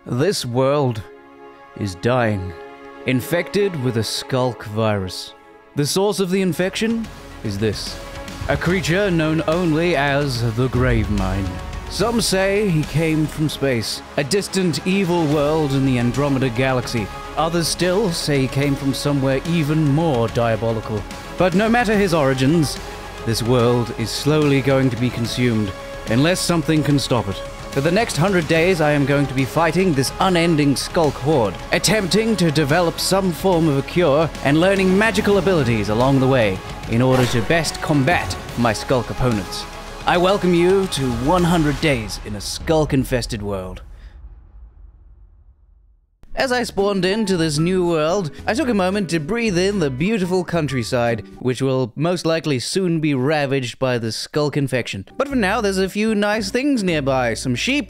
This world is dying, infected with a Sculk virus. The source of the infection is this: a creature known only as the Gravemind. Some say he came from space, a distant evil world in the Andromeda galaxy. Others still say he came from somewhere even more diabolical. But no matter his origins, this world is slowly going to be consumed, unless something can stop it. For the next 100 days, I am going to be fighting this unending Sculk horde, attempting to develop some form of a cure and learning magical abilities along the way in order to best combat my Sculk opponents. I welcome you to 100 days in a Sculk-infested world. As I spawned into this new world, I took a moment to breathe in the beautiful countryside, which will most likely soon be ravaged by the Sculk infection. But for now, there's a few nice things nearby. Some sheep,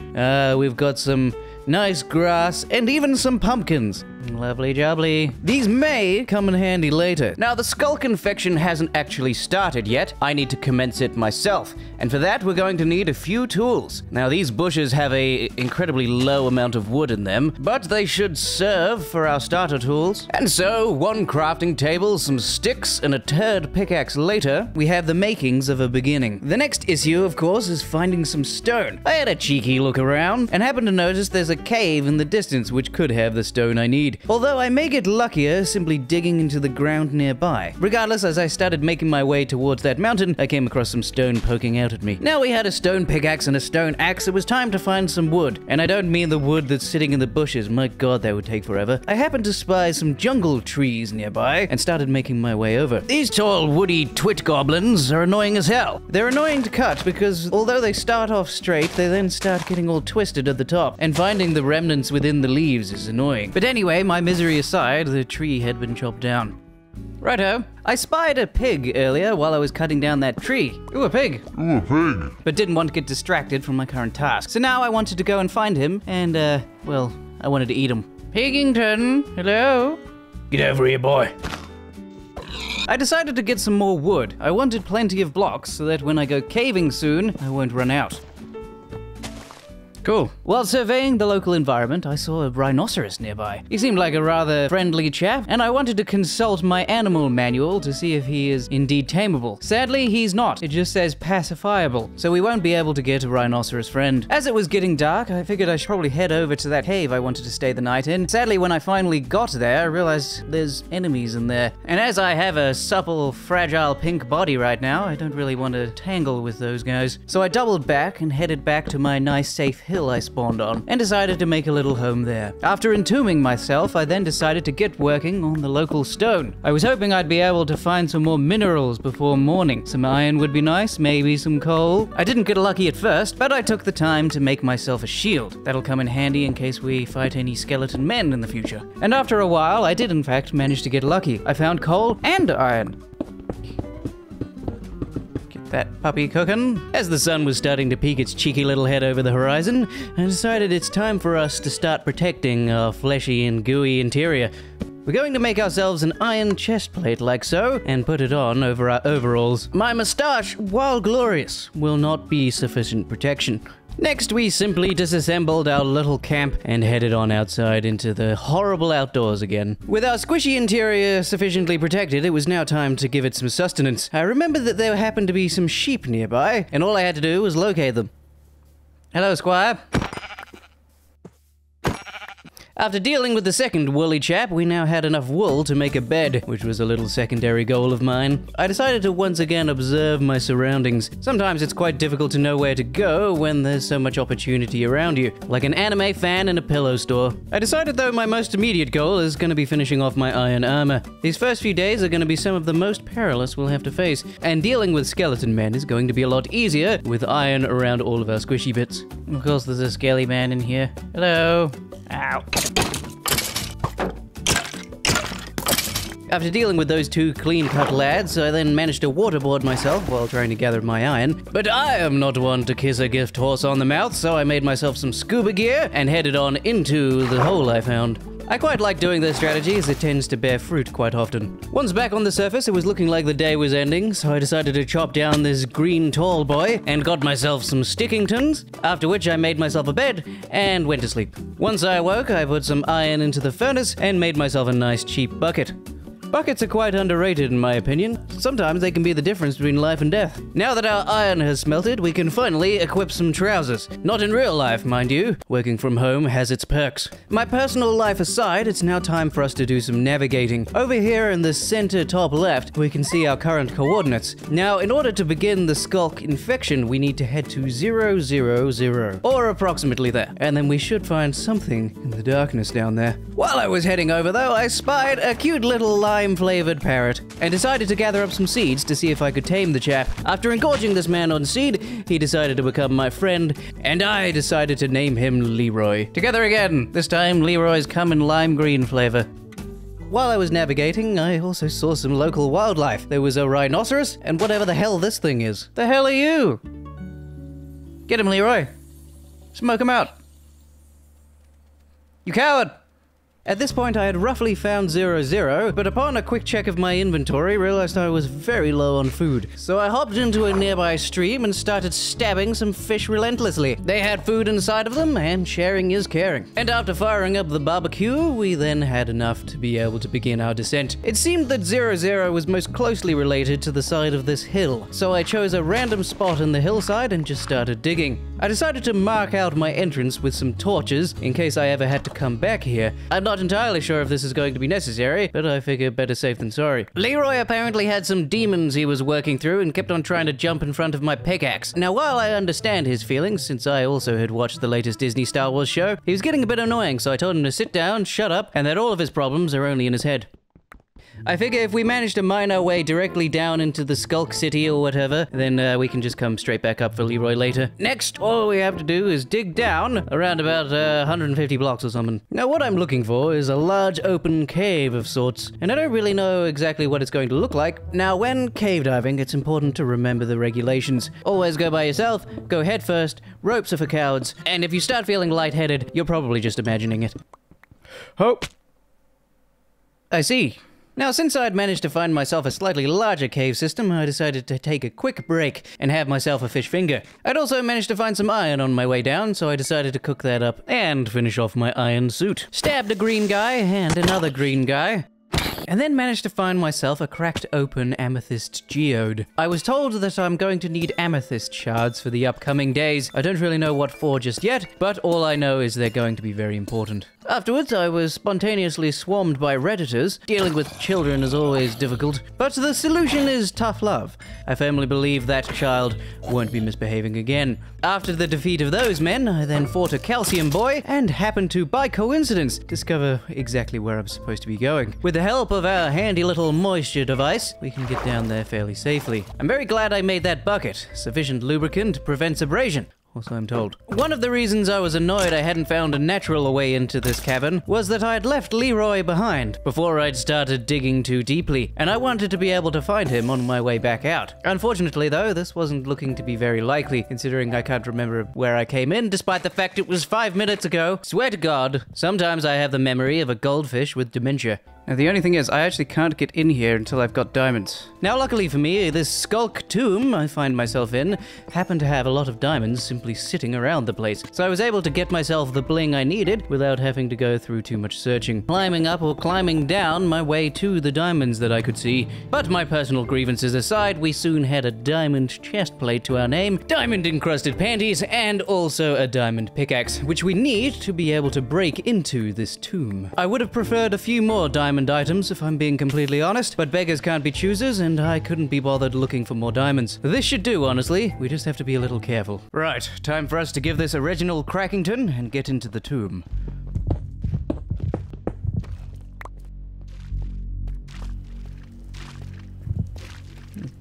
we've got some nice grass, and even some pumpkins. Lovely jubbly. These may come in handy later. Now, the Sculk infection hasn't actually started yet. I need to commence it myself, and for that we're going to need a few tools. Now, these bushes have a incredibly low amount of wood in them, but they should serve for our starter tools. And so, one crafting table, some sticks, and a turd pickaxe later, we have the makings of a beginning. The next issue, of course, is finding some stone. I had a cheeky look around, and happened to notice there's a cave in the distance which could have the stone I need. Although I may get luckier simply digging into the ground nearby. Regardless, as I started making my way towards that mountain, I came across some stone poking out at me. Now we had a stone pickaxe and a stone axe, it was time to find some wood. And I don't mean the wood that's sitting in the bushes, my god, that would take forever. I happened to spy some jungle trees nearby and started making my way over. These tall, woody twit goblins are annoying as hell. They're annoying to cut because although they start off straight, they then start getting all twisted at the top, and finding the remnants within the leaves is annoying. But anyway, my misery aside, the tree had been chopped down. Righto. I spied a pig earlier while I was cutting down that tree. Ooh, a pig. Ooh, a pig. But didn't want to get distracted from my current task. So now I wanted to go and find him, and, well, I wanted to eat him. Pigington, hello? Get over here, boy. I decided to get some more wood. I wanted plenty of blocks so that when I go caving soon, I won't run out. Cool. While surveying the local environment, I saw a rhinoceros nearby. He seemed like a rather friendly chap, and I wanted to consult my animal manual to see if he is indeed tameable. Sadly, he's not. It just says pacifiable, so we won't be able to get a rhinoceros friend. As it was getting dark, I figured I should probably head over to that cave I wanted to stay the night in. Sadly, when I finally got there, I realized there's enemies in there. And as I have a supple, fragile pink body right now, I don't really want to tangle with those guys. So I doubled back and headed back to my nice safe hill I spawned on, and decided to make a little home there. After entombing myself, I then decided to get working on the local stone. I was hoping I'd be able to find some more minerals before morning. Some iron would be nice, maybe some coal. I didn't get lucky at first, but I took the time to make myself a shield. That'll come in handy in case we fight any skeleton men in the future. And after a while, I did in fact manage to get lucky. I found coal and iron. That puppy cooking. As the sun was starting to peek its cheeky little head over the horizon, I decided it's time for us to start protecting our fleshy and gooey interior. We're going to make ourselves an iron chest plate like so, and put it on over our overalls. My moustache, while glorious, will not be sufficient protection. Next, we simply disassembled our little camp and headed on outside into the horrible outdoors again. With our squishy interior sufficiently protected, it was now time to give it some sustenance. I remembered that there happened to be some sheep nearby, and all I had to do was locate them. Hello, Squire. After dealing with the second woolly chap, we now had enough wool to make a bed, which was a little secondary goal of mine. I decided to once again observe my surroundings. Sometimes it's quite difficult to know where to go when there's so much opportunity around you, like an anime fan in a pillow store. I decided though my most immediate goal is going to be finishing off my iron armor. These first few days are going to be some of the most perilous we'll have to face, and dealing with skeleton men is going to be a lot easier with iron around all of our squishy bits. Of course there's a scaly man in here. Hello. Ow. After dealing with those two clean-cut lads, I then managed to waterboard myself while trying to gather my iron. But I am not one to kiss a gift horse on the mouth, so I made myself some scuba gear and headed on into the hole I found. I quite like doing this strategy as it tends to bear fruit quite often. Once back on the surface, it was looking like the day was ending, so I decided to chop down this green tall boy and got myself some Stickingtons, after which I made myself a bed and went to sleep. Once I awoke, I put some iron into the furnace and made myself a nice cheap bucket. Buckets are quite underrated in my opinion. Sometimes they can be the difference between life and death. Now that our iron has smelted, we can finally equip some trousers. Not in real life, mind you. Working from home has its perks. My personal life aside, it's now time for us to do some navigating. Over here in the center top left, we can see our current coordinates. Now, in order to begin the Sculk infection, we need to head to 000, or approximately there. And then we should find something in the darkness down there. While I was heading over though, I spied a cute little lime-flavored parrot and decided to gather up some seeds to see if I could tame the chap. After engorging this man on seed, he decided to become my friend, and I decided to name him Leroy. Together again, this time Leroy's come in lime green flavor. While I was navigating, I also saw some local wildlife. There was a rhinoceros and whatever the hell this thing is. The hell are you? Get him, Leroy. Smoke him out. You coward! At this point, I had roughly found 000, but upon a quick check of my inventory, realized I was very low on food. So I hopped into a nearby stream and started stabbing some fish relentlessly. They had food inside of them, and sharing is caring. And after firing up the barbecue, we then had enough to be able to begin our descent. It seemed that 000 was most closely related to the side of this hill, so I chose a random spot in the hillside and just started digging. I decided to mark out my entrance with some torches in case I ever had to come back here. I'm not entirely sure if this is going to be necessary, but I figure better safe than sorry. Leroy apparently had some demons he was working through and kept on trying to jump in front of my pickaxe. Now, while I understand his feelings, since I also had watched the latest Disney Star Wars show, he was getting a bit annoying, so I told him to sit down, shut up, and that all of his problems are only in his head. I figure if we manage to mine our way directly down into the Sculk City or whatever, then we can just come straight back up for Leroy later. Next, all we have to do is dig down around about 150 blocks or something. Now, what I'm looking for is a large open cave of sorts, and I don't really know exactly what it's going to look like. Now, when cave diving, it's important to remember the regulations. Always go by yourself, go head first, ropes are for cowards, and if you start feeling lightheaded, you're probably just imagining it. Oh. I see. Now, since I'd managed to find myself a slightly larger cave system, I decided to take a quick break and have myself a fish finger. I'd also managed to find some iron on my way down, so I decided to cook that up and finish off my iron suit. Stabbed a green guy and another green guy, and then managed to find myself a cracked open amethyst geode. I was told that I'm going to need amethyst shards for the upcoming days. I don't really know what for just yet, but all I know is they're going to be very important. Afterwards, I was spontaneously swarmed by Redditors. Dealing with children is always difficult, but the solution is tough love. I firmly believe that child won't be misbehaving again. After the defeat of those men, I then fought a calcium boy and happened to, by coincidence, discover exactly where I'm supposed to be going. With the help of our handy little moisture device, we can get down there fairly safely. I'm very glad I made that bucket. Sufficient lubricant prevents abrasion. Also, I'm told. One of the reasons I was annoyed I hadn't found a natural way into this cavern was that I'd left Leroy behind before I'd started digging too deeply, and I wanted to be able to find him on my way back out. Unfortunately, though, this wasn't looking to be very likely, considering I can't remember where I came in, despite the fact it was 5 minutes ago. Swear to God, sometimes I have the memory of a goldfish with dementia. Now, the only thing is, I actually can't get in here until I've got diamonds. Now, luckily for me, this Sculk tomb I find myself in happened to have a lot of diamonds simply sitting around the place. So I was able to get myself the bling I needed without having to go through too much searching, climbing up or climbing down my way to the diamonds that I could see. But my personal grievances aside, we soon had a diamond chest plate to our name, diamond-encrusted panties, and also a diamond pickaxe, which we need to be able to break into this tomb. I would have preferred a few more diamond items, if I'm being completely honest, but beggars can't be choosers, and I couldn't be bothered looking for more diamonds. This should do, honestly. We just have to be a little careful. Right, time for us to give this original Crackington and get into the tomb.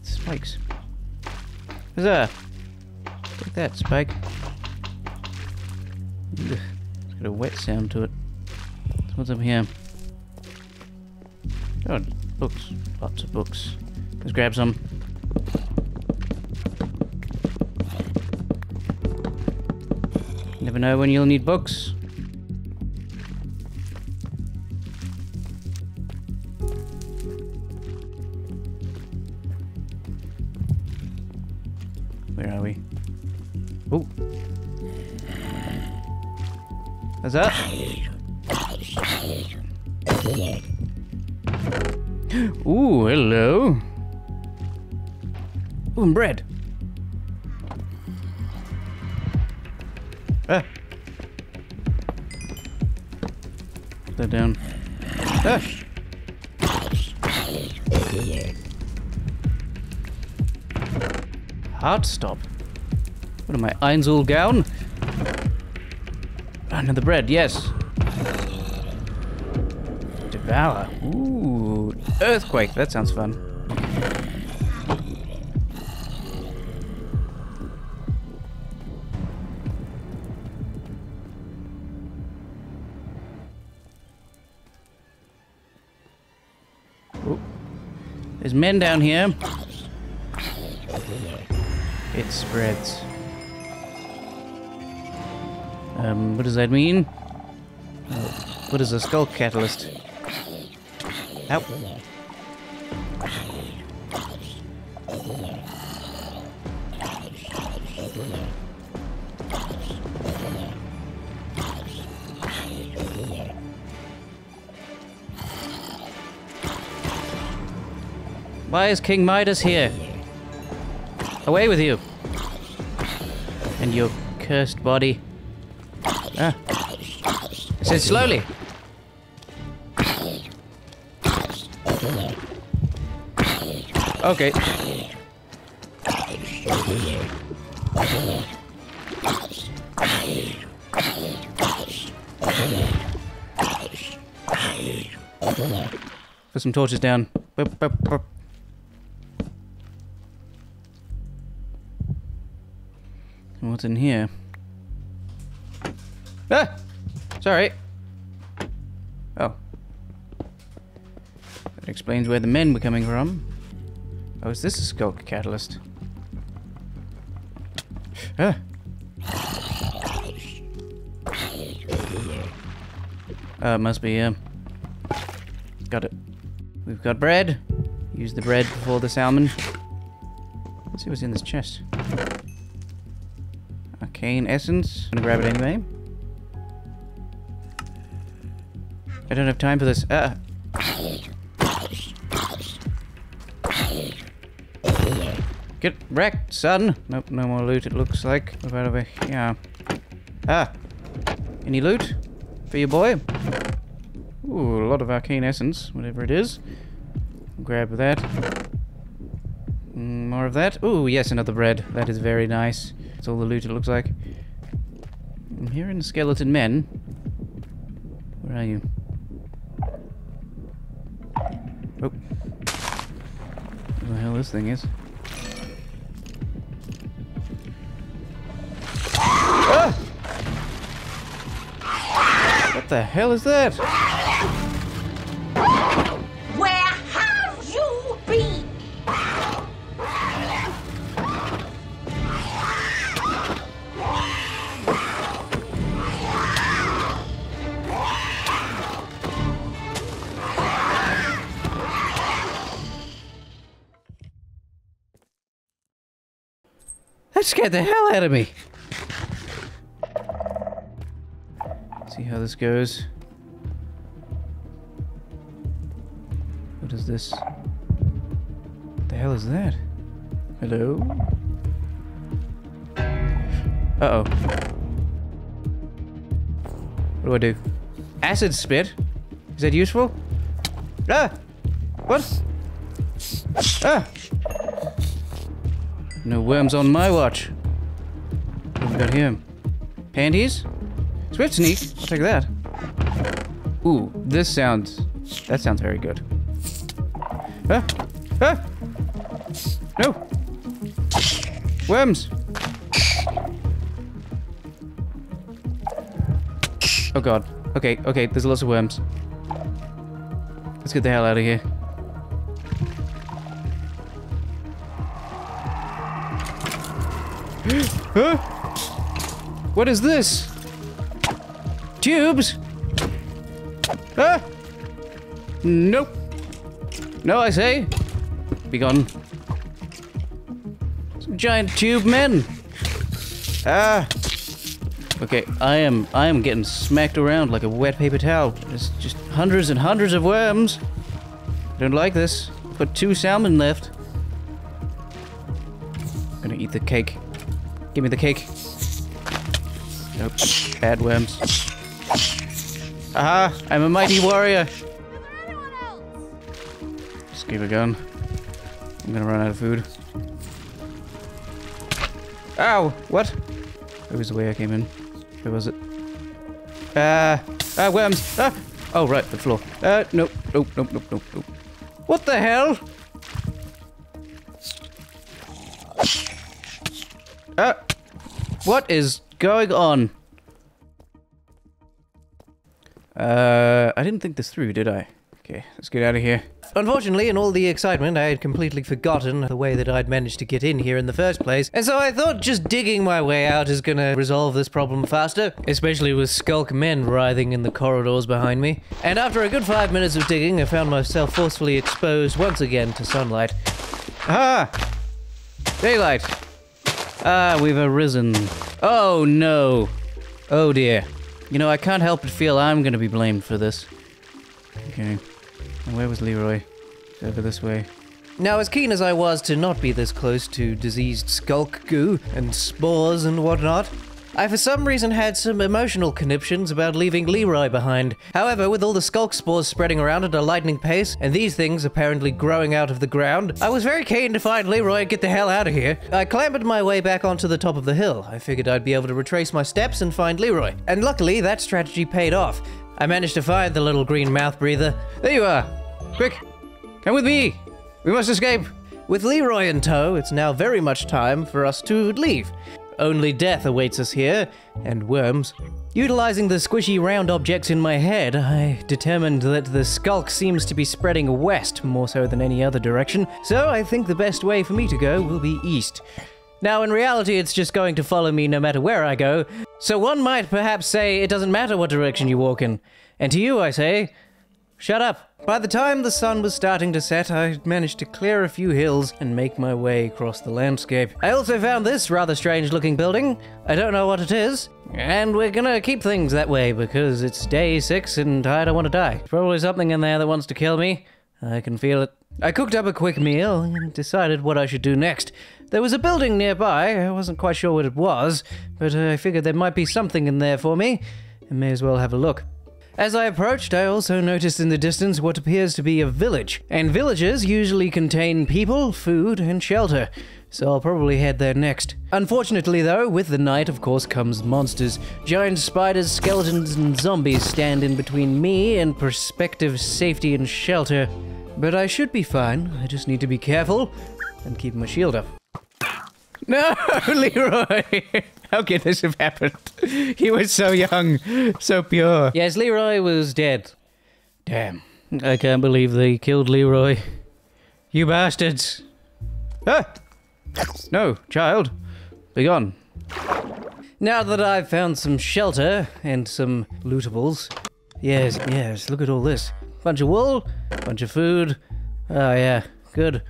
Spikes. Huzzah! Take that, Spike. Ugh, it's got a wet sound to it. What's up here? Oh, books. Lots of books. Let's grab some. Never know when you'll need books. Where are we? Oh. What's that? Ooh, hello. Ooh, and bread. Ah. Put that down. Ah. Heart stop. What am I, Einzelgaun? Another bread, yes. Devour. Ooh. Earthquake, that sounds fun. Ooh. There's men down here. It spreads. What does that mean? What is a Sculk catalyst? Ow. Why is King Midas here? Away with you! And your cursed body. Ah. I said slowly! Okay. Put some torches down. Boop, boop, boop. What's in here? Ah! Sorry. Oh. That explains where the men were coming from. Oh, is this a Sculk catalyst? Ah! Must be, got it. We've got bread. Use the bread before the salmon. Let's see what's in this chest. Arcane essence. I'm gonna grab it anyway. I don't have time for this. Get wrecked, son. Nope, no more loot it looks like. What about over here? Ah! Any loot? For your boy? Ooh, a lot of arcane essence, whatever it is. Grab that. More of that. Ooh, yes, another bread. That is very nice. That's all the loot it looks like. I'm hearing skeleton men. Where are you? Oh. What the hell this thing is? Ah! What the hell is that? Where have you been? That scared the hell out of me. See how this goes. What is this? What the hell is that? Hello? Uh-oh. What do I do? Acid spit? Is that useful? Ah! What? Ah! No worms on my watch. What have we got here? Panties? Swift sneak? I'll take that. Ooh, this sounds... That sounds very good. Ah! Ah! No! Worms! Oh god. Okay, okay, there's lots of worms. Let's get the hell out of here. Huh? What is this? Tubes? Ah! Nope. No, I say. Be gone. giant tube men. Ah. Okay, I am getting smacked around like a wet paper towel. There's just hundreds and hundreds of worms. I don't like this. Put 2 salmon left. I'm gonna eat the cake. Give me the cake. Nope. Bad worms. Aha! I'm a mighty warrior. Just keep it going. I'm gonna run out of food. Ow! What? Where was the way I came in? Where was it? Worms! Ah! Oh, right, the floor. Nope. What the hell? What is going on? I didn't think this through, did I? Okay, let's get out of here. Unfortunately, in all the excitement, I had completely forgotten the way that I'd managed to get in here in the first place, and so I thought just digging my way out is gonna resolve this problem faster, especially with Sculk men writhing in the corridors behind me. And after a good 5 minutes of digging, I found myself forcefully exposed once again to sunlight. Ah! Daylight! Ah, we've arisen. Oh no! Oh dear. You know, I can't help but feel I'm gonna be blamed for this. Okay. And where was Leroy? It's over this way. Now, as keen as I was to not be this close to diseased Sculk goo and spores and whatnot, I for some reason had some emotional conniptions about leaving Leroy behind. However, with all the Sculk spores spreading around at a lightning pace, and these things apparently growing out of the ground, I was very keen to find Leroy and get the hell out of here. I clambered my way back onto the top of the hill. I figured I'd be able to retrace my steps and find Leroy. And luckily, that strategy paid off. I managed to find the little green mouth breather. There you are! Quick! Come with me! We must escape! With Leroy in tow, it's now very much time for us to leave. Only death awaits us here, and worms. Utilizing the squishy round objects in my head, I determined that the Sculk seems to be spreading west more so than any other direction, so I think the best way for me to go will be east. Now, in reality, it's just going to follow me no matter where I go, so one might perhaps say it doesn't matter what direction you walk in. And to you, I say, shut up. By the time the sun was starting to set, I managed to clear a few hills and make my way across the landscape. I also found this rather strange-looking building. I don't know what it is, and we're gonna keep things that way because it's day 6 and I don't want to die. There's probably something in there that wants to kill me. I can feel it. I cooked up a quick meal and decided what I should do next. There was a building nearby. I wasn't quite sure what it was, but I figured there might be something in there for me, and may as well have a look. As I approached, I also noticed in the distance what appears to be a village, and villages usually contain people, food, and shelter, so I'll probably head there next. Unfortunately though, with the night of course comes monsters. Giant spiders, skeletons, and zombies stand in between me and prospective safety and shelter. But I should be fine, I just need to be careful and keep my shield up. No, Leroy! How could this have happened? He was so young, so pure. Yes, Leroy was dead. Damn. I can't believe they killed Leroy. You bastards. Ah! No, child. Be gone. Now that I've found some shelter and some lootables. Yes, look at all this. Bunch of wool, bunch of food. Oh yeah, good.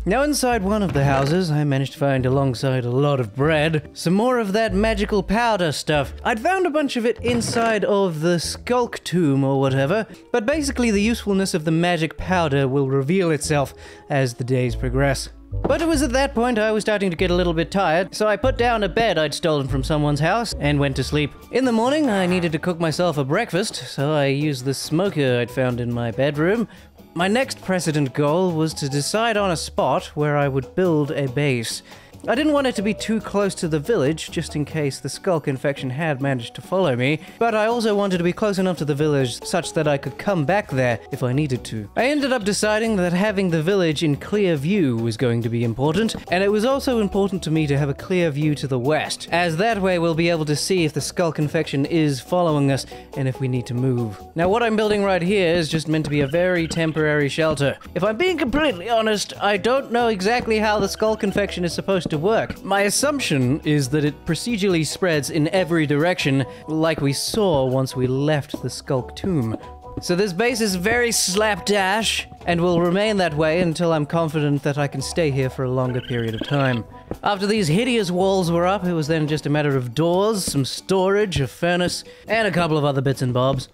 Now inside one of the houses, I managed to find alongside a lot of bread, some more of that magical powder stuff. I'd found a bunch of it inside of the Sculk tomb or whatever, but basically the usefulness of the magic powder will reveal itself as the days progress. But it was at that point I was starting to get a little bit tired, so I put down a bed I'd stolen from someone's house and went to sleep. In the morning, I needed to cook myself a breakfast, so I used the smoker I'd found in my bedroom. My next precedent goal was to decide on a spot where I would build a base. I didn't want it to be too close to the village, just in case the Sculk infection had managed to follow me, but I also wanted to be close enough to the village such that I could come back there if I needed to. I ended up deciding that having the village in clear view was going to be important, and it was also important to me to have a clear view to the west, as that way we'll be able to see if the Sculk infection is following us and if we need to move. Now what I'm building right here is just meant to be a very temporary shelter. If I'm being completely honest, I don't know exactly how the Sculk infection is supposed to work. My assumption is that it procedurally spreads in every direction, like we saw once we left the Sculk tomb. So this base is very slapdash, and will remain that way until I'm confident that I can stay here for a longer period of time. After these hideous walls were up, it was then just a matter of doors, some storage, a furnace, and a couple of other bits and bobs.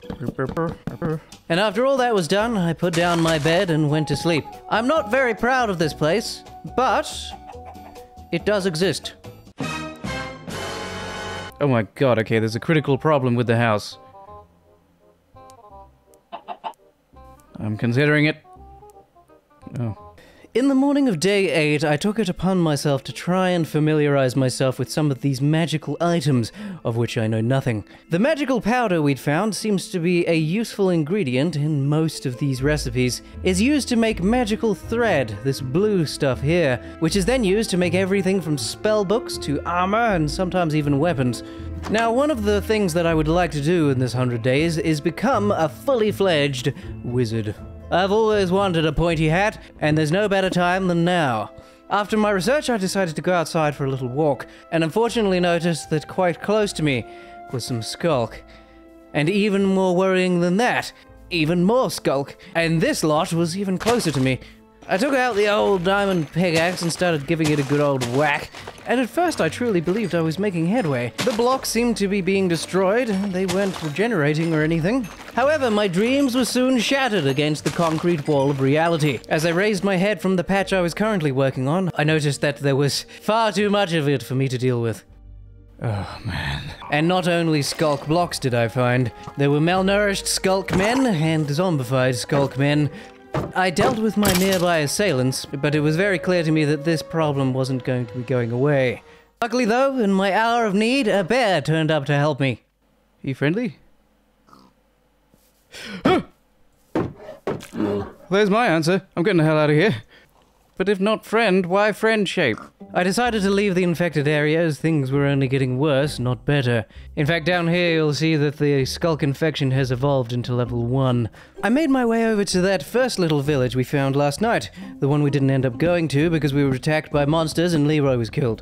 And after all that was done, I put down my bed and went to sleep. I'm not very proud of this place, but it does exist. Oh my god, okay, there's a critical problem with the house. I'm considering it. Oh. In the morning of day 8, I took it upon myself to try and familiarize myself with some of these magical items, of which I know nothing. The magical powder we'd found seems to be a useful ingredient in most of these recipes. It's used to make magical thread, this blue stuff here, which is then used to make everything from spell books to armor and sometimes even weapons. Now, one of the things that I would like to do in this 100 days is become a fully fledged wizard. I've always wanted a pointy hat, and there's no better time than now. After my research, I decided to go outside for a little walk, and unfortunately noticed that quite close to me was some Sculk. And even more worrying than that, even more Sculk. And this lot was even closer to me. I took out the old diamond pickaxe and started giving it a good old whack, and at first I truly believed I was making headway. The blocks seemed to be being destroyed, they weren't regenerating or anything. However, my dreams were soon shattered against the concrete wall of reality. As I raised my head from the patch I was currently working on, I noticed that there was far too much of it for me to deal with. Oh, man. And not only Sculk blocks did I find, there were malnourished Sculk men and zombified Sculk men. I dealt with my nearby assailants, but it was very clear to me that this problem wasn't going to be going away. Luckily though, in my hour of need, a bear turned up to help me. Are you friendly? There's my answer. I'm getting the hell out of here. But if not friend, why friend shape? I decided to leave the infected area as things were only getting worse, not better. In fact, down here you'll see that the Sculk infection has evolved into level 1. I made my way over to that first little village we found last night, the one we didn't end up going to because we were attacked by monsters and Leroy was killed.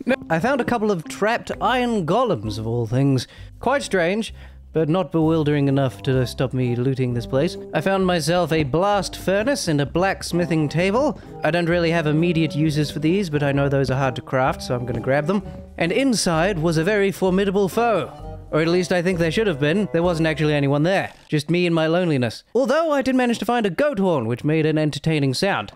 No. I found a couple of trapped iron golems of all things. Quite strange, but not bewildering enough to stop me looting this place. I found myself a blast furnace and a blacksmithing table. I don't really have immediate uses for these, but I know those are hard to craft, so I'm gonna grab them. And inside was a very formidable foe. Or at least I think there should have been. There wasn't actually anyone there. Just me and my loneliness. Although I did manage to find a goat horn, which made an entertaining sound.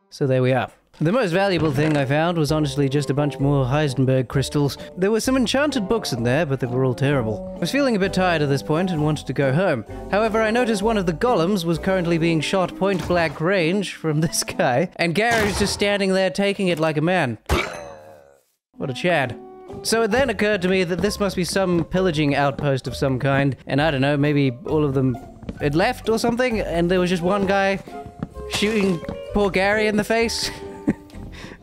So there we are. The most valuable thing I found was honestly just a bunch more Heisenberg crystals. There were some enchanted books in there, but they were all terrible. I was feeling a bit tired at this point and wanted to go home. However, I noticed one of the golems was currently being shot point blank range from this guy, and Gary's just standing there taking it like a man. What a Chad. So it then occurred to me that this must be some pillaging outpost of some kind, and I don't know, maybe all of them had left or something, and there was just one guy shooting poor Gary in the face.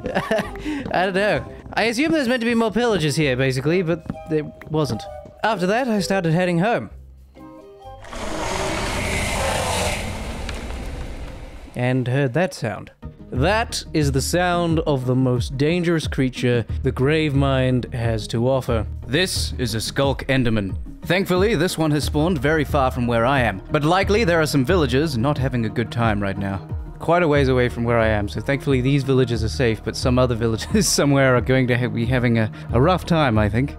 I don't know. I assume there's meant to be more pillagers here, basically, but there wasn't. After that, I started heading home. And heard that sound. That is the sound of the most dangerous creature the Grave Mind has to offer. This is a Sculk Enderman. Thankfully, this one has spawned very far from where I am, but likely there are some villagers not having a good time right now. Quite a ways away from where I am, so thankfully these villages are safe, but some other villages somewhere are going to be having a rough time, I think.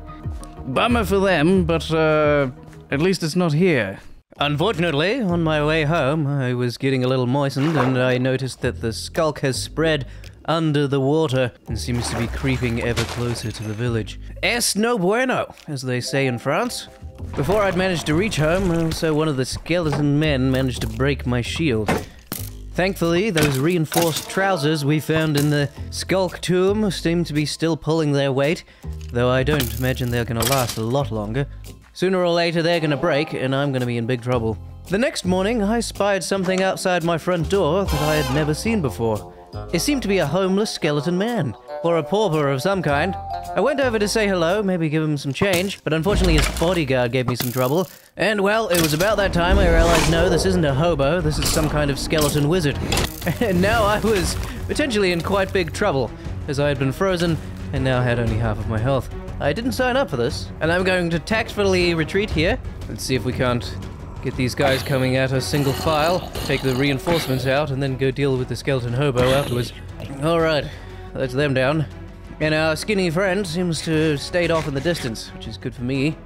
Bummer for them, but at least it's not here. Unfortunately, on my way home, I was getting a little moistened and I noticed that the Sculk has spread under the water and seems to be creeping ever closer to the village. Es no bueno, as they say in France. Before I'd managed to reach home, also one of the skeleton men managed to break my shield. Thankfully, those reinforced trousers we found in the Sculk tomb seem to be still pulling their weight, though I don't imagine they're gonna last a lot longer. Sooner or later they're gonna break, and I'm gonna be in big trouble. The next morning, I spied something outside my front door that I had never seen before. It seemed to be a homeless skeleton man, or a pauper of some kind. I went over to say hello, maybe give him some change, but unfortunately his bodyguard gave me some trouble. And well, it was about that time I realized no, this isn't a hobo, this is some kind of skeleton wizard. And now I was potentially in quite big trouble, as I had been frozen and now had only half of my health. I didn't sign up for this, and I'm going to tactfully retreat here. Let's see if we can't Get these guys coming at us single file, take the reinforcements out, and then go deal with the skeleton hobo afterwards. Alright, that's them down. And our skinny friend seems to have stayed off in the distance, which is good for me,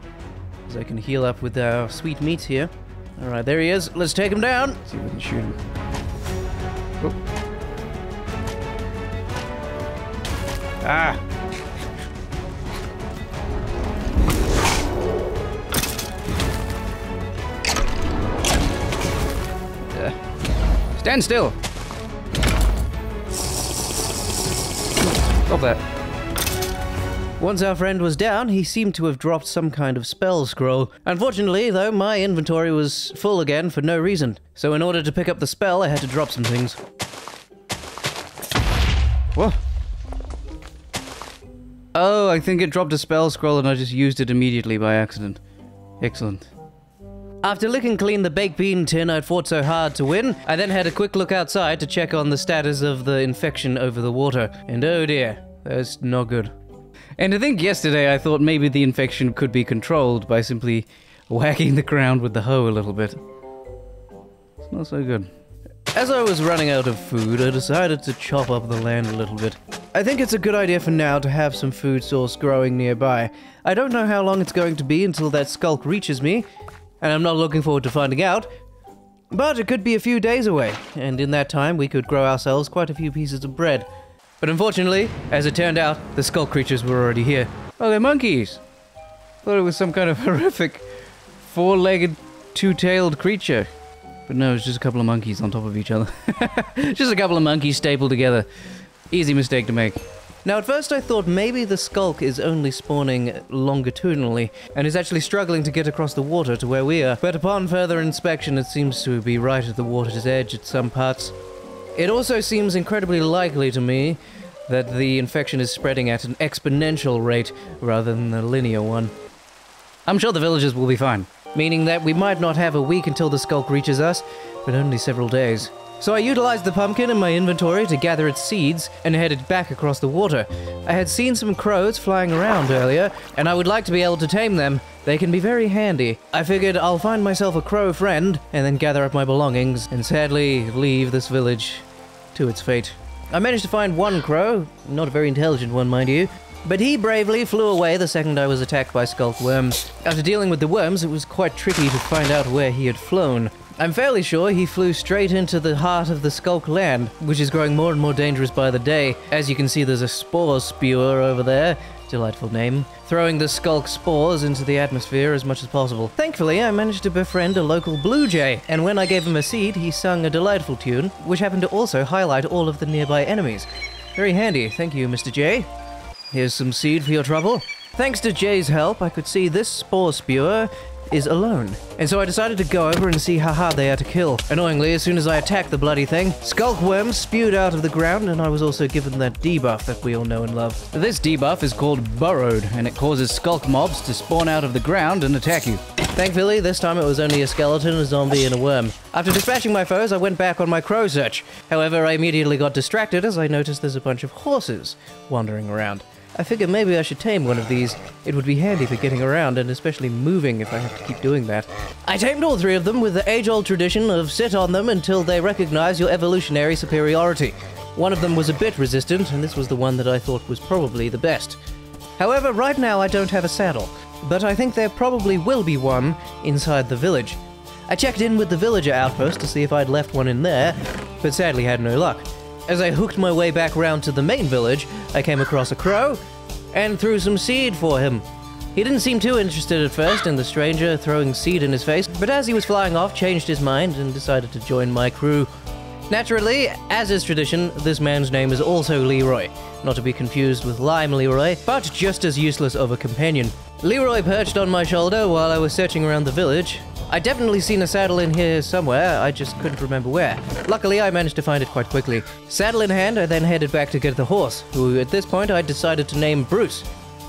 as I can heal up with our sweet meats here. Alright, there he is. Let's take him down. See if we can shoot him. Oh. Ah! Stand still! Stop that. Once our friend was down, he seemed to have dropped some kind of spell scroll. Unfortunately, though, my inventory was full again for no reason. So in order to pick up the spell, I had to drop some things. What? Oh, I think it dropped a spell scroll and I just used it immediately by accident. Excellent. After licking clean the baked bean tin I'd fought so hard to win, I then had a quick look outside to check on the status of the infection over the water. And oh dear, that's not good. And I think yesterday I thought maybe the infection could be controlled by simply whacking the ground with the hoe a little bit. It's not so good. As I was running out of food, I decided to chop up the land a little bit. I think it's a good idea for now to have some food source growing nearby. I don't know how long it's going to be until that Sculk reaches me, and I'm not looking forward to finding out. But it could be a few days away, and in that time we could grow ourselves quite a few pieces of bread. But unfortunately, as it turned out, the Sculk creatures were already here. Oh, they're monkeys! Thought it was some kind of horrific four-legged, two-tailed creature. But no, it's just a couple of monkeys on top of each other. Just a couple of monkeys stapled together. Easy mistake to make. Now at first I thought maybe the Sculk is only spawning longitudinally, and is actually struggling to get across the water to where we are, but upon further inspection it seems to be right at the water's edge at some parts. It also seems incredibly likely to me that the infection is spreading at an exponential rate rather than a linear one. I'm sure the villagers will be fine. Meaning that we might not have a week until the Sculk reaches us, but only several days. So I utilized the pumpkin in my inventory to gather its seeds and headed back across the water. I had seen some crows flying around earlier, and I would like to be able to tame them. They can be very handy. I figured I'll find myself a crow friend, and then gather up my belongings, and sadly leave this village to its fate. I managed to find one crow, not a very intelligent one, mind you, but he bravely flew away the second I was attacked by Sculk worms. After dealing with the worms, it was quite tricky to find out where he had flown. I'm fairly sure he flew straight into the heart of the Sculk land, which is growing more and more dangerous by the day. As you can see, there's a spore spewer over there, delightful name, throwing the Sculk spores into the atmosphere as much as possible. Thankfully, I managed to befriend a local blue jay, and when I gave him a seed, he sung a delightful tune, which happened to also highlight all of the nearby enemies. Very handy, thank you, Mr. Jay. Here's some seed for your trouble. Thanks to Jay's help, I could see this spore spewer is alone. And so I decided to go over and see how hard they are to kill. Annoyingly, as soon as I attacked the bloody thing, Sculk worms spewed out of the ground, and I was also given that debuff that we all know and love. This debuff is called Burrowed, and it causes Sculk mobs to spawn out of the ground and attack you. Thankfully, this time it was only a skeleton, a zombie, and a worm. After dispatching my foes, I went back on my crow search. However, I immediately got distracted as I noticed there's a bunch of horses wandering around. I figured maybe I should tame one of these. It would be handy for getting around, and especially moving if I have to keep doing that. I tamed all three of them with the age-old tradition of sit on them until they recognize your evolutionary superiority. One of them was a bit resistant, and this was the one that I thought was probably the best. However, right now I don't have a saddle, but I think there probably will be one inside the village. I checked in with the villager outpost to see if I'd left one in there, but sadly had no luck. As I hooked my way back round to the main village, I came across a crow and threw some seed for him. He didn't seem too interested at first in the stranger throwing seed in his face, but as he was flying off, changed his mind and decided to join my crew. Naturally, as is tradition, this man's name is also Leroy, not to be confused with Lime Leroy, but just as useless of a companion. Leroy perched on my shoulder while I was searching around the village. I'd definitely seen a saddle in here somewhere, I just couldn't remember where. Luckily, I managed to find it quite quickly. Saddle in hand, I then headed back to get the horse, who at this point I decided to name Bruce.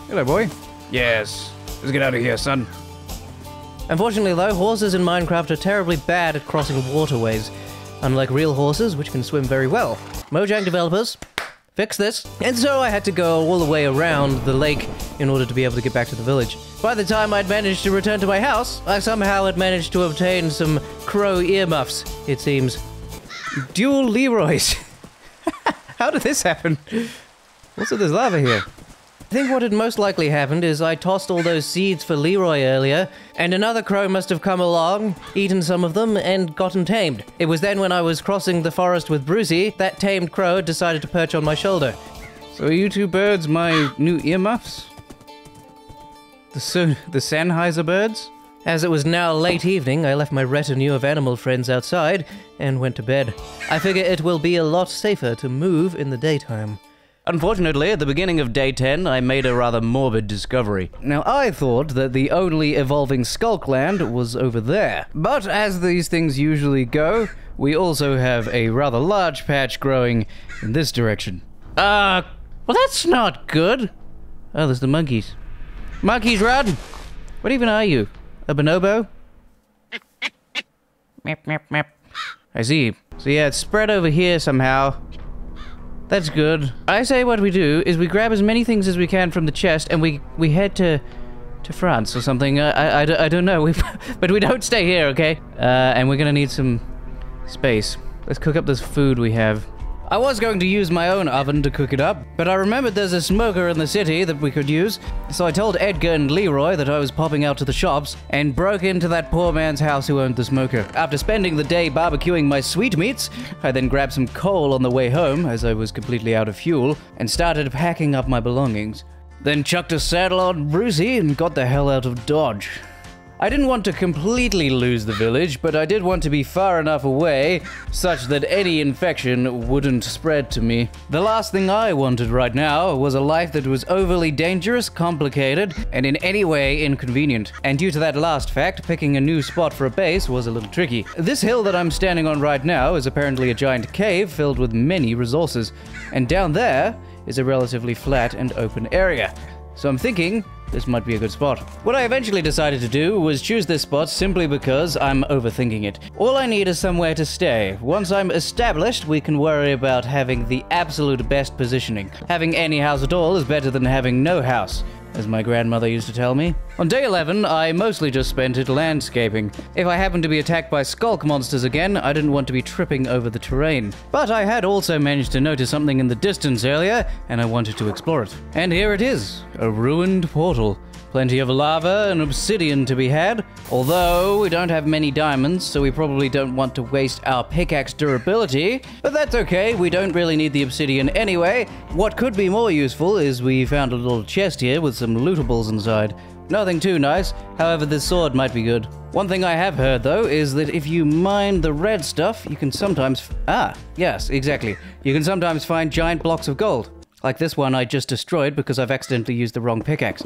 Hello, boy. Yes. Let's get out of here, son. Unfortunately though, horses in Minecraft are terribly bad at crossing waterways, unlike real horses, which can swim very well. Mojang developers, fix this. And so I had to go all the way around the lake in order to be able to get back to the village. By the time I'd managed to return to my house, I somehow had managed to obtain some crow earmuffs, it seems. Dual Leroys. How did this happen? Also, there's lava here. I think what had most likely happened is I tossed all those seeds for Leroy earlier, and another crow must have come along, eaten some of them, and gotten tamed. It was then when I was crossing the forest with Brucey, that tamed crow decided to perch on my shoulder. So are you two birds my new earmuffs? The Sennheiser birds? As it was now late evening, I left my retinue of animal friends outside and went to bed. I figure it will be a lot safer to move in the daytime. Unfortunately, at the beginning of day 10, I made a rather morbid discovery. Now, I thought that the only evolving Sculk land was over there. But as these things usually go, we also have a rather large patch growing in this direction. Well, that's not good. Oh, there's the monkeys. Monkeys, run! What even are you? A bonobo? Mep, mep, mep. I see. So yeah, it's spread over here somehow. That's good. I say what we do is we grab as many things as we can from the chest and we head to France or something. I don't know. But we don't stay here, okay? And we're gonna need some space. Let's cook up this food we have. I was going to use my own oven to cook it up, but I remembered there's a smoker in the city that we could use, so I told Edgar and Leroy that I was popping out to the shops and broke into that poor man's house who owned the smoker. After spending the day barbecuing my sweetmeats, I then grabbed some coal on the way home, as I was completely out of fuel, and started packing up my belongings. Then chucked a saddle on Brucey and got the hell out of Dodge. I didn't want to completely lose the village, but I did want to be far enough away such that any infection wouldn't spread to me. The last thing I wanted right now was a life that was overly dangerous, complicated, and in any way inconvenient. And due to that last fact, picking a new spot for a base was a little tricky. This hill that I'm standing on right now is apparently a giant cave filled with many resources, and down there is a relatively flat and open area. So I'm thinking this might be a good spot. What I eventually decided to do was choose this spot simply because I'm overthinking it. All I need is somewhere to stay. Once I'm established, we can worry about having the absolute best positioning. Having any house at all is better than having no house, as my grandmother used to tell me. On day 11, I mostly just spent it landscaping. If I happened to be attacked by Sculk monsters again, I didn't want to be tripping over the terrain. But I had also managed to notice something in the distance earlier, and I wanted to explore it. And here it is, a ruined portal. Plenty of lava and obsidian to be had, although we don't have many diamonds, so we probably don't want to waste our pickaxe durability, but that's okay, we don't really need the obsidian anyway. What could be more useful is we found a little chest here with some lootables inside. Nothing too nice, however this sword might be good. One thing I have heard though is that if you mine the red stuff, you can sometimes... yes, exactly. You can sometimes find giant blocks of gold. Like this one I just destroyed because I've accidentally used the wrong pickaxe.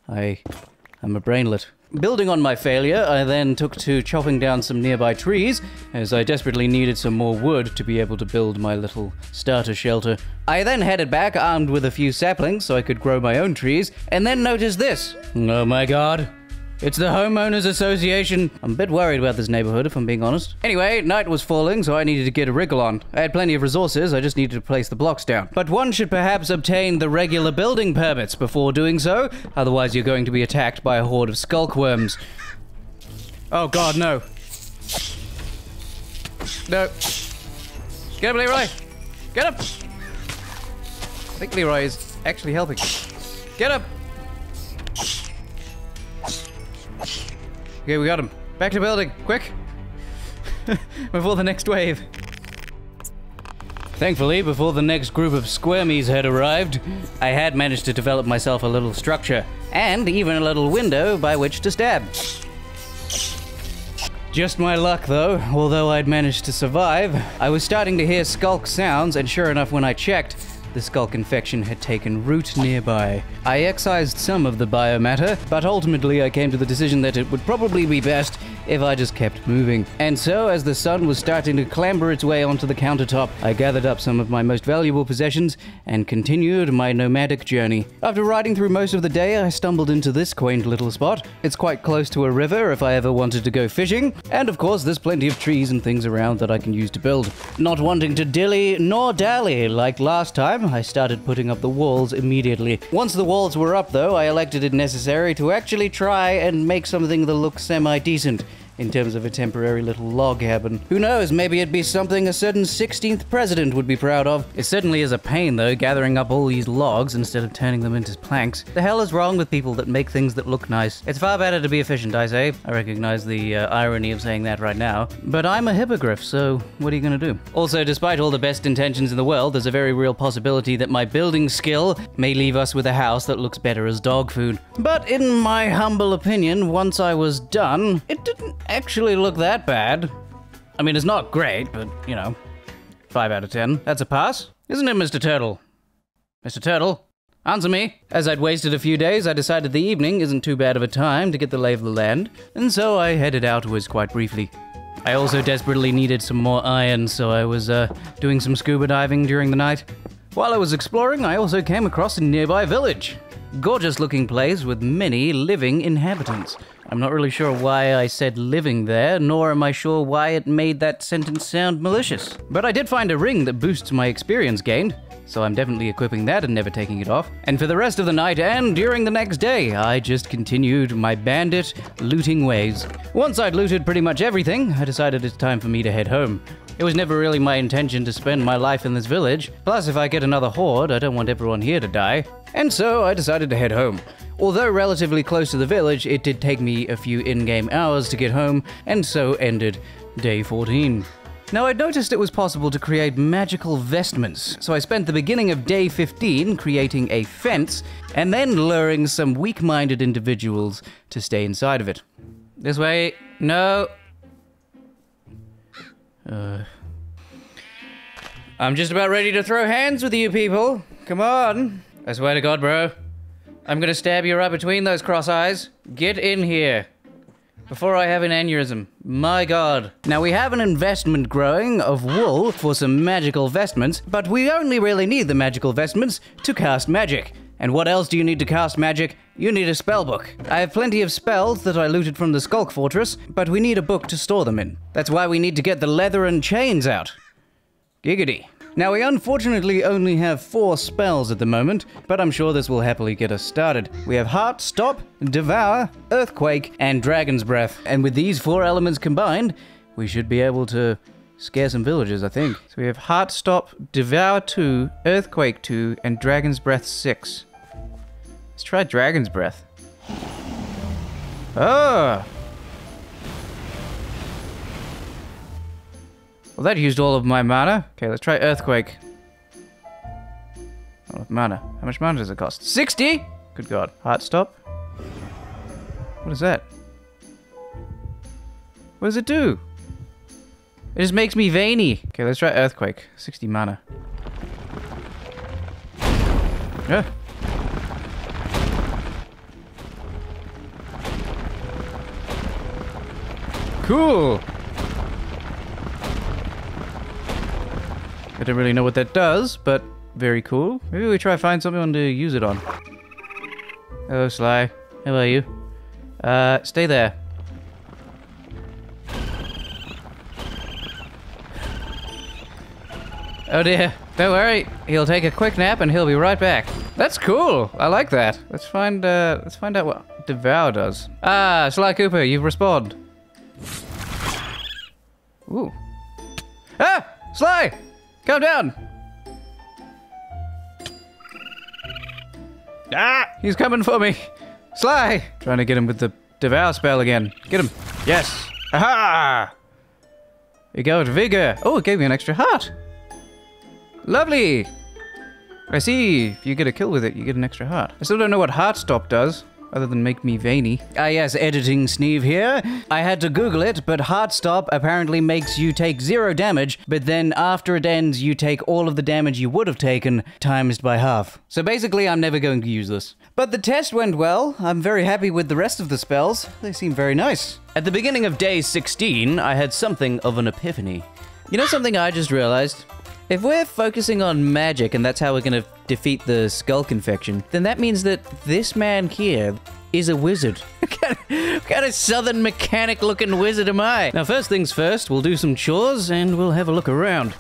I'm a brainlet. Building on my failure, I then took to chopping down some nearby trees, as I desperately needed some more wood to be able to build my little starter shelter. I then headed back armed with a few saplings so I could grow my own trees, and then noticed this. Oh my god. It's the Homeowners Association. I'm a bit worried about this neighborhood, if I'm being honest. Anyway, night was falling, so I needed to get a wriggle on. I had plenty of resources, I just needed to place the blocks down. But one should perhaps obtain the regular building permits before doing so, otherwise you're going to be attacked by a horde of skulk worms. Oh god, no. No. Get up, Leroy! Get up! I think Leroy is actually helping. Get up! Okay, we got him. Back to building, quick! Before the next wave. Thankfully, before the next group of squirmies had arrived, I had managed to develop myself a little structure, and even a little window by which to stab. Just my luck though, although I'd managed to survive, I was starting to hear Sculk sounds, and sure enough when I checked, the Sculk infection had taken root nearby. I excised some of the biomatter, but ultimately I came to the decision that it would probably be best if I just kept moving. And so, as the sun was starting to clamber its way onto the countertop, I gathered up some of my most valuable possessions and continued my nomadic journey. After riding through most of the day, I stumbled into this quaint little spot. It's quite close to a river if I ever wanted to go fishing, and of course there's plenty of trees and things around that I can use to build. Not wanting to dilly nor dally like last time, I started putting up the walls immediately. Once the walls were up though, I elected it necessary to actually try and make something that looks semi-decent in terms of a temporary little log cabin. Who knows, maybe it'd be something a certain 16th president would be proud of. It certainly is a pain though, gathering up all these logs instead of turning them into planks. The hell is wrong with people that make things that look nice? It's far better to be efficient, I say. I recognize the irony of saying that right now. But I'm a hippogriff, so what are you gonna do? Also, despite all the best intentions in the world, there's a very real possibility that my building skill may leave us with a house that looks better as dog food. But in my humble opinion, once I was done, it didn't actually look that bad. I mean, it's not great, but, you know, 5 out of 10. That's a pass. Isn't it, Mr. Turtle? Mr. Turtle, answer me. As I'd wasted a few days, I decided the evening isn't too bad of a time to get the lay of the land, and so I headed outwards quite briefly. I also desperately needed some more iron, so I was doing some scuba diving during the night. While I was exploring, I also came across a nearby village. Gorgeous looking place with many living inhabitants. I'm not really sure why I said living there, nor am I sure why it made that sentence sound malicious. But I did find a ring that boosts my experience gained, so I'm definitely equipping that and never taking it off. And for the rest of the night and during the next day, I just continued my bandit looting ways. Once I'd looted pretty much everything, I decided it's time for me to head home. It was never really my intention to spend my life in this village, plus if I get another horde, I don't want everyone here to die. And so I decided to head home. Although relatively close to the village, it did take me a few in-game hours to get home, and so ended day 14. Now, I'd noticed it was possible to create magical vestments, so I spent the beginning of day 15 creating a fence, and then luring some weak-minded individuals to stay inside of it. This way. No. I'm just about ready to throw hands with you people. Come on. I swear to God, bro. I'm gonna stab you right between those cross eyes. Get in here. Before I have an aneurysm. My God. Now we have an investment growing of wool for some magical vestments, but we only really need the magical vestments to cast magic. And what else do you need to cast magic? You need a spell book. I have plenty of spells that I looted from the Sculk fortress, but we need a book to store them in. That's why we need to get the leather and chains out. Giggity. Now, we unfortunately only have 4 spells at the moment, but I'm sure this will happily get us started. We have Heart, Stop, Devour, Earthquake, and Dragon's Breath. And with these 4 elements combined, we should be able to scare some villagers, I think. So we have Heart, Stop, Devour 2, Earthquake 2, and Dragon's Breath 6. Let's try Dragon's Breath. Oh! Well, that used all of my mana. Okay, let's try Earthquake. Oh, mana. How much mana does it cost? 60? Good God. Heart stop. What is that? What does it do? It just makes me veiny. Okay, let's try Earthquake. 60 mana. Yeah. Cool. I don't really know what that does, but very cool. Maybe we try to find something to use it on. Hello, Sly. How are you? Stay there. Oh dear. Don't worry. He'll take a quick nap and he'll be right back. That's cool. I like that. Let's find out what Devour does. Ah, Sly Cooper, you've respawned. Ooh. Ah! Sly! Calm down! Ah! He's coming for me! Sly! Trying to get him with the Devour spell again. Get him! Yes! Aha! We got Vigor! Oh, it gave me an extra heart! Lovely! I see. If you get a kill with it, you get an extra heart. I still don't know what Heart Stop does. other than make me veiny. Ah yes, editing Sneeve here. I had to Google it, but Heart Stop apparently makes you take 0 damage, but then after it ends, you take all of the damage you would have taken, times by half. So basically, I'm never going to use this. But the test went well. I'm very happy with the rest of the spells. They seem very nice. At the beginning of day 16, I had something of an epiphany. You know something I just realized? If we're focusing on magic and that's how we're gonna defeat the Sculk infection, then that means that this man here is a wizard. What kind of southern mechanic looking wizard am I? Now first things first, we'll do some chores and we'll have a look around.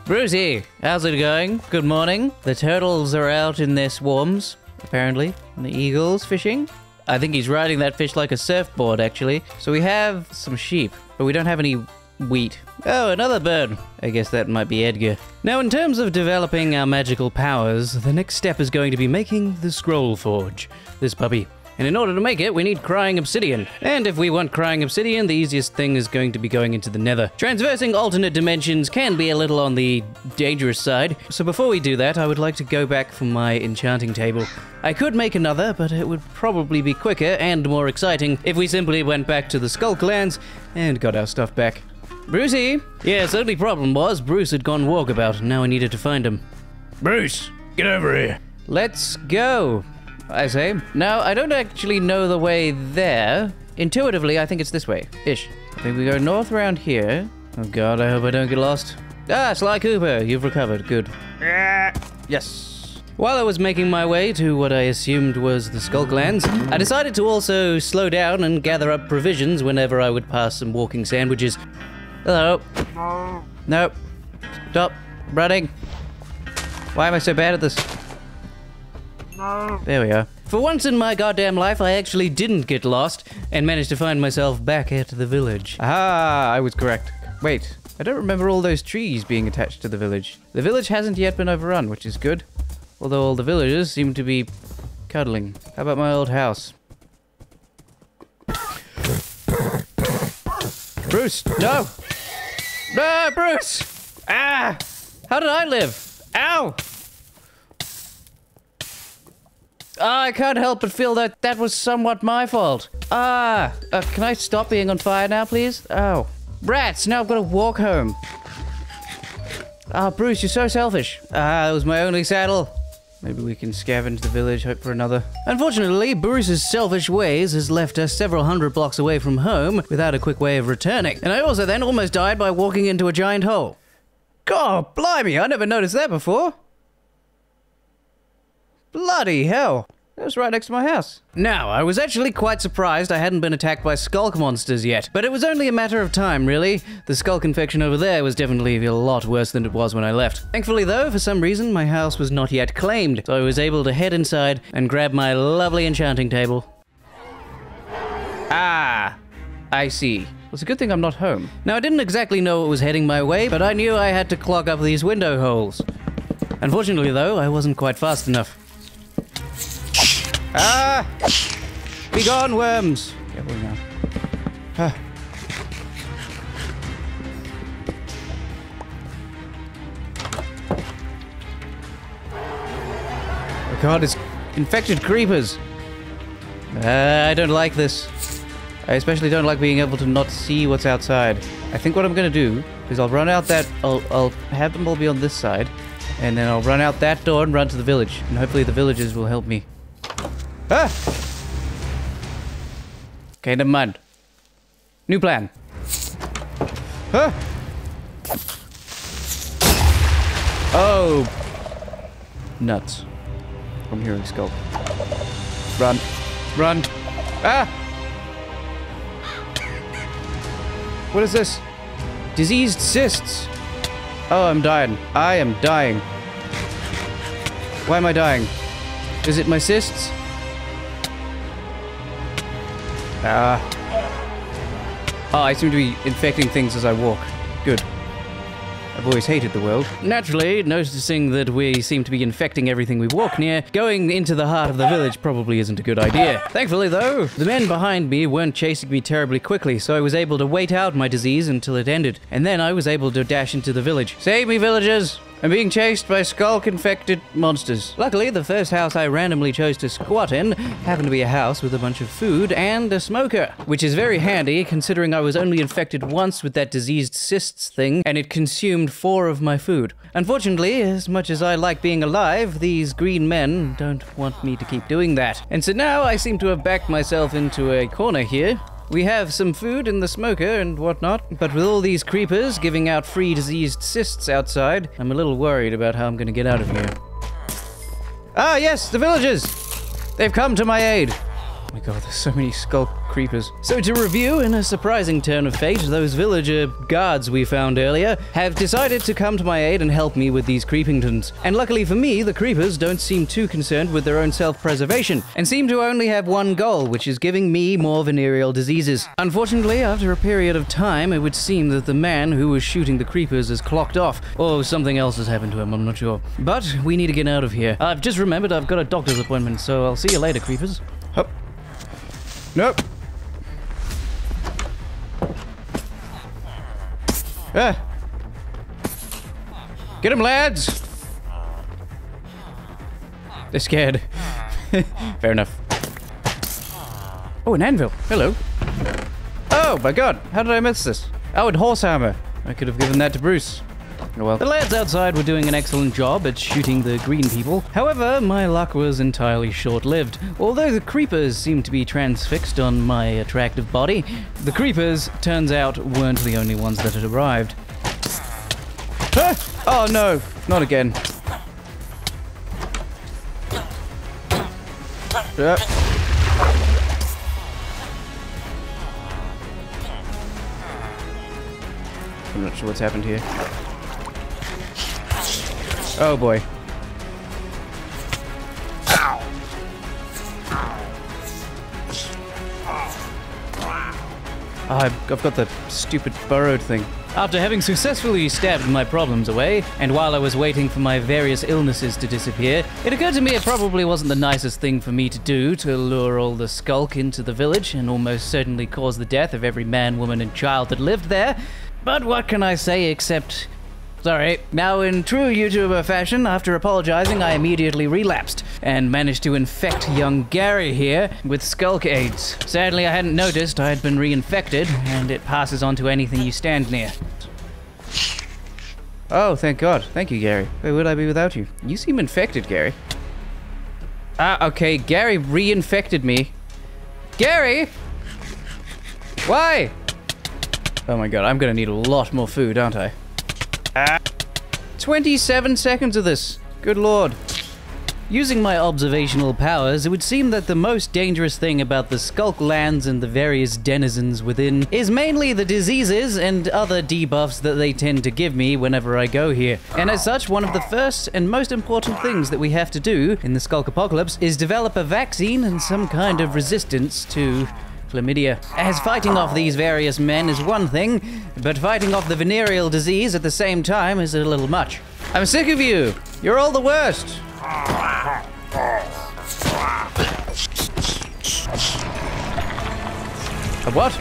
Brucey, how's it going? Good morning. The turtles are out in their swarms, apparently. And the eagle's fishing. I think he's riding that fish like a surfboard, actually. So we have some sheep, but we don't have any wheat. Oh, another bird. I guess that might be Edgar. Now, in terms of developing our magical powers, the next step is going to be making the scroll forge. This puppy. And in order to make it, we need crying obsidian. And if we want crying obsidian, the easiest thing is going to be going into the nether. Transversing alternate dimensions can be a little on the dangerous side. So before we do that, I would like to go back for my enchanting table. I could make another, but it would probably be quicker and more exciting if we simply went back to the Sculk lands and got our stuff back. Brucey! Yes, only problem was Bruce had gone walkabout, and now I needed to find him. Bruce, get over here. Let's go, I say. Now, I don't actually know the way there. Intuitively, I think it's this way. Ish. I think we go north around here. Oh god, I hope I don't get lost. Ah, Sly Cooper, you've recovered. Good. Yes. While I was making my way to what I assumed was the Sculk lands, I decided to also slow down and gather up provisions whenever I would pass some walking sandwiches. Hello. Nope. Stop running. Why am I so bad at this? There we are. For once in my goddamn life, I actually didn't get lost and managed to find myself back at the village. Ah, I was correct. Wait, I don't remember all those trees being attached to the village. The village hasn't yet been overrun, which is good. Although all the villagers seem to be cuddling. How about my old house? Bruce, no! No, Bruce! Ah! How did I live? Ow! I can't help but feel that that was somewhat my fault. Can I stop being on fire now, please? Oh. Rats, now I've got to walk home. Bruce, you're so selfish. It was my only saddle. Maybe we can scavenge the village, hope for another. Unfortunately, Bruce's selfish ways has left us several hundred blocks away from home without a quick way of returning. And I also then almost died by walking into a giant hole. God, blimey, I never noticed that before. Bloody hell. That was right next to my house. Now, I was actually quite surprised I hadn't been attacked by Sculk monsters yet, but it was only a matter of time, really. The Sculk infection over there was definitely a lot worse than it was when I left. Thankfully, though, for some reason, my house was not yet claimed, so I was able to head inside and grab my lovely enchanting table. Ah, I see. Well, it's a good thing I'm not home. Now, I didn't exactly know what was heading my way, but I knew I had to clog up these window holes. Unfortunately, though, I wasn't quite fast enough. Ah! Be gone, worms! Careful now. Ah. Oh god, it's infected creepers! I don't like this. I especially don't like being able to not see what's outside. I think what I'm gonna do is I'll run out that... I'll have them all be on this side, and then I'll run out that door and run to the village, and hopefully the villagers will help me. Ah! Okay, never mind. New plan. Huh? Oh! Nuts. I'm hearing Sculk. Run. Run! Ah! What is this? Diseased cysts! Oh, I'm dying. I am dying. Why am I dying? Is it my cysts? Oh, I seem to be infecting things as I walk. Good. I've always hated the world. Naturally, noticing that we seem to be infecting everything we walk near, going into the heart of the village probably isn't a good idea. Thankfully, though, the men behind me weren't chasing me terribly quickly, so I was able to wait out my disease until it ended, and then I was able to dash into the village. Save me, villagers! I'm being chased by Sculk-infected monsters. Luckily, the first house I randomly chose to squat in happened to be a house with a bunch of food and a smoker, which is very handy considering I was only infected once with that diseased cysts thing, and it consumed 4 of my food. Unfortunately, as much as I like being alive, these green men don't want me to keep doing that. And so now I seem to have backed myself into a corner here. We have some food in the smoker and whatnot, but with all these creepers giving out free diseased cysts outside, I'm a little worried about how I'm gonna get out of here. Ah, yes, the villagers! They've come to my aid. Oh my god, there's so many Sculk creepers. So to review, in a surprising turn of fate, those villager guards we found earlier have decided to come to my aid and help me with these creepingtons. And luckily for me, the creepers don't seem too concerned with their own self-preservation, and seem to only have one goal, which is giving me more venereal diseases. Unfortunately, after a period of time, it would seem that the man who was shooting the creepers has clocked off, or something else has happened to him, I'm not sure. But we need to get out of here. I've just remembered I've got a doctor's appointment, so I'll see you later, creepers. Hup. Nope. Ah. Get him, lads! They're scared. Fair enough. Oh, an anvil. Hello. Oh my god, how did I miss this? Oh, and horse hammer. I could have given that to Bruce. Oh well. The lads outside were doing an excellent job at shooting the green people. However, my luck was entirely short-lived. Although the creepers seemed to be transfixed on my attractive body, the creepers, turns out, weren't the only ones that had arrived. Ah! Oh no, not again. I'm not sure what's happened here. Oh boy. Oh, I've got the stupid burrowed thing. After having successfully stabbed my problems away, and while I was waiting for my various illnesses to disappear, it occurred to me it probably wasn't the nicest thing for me to do to lure all the Sculk into the village and almost certainly cause the death of every man, woman, and child that lived there. But what can I say except... sorry. Now, in true YouTuber fashion, after apologizing, I immediately relapsed and managed to infect young Gary here with Sculk AIDS. Sadly, I hadn't noticed I had been reinfected, and it passes on to anything you stand near. Oh, thank God. Thank you, Gary. Where would I be without you? You seem infected, Gary. Ah, okay. Gary reinfected me. Gary! Why? Oh my God, I'm gonna need a lot more food, aren't I? 27 seconds of this. Good lord. Using my observational powers, it would seem that the most dangerous thing about the Sculk lands and the various denizens within is mainly the diseases and other debuffs that they tend to give me whenever I go here. And as such, one of the first and most important things that we have to do in the Sculk apocalypse is develop a vaccine and some kind of resistance to chlamydia. As fighting off these various men is one thing, but fighting off the venereal disease at the same time is a little much. I'm sick of you! You're all the worst! A what?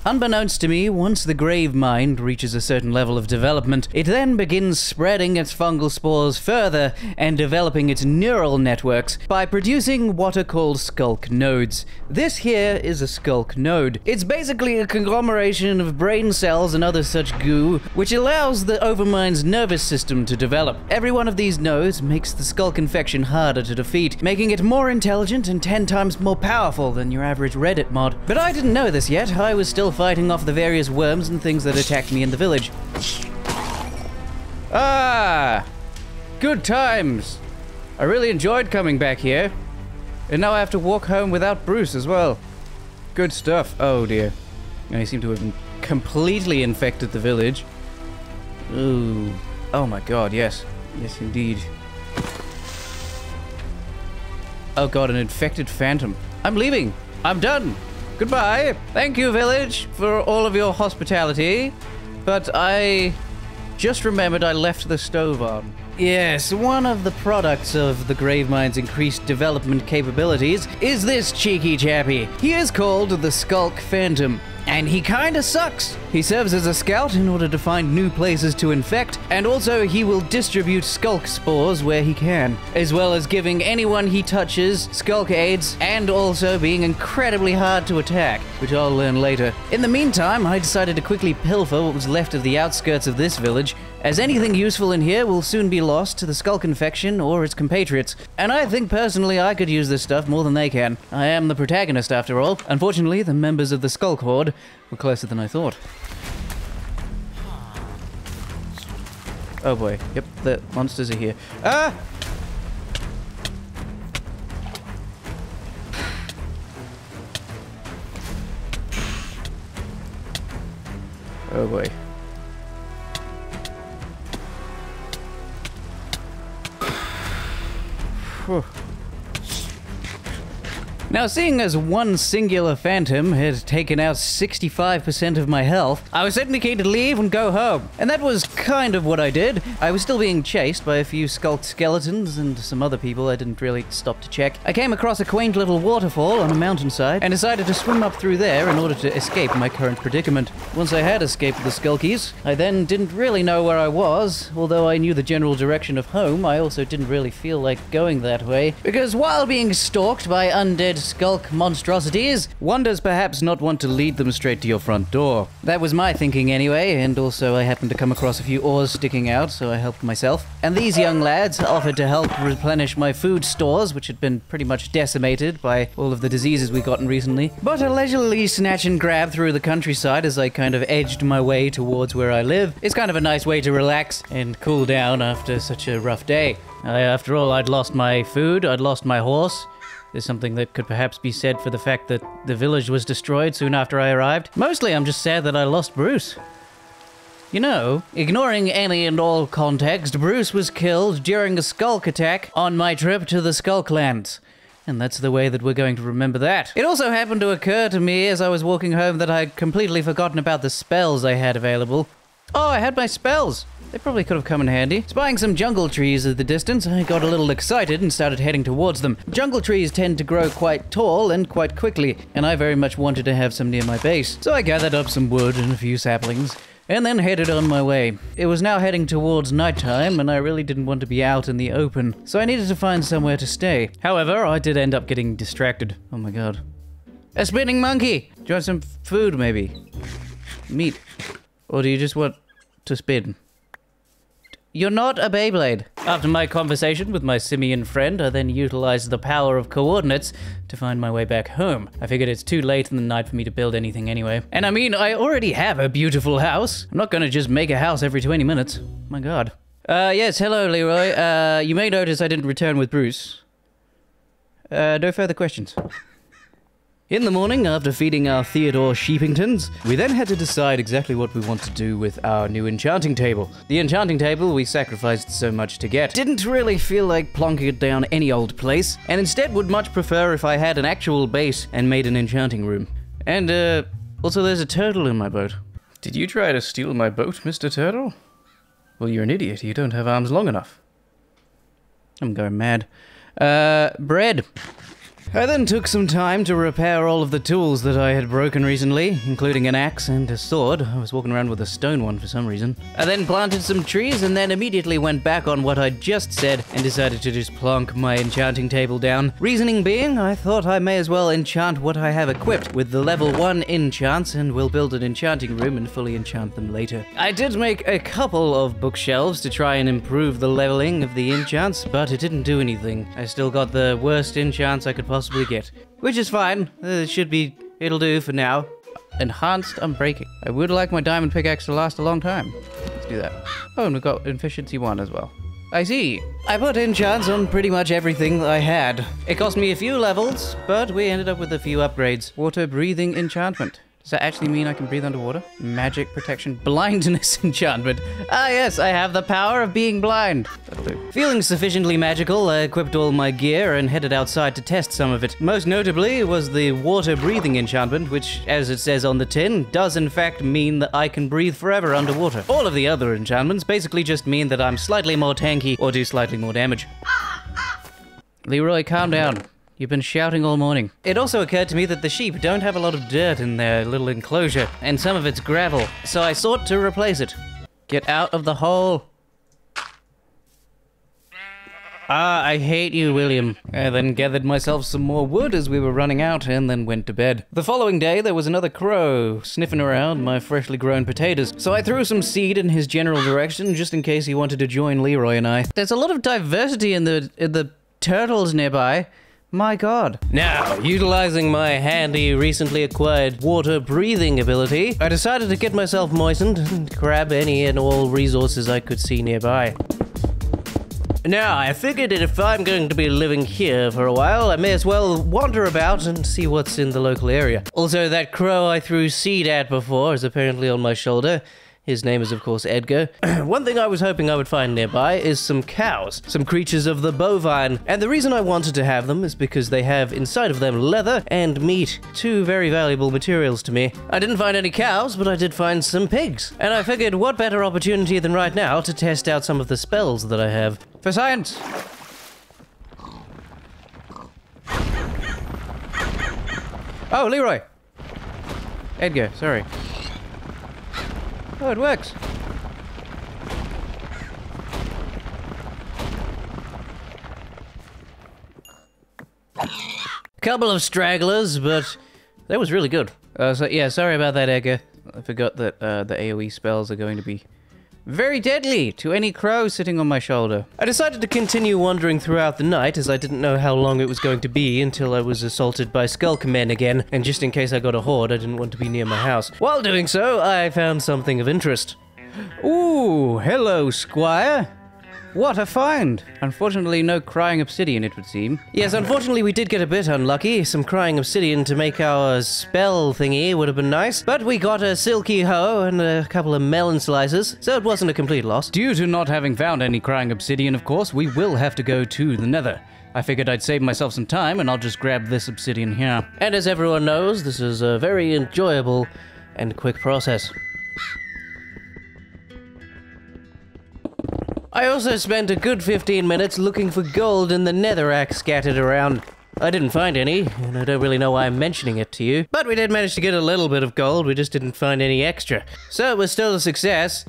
Unbeknownst to me, once the grave mind reaches a certain level of development, it then begins spreading its fungal spores further and developing its neural networks by producing what are called Sculk nodes. This here is a Sculk node. It's basically a conglomeration of brain cells and other such goo, which allows the overmind's nervous system to develop. Every one of these nodes makes the Sculk infection harder to defeat, making it more intelligent and 10 times more powerful than your average Reddit mod. But I didn't know this yet. I was still fighting off the various worms and things that attacked me in the village. Ah! Good times! I really enjoyed coming back here. And now I have to walk home without Bruce as well. Good stuff. Oh dear. I seem to have completely infected the village. Ooh. Oh my god, yes. Yes, indeed. Oh god, an infected phantom. I'm leaving. I'm done. Goodbye. Thank you, village, for all of your hospitality. But I just remembered I left the stove on. Yes, one of the products of the Gravemind's increased development capabilities is this cheeky chappy. He is called the Sculk Phantom, and he kinda sucks. He serves as a scout in order to find new places to infect, and also he will distribute Sculk spores where he can, as well as giving anyone he touches Sculk aids, and also being incredibly hard to attack, which I'll learn later. In the meantime, I decided to quickly pilfer what was left of the outskirts of this village, as anything useful in here will soon be lost to the Sculk infection or its compatriots. And I think personally I could use this stuff more than they can. I am the protagonist after all. Unfortunately, the members of the Sculk horde were closer than I thought. Oh boy, yep, the monsters are here. Ah! Oh boy. Whew. Now, seeing as one singular phantom had taken out 65% of my health, I was certainly keen to leave and go home. And that was kind of what I did. I was still being chased by a few skulked skeletons and some other people I didn't really stop to check. I came across a quaint little waterfall on a mountainside and decided to swim up through there in order to escape my current predicament. Once I had escaped the Skulkies, I then didn't really know where I was. Although I knew the general direction of home, I also didn't really feel like going that way, because while being stalked by undead Sculk monstrosities, one does perhaps not want to lead them straight to your front door. That was my thinking anyway, and also I happened to come across a few ores sticking out, so I helped myself. And these young lads offered to help replenish my food stores, which had been pretty much decimated by all of the diseases we've gotten recently. But a leisurely snatch and grab through the countryside as I kind of edged my way towards where I live is kind of a nice way to relax and cool down after such a rough day. After all, I'd lost my food, I'd lost my horse. There's something that could perhaps be said for the fact that the village was destroyed soon after I arrived. Mostly, I'm just sad that I lost Bruce. You know, ignoring any and all context, Bruce was killed during a Sculk attack on my trip to the Skulklands. And that's the way that we're going to remember that. It also happened to occur to me as I was walking home that I'd completely forgotten about the spells I had available. Oh, I had my spells! They probably could have come in handy. Spying some jungle trees at the distance, I got a little excited and started heading towards them. Jungle trees tend to grow quite tall and quite quickly, and I very much wanted to have some near my base. So I gathered up some wood and a few saplings, and then headed on my way. It was now heading towards nighttime, and I really didn't want to be out in the open, so I needed to find somewhere to stay. However, I did end up getting distracted. Oh my god. A spinning monkey! Do you want some food, maybe? Meat? Or do you just want to spin? You're not a Beyblade. After my conversation with my simian friend, I then utilized the power of coordinates to find my way back home. I figured it's too late in the night for me to build anything anyway. And I mean, I already have a beautiful house. I'm not gonna just make a house every 20 minutes. My god. Yes, hello, Leroy. You may notice I didn't return with Bruce. No further questions. In the morning, after feeding our Theodore Sheepingtons, we then had to decide exactly what we want to do with our new enchanting table. The enchanting table we sacrificed so much to get. Didn't really feel like plonking it down any old place, and instead would much prefer if I had an actual base and made an enchanting room. And, also there's a turtle in my boat. Did you try to steal my boat, Mr. Turtle? Well, you're an idiot. You don't have arms long enough. I'm going mad. Bread. I then took some time to repair all of the tools that I had broken recently, including an axe and a sword. I was walking around with a stone one for some reason. I then planted some trees and then immediately went back on what I'd just said and decided to just plonk my enchanting table down. Reasoning being, I thought I may as well enchant what I have equipped with the level 1 enchants, and we'll build an enchanting room and fully enchant them later. I did make a couple of bookshelves to try and improve the leveling of the enchants, but it didn't do anything. I still got the worst enchants I could possibly get, which is fine. It'll do for now. Enhanced Unbreaking. I would like my diamond pickaxe to last a long time. Let's do that. Oh, and we've got efficiency 1 as well. I see. I put enchants on pretty much everything that I had. It cost me a few levels, but we ended up with a few upgrades. Water breathing enchantment. Does that actually mean I can breathe underwater? Magic protection, blindness enchantment. Ah yes, I have the power of being blind. That'll do. Feeling sufficiently magical, I equipped all my gear and headed outside to test some of it. Most notably was the water breathing enchantment, which, as it says on the tin, does in fact mean that I can breathe forever underwater. All of the other enchantments basically just mean that I'm slightly more tanky or do slightly more damage. Leroy, calm down. You've been shouting all morning. It also occurred to me that the sheep don't have a lot of dirt in their little enclosure, and some of it's gravel, so I sought to replace it. Get out of the hole. Ah, I hate you, William. I then gathered myself some more wood as we were running out and then went to bed. The following day, there was another crow sniffing around my freshly grown potatoes, so I threw some seed in his general direction just in case he wanted to join Leroy and I. There's a lot of diversity in the turtles nearby. My god. Now, utilizing my handy, recently acquired water-breathing ability, I decided to get myself moistened and grab any and all resources I could see nearby. Now, I figured that if I'm going to be living here for a while, I may as well wander about and see what's in the local area. Also, that crow I threw seed at before is apparently on my shoulder. His name is, of course, Edgar. One thing I was hoping I would find nearby is some cows, some creatures of the bovine. And the reason I wanted to have them is because they have inside of them leather and meat, two very valuable materials to me. I didn't find any cows, but I did find some pigs. And I figured what better opportunity than right now to test out some of the spells that I have. For science! Oh, Leroy! Edgar, sorry. Oh, it works. A couple of stragglers, but that was really good. Yeah, sorry about that, Edgar. I forgot that the AoE spells are going to be very deadly to any crow sitting on my shoulder. I decided to continue wandering throughout the night as I didn't know how long it was going to be until I was assaulted by Sculk men again, and just in case I got a horde, I didn't want to be near my house. While doing so, I found something of interest. Ooh, hello, Squire. What a find! Unfortunately, no crying obsidian, it would seem. Yes, unfortunately, we did get a bit unlucky. Some crying obsidian to make our spell thingy would have been nice, but we got a silky hoe and a couple of melon slices, so it wasn't a complete loss. Due to not having found any crying obsidian, of course, we will have to go to the nether. I figured I'd save myself some time, and I'll just grab this obsidian here. And as everyone knows, this is a very enjoyable and quick process. I also spent a good 15 minutes looking for gold in the netherrack scattered around. I didn't find any, and I don't really know why I'm mentioning it to you, but we did manage to get a little bit of gold, we just didn't find any extra. So it was still a success,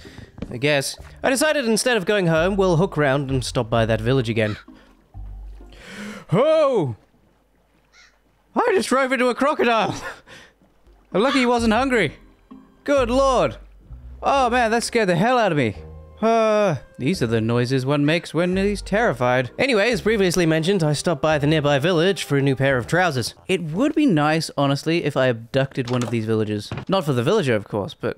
I guess. I decided instead of going home, we'll hook round and stop by that village again. Oh! I just drove into a crocodile! I'm lucky he wasn't hungry. Good lord. Oh man, that scared the hell out of me. These are the noises one makes when he's terrified. Anyway, as previously mentioned, I stopped by the nearby village for a new pair of trousers. It would be nice, honestly, if I abducted one of these villagers. Not for the villager, of course, but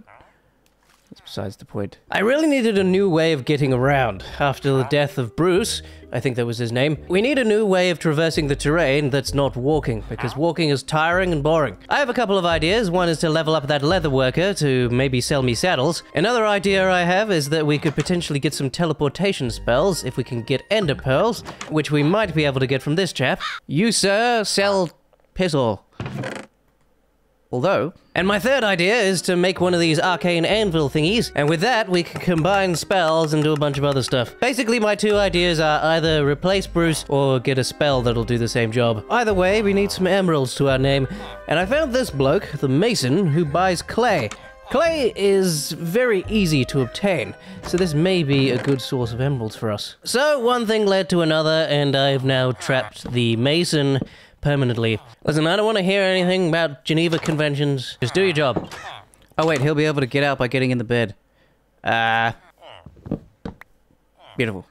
that's besides the point. I really needed a new way of getting around. After the death of Bruce, I think that was his name, we need a new way of traversing the terrain that's not walking, because walking is tiring and boring. I have a couple of ideas. One is to level up that leather worker to maybe sell me saddles. Another idea I have is that we could potentially get some teleportation spells if we can get ender pearls, which we might be able to get from this chap. You, sir, sell pizzle. Although, and my third idea is to make one of these arcane anvil thingies, and with that we can combine spells and do a bunch of other stuff. Basically, my two ideas are either replace Bruce or get a spell that'll do the same job. Either way, we need some emeralds to our name, and I found this bloke, the mason, who buys clay. Clay is very easy to obtain, so this may be a good source of emeralds for us. So one thing led to another, and I've now trapped the mason permanently. Listen, I don't want to hear anything about Geneva Conventions. Just do your job. Oh wait, he'll be able to get out by getting in the bed. Beautiful.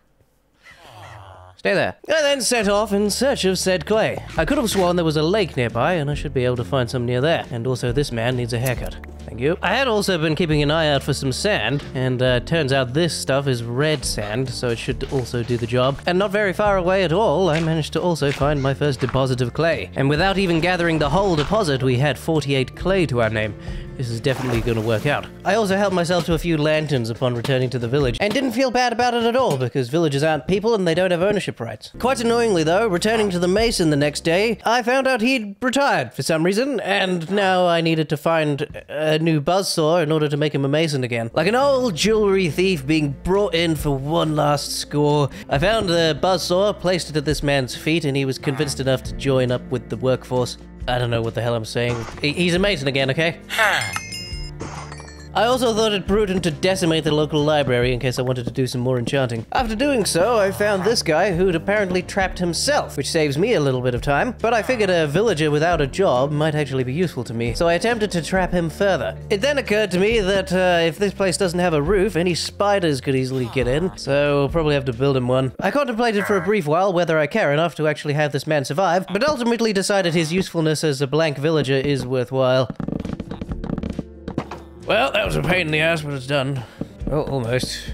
Stay there. I then set off in search of said clay. I could have sworn there was a lake nearby, and I should be able to find some near there. And also, this man needs a haircut. Thank you. I had also been keeping an eye out for some sand, and turns out this stuff is red sand, so it should also do the job. And not very far away at all, I managed to also find my first deposit of clay. And without even gathering the whole deposit, we had 48 clay to our name. This is definitely gonna work out. I also helped myself to a few lanterns upon returning to the village, and didn't feel bad about it at all, because villagers aren't people and they don't have ownership rights. Quite annoyingly though, returning to the mason the next day, I found out he'd retired for some reason, and now I needed to find a new buzzsaw in order to make him a mason again. Like an old jewelry thief being brought in for one last score, I found the buzzsaw, placed it at this man's feet, and he was convinced enough to join up with the workforce. I don't know what the hell I'm saying. He's a mason again, okay? I also thought it prudent to decimate the local library in case I wanted to do some more enchanting. After doing so, I found this guy who'd apparently trapped himself, which saves me a little bit of time, but I figured a villager without a job might actually be useful to me, so I attempted to trap him further. It then occurred to me that if this place doesn't have a roof, any spiders could easily get in, so I'll probably have to build him one. I contemplated for a brief while whether I care enough to actually have this man survive, but ultimately decided his usefulness as a blank villager is worthwhile. Well, that was a pain in the ass, but it's done. Oh, almost.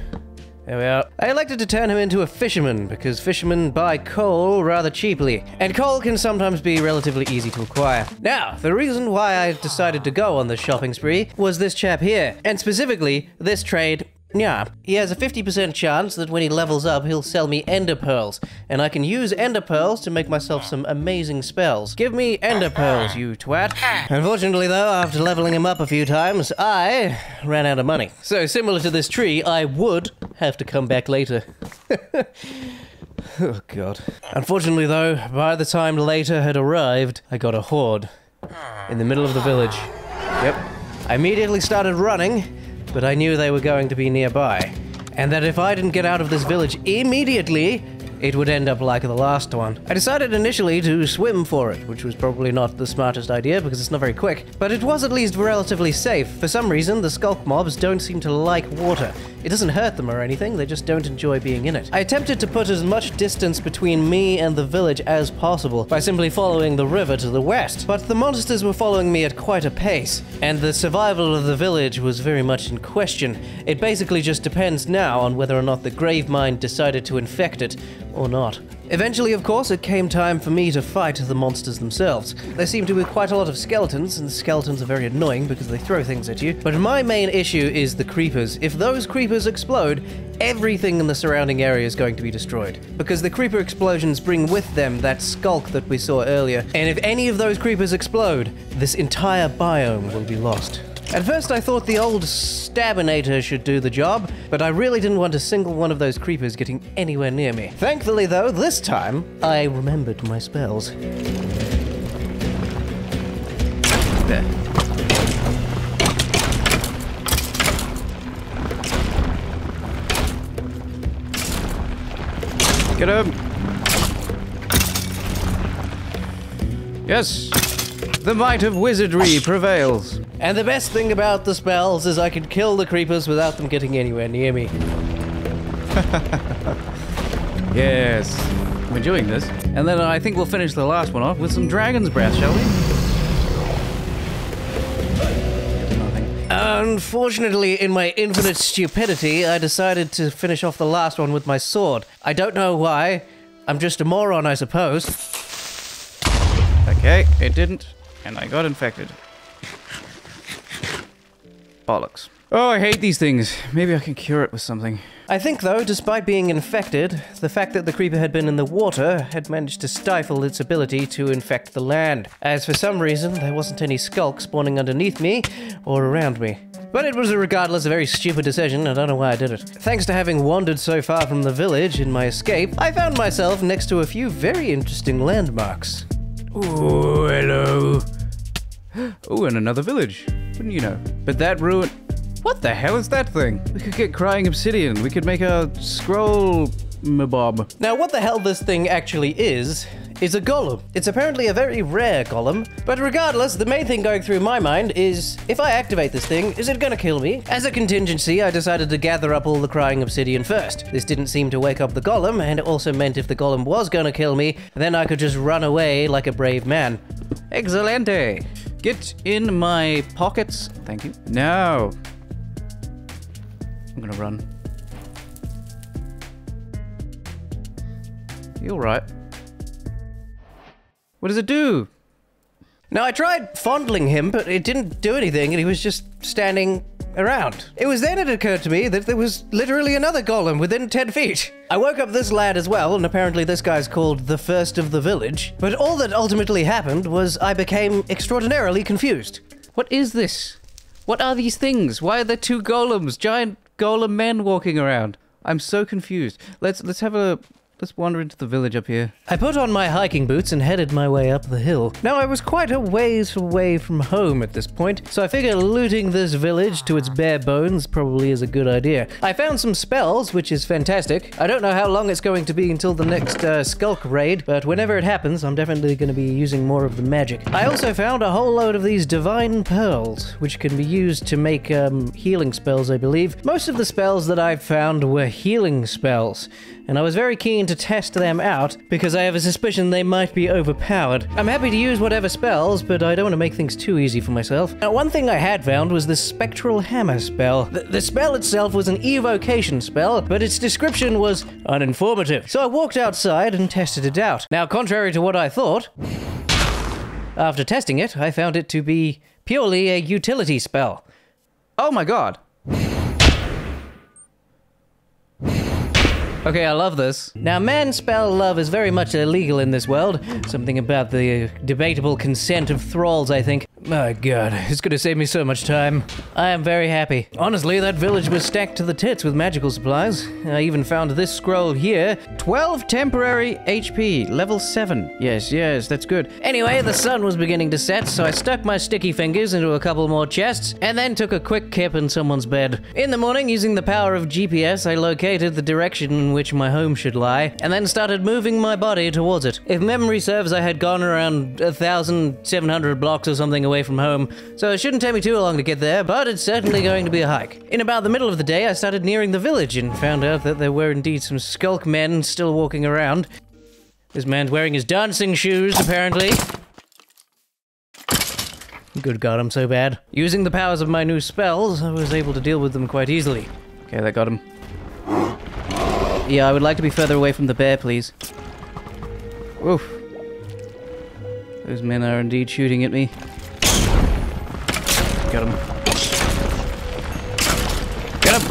There we are. I elected to turn him into a fisherman, because fishermen buy coal rather cheaply, and coal can sometimes be relatively easy to acquire. Now, the reason why I decided to go on this shopping spree was this chap here, and specifically, this trade. Yeah, he has a 50% chance that when he levels up, he'll sell me ender pearls, and I can use ender pearls to make myself some amazing spells. Give me ender pearls, you twat. Unfortunately though, after leveling him up a few times, I ran out of money. So similar to this tree, I would have to come back later. Oh god. Unfortunately though, by the time later had arrived, I got a horde in the middle of the village. Yep. I immediately started running, but I knew they were going to be nearby, and that if I didn't get out of this village immediately, it would end up like the last one. I decided initially to swim for it, which was probably not the smartest idea because it's not very quick, but it was at least relatively safe. For some reason, the Sculk mobs don't seem to like water. It doesn't hurt them or anything, they just don't enjoy being in it. I attempted to put as much distance between me and the village as possible by simply following the river to the west, but the monsters were following me at quite a pace, and the survival of the village was very much in question. It basically just depends now on whether or not the Gravemind decided to infect it or not. Eventually, of course, it came time for me to fight the monsters themselves. There seem to be quite a lot of skeletons, and skeletons are very annoying because they throw things at you. But my main issue is the creepers. If those creepers explode, everything in the surrounding area is going to be destroyed. Because the creeper explosions bring with them that Sculk that we saw earlier. And if any of those creepers explode, this entire biome will be lost. At first I thought the old Stabinator should do the job, but I really didn't want a single one of those creepers getting anywhere near me. Thankfully though, this time, I remembered my spells. There. Get him! Yes! The might of wizardry prevails. And the best thing about the spells is I can kill the creepers without them getting anywhere near me. Yes. I'm enjoying this. And then I think we'll finish the last one off with some dragon's breath, shall we? Nothing. Unfortunately, in my infinite stupidity, I decided to finish off the last one with my sword. I don't know why. I'm just a moron, I suppose. Okay, it didn't. And I got infected. Bollocks. Oh, I hate these things. Maybe I can cure it with something. I think, though, despite being infected, the fact that the creeper had been in the water had managed to stifle its ability to infect the land, as for some reason there wasn't any Sculk spawning underneath me or around me. But it was regardless a very stupid decision, I don't know why I did it. Thanks to having wandered so far from the village in my escape, I found myself next to a few very interesting landmarks. Ooh, hello. Ooh, and another village. Wouldn't you know? But that ruin... What the hell is that thing? We could get crying obsidian. We could make a scroll mabob. Now, what the hell this thing actually is a golem. It's apparently a very rare golem, but regardless, the main thing going through my mind is, if I activate this thing, is it gonna kill me? As a contingency, I decided to gather up all the crying obsidian first. This didn't seem to wake up the golem, and it also meant if the golem was gonna kill me, then I could just run away like a brave man. Excelente. Get in my pockets. Thank you. Now. I'm gonna run. You alright? What does it do? Now, I tried fondling him, but it didn't do anything, and he was just standing around. It was then it occurred to me that there was literally another golem within 10 feet. I woke up this lad as well, and apparently this guy's called the First of the Village. But all that ultimately happened was I became extraordinarily confused. What is this? What are these things? Why are there two golems? Giant golem men walking around. I'm so confused. Let's wander into the village up here. I put on my hiking boots and headed my way up the hill. Now, I was quite a ways away from home at this point, so I figured looting this village to its bare bones probably is a good idea. I found some spells, which is fantastic. I don't know how long it's going to be until the next Sculk raid, but whenever it happens, I'm definitely going to be using more of the magic. I also found a whole load of these divine pearls, which can be used to make healing spells, I believe. Most of the spells that I've found were healing spells, and I was very keen to test them out because I have a suspicion they might be overpowered. I'm happy to use whatever spells, but I don't want to make things too easy for myself. Now, one thing I had found was the Spectral Hammer spell. The spell itself was an evocation spell, but its description was uninformative. So I walked outside and tested it out. Now, contrary to what I thought, after testing it, I found it to be purely a utility spell. Oh my god. Okay, I love this. Now, man spell love is very much illegal in this world. Something about the debatable consent of thralls, I think. My god, it's gonna save me so much time. I am very happy. Honestly, that village was stacked to the tits with magical supplies. I even found this scroll here. 12 temporary HP, level 7. Yes, that's good. Anyway, the sun was beginning to set, so I stuck my sticky fingers into a couple more chests, and then took a quick kip in someone's bed. In the morning, using the power of GPS, I located the direction in which my home should lie, and then started moving my body towards it. If memory serves, I had gone around 1,700 blocks or something away from home, so it shouldn't take me too long to get there, but it's certainly going to be a hike. In about the middle of the day, I started nearing the village and found out that there were indeed some Sculk men still walking around. This man's wearing his dancing shoes, apparently. Good god, I'm so bad. Using the powers of my new spells, I was able to deal with them quite easily. Okay, that got him. Yeah, I would like to be further away from the bear, please. Oof. Those men are indeed shooting at me. Got him. Get him!